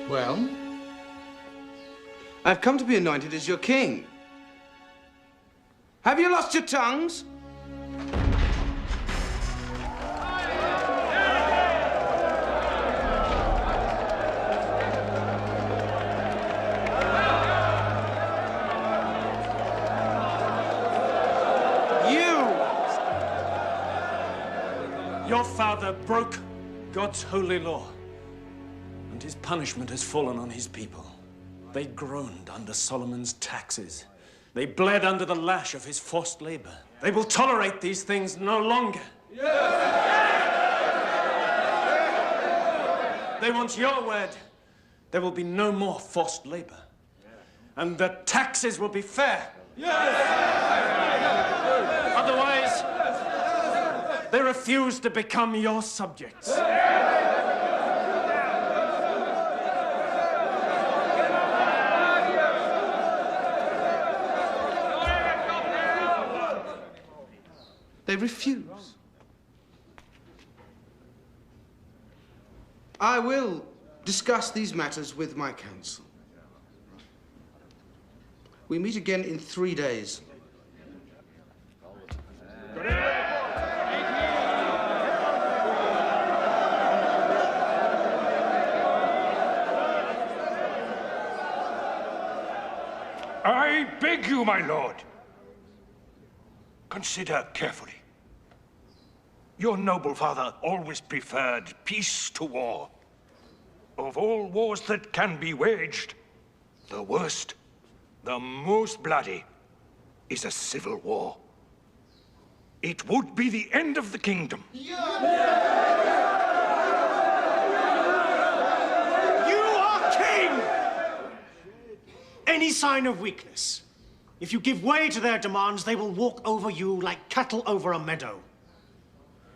Well, I've come to be anointed as your king. Have you lost your tongues? Your father broke God's holy law, and his punishment has fallen on his people. They groaned under Solomon's taxes. They bled under the lash of his forced labor. They will tolerate these things no longer. They want your word. There will be no more forced labor. And the taxes will be fair. Otherwise, they refuse to become your subjects. They refuse. I will discuss these matters with my council. We meet again in 3 days. I beg you, my lord, consider carefully. Your noble father always preferred peace to war. Of all wars that can be waged, the worst, the most bloody, is a civil war. It would be the end of the kingdom. You are king! Any sign of weakness? If you give way to their demands, they will walk over you like cattle over a meadow.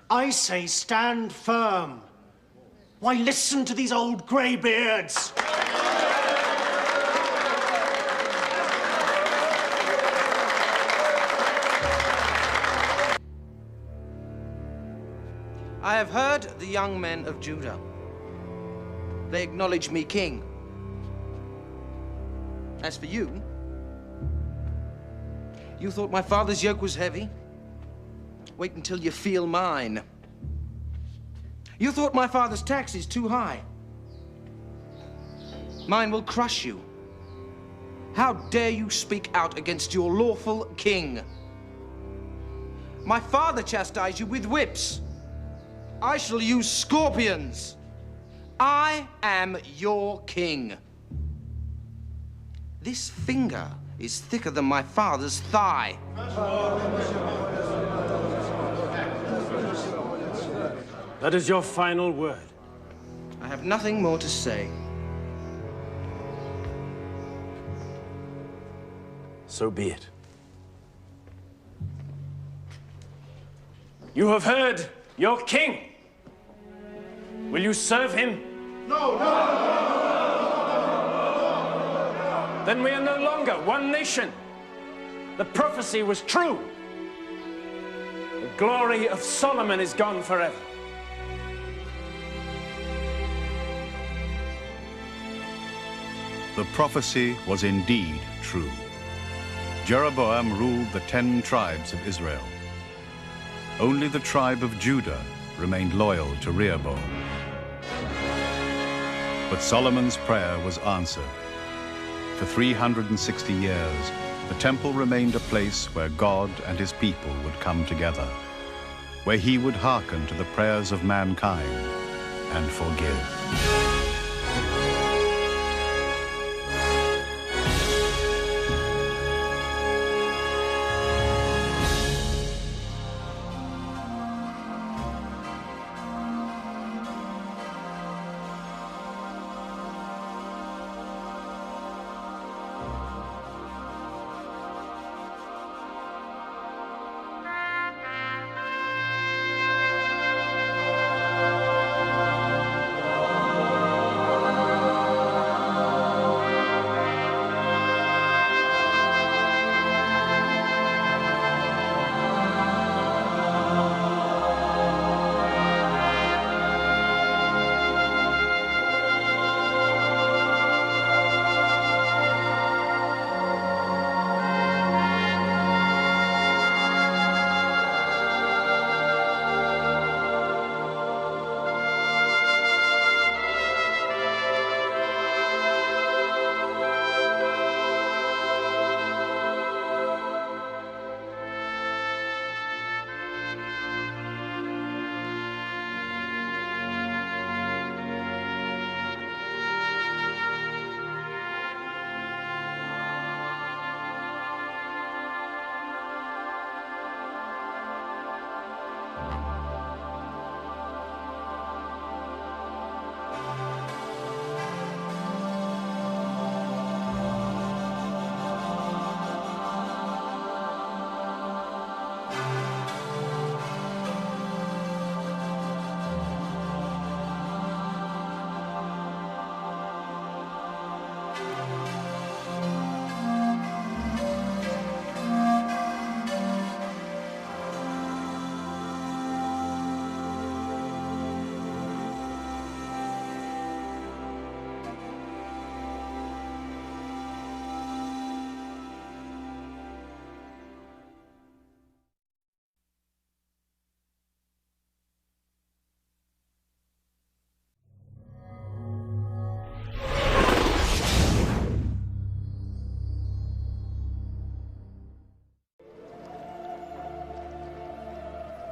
I say stand firm. Why listen to these old greybeards? I have heard the young men of Judah. They acknowledge me king. As for you, you thought my father's yoke was heavy? Wait until you feel mine. You thought my father's tax is too high. Mine will crush you. How dare you speak out against your lawful king? My father chastised you with whips. I shall use scorpions. I am your king. This finger is thicker than my father's thigh. That is your final word. I have nothing more to say. So be it. You have heard your king. Will you serve him? No. Then we are no longer one nation. The prophecy was true. The glory of Solomon is gone forever. The prophecy was indeed true. Jeroboam ruled the 10 tribes of Israel. only the tribe of Judah remained loyal to Rehoboam. But Solomon's prayer was answered. For 360 years, the temple remained a place where God and his people would come together, where he would hearken to the prayers of mankind and forgive.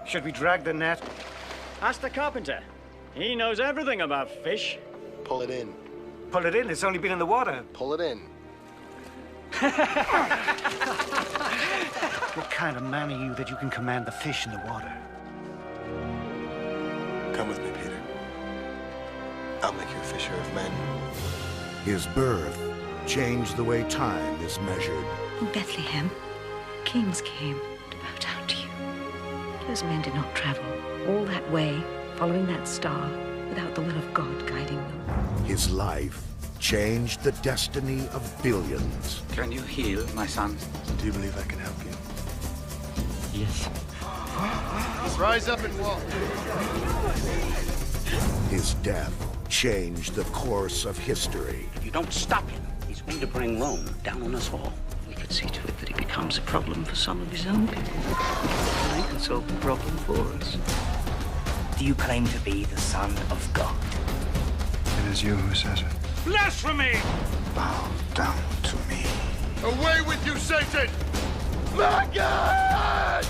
Should we drag the net? Ask the carpenter. He knows everything about fish. Pull it in. Pull it in? It's only been in the water. Pull it in. What kind of man are you that you can command the fish in the water? Come with me, Peter. I'll make you a fisher of men. His birth changed the way time is measured. In Bethlehem, kings came to bow down to you. Those men did not travel all that way, following that star, without the will of God guiding them. His life changed the destiny of billions. Can you heal, my son? Do you believe I can help you? Yes. Rise up and walk. His death changed the course of history. If you don't stop him, he's going to bring Rome down on us all. We could see to it that he becomes a problem for some of his own people. I can solve the problem for us. Do you claim to be the Son of God? It is you who says it. Blasphemy! Bow down to me. Away with you, Satan! My God!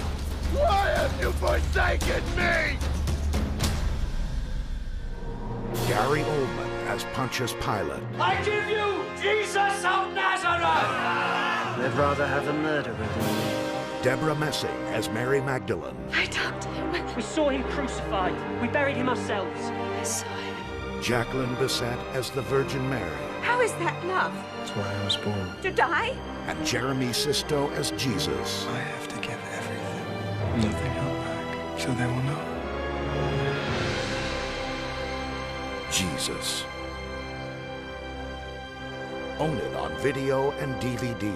Why have you forsaken me? Gary Oldman as Pontius Pilate. I give you Jesus of Nazareth! They'd rather have a murderer than me. Deborah Messing as Mary Magdalene. I talked to him. We saw him crucified. We buried him ourselves. I saw him. Jacqueline Bisset as the Virgin Mary. How is that love? That's why I was born. To die? And Jeremy Sisto as Jesus. I have to give everything. Nothing held back. So they will know. Jesus. Own it on video and DVD.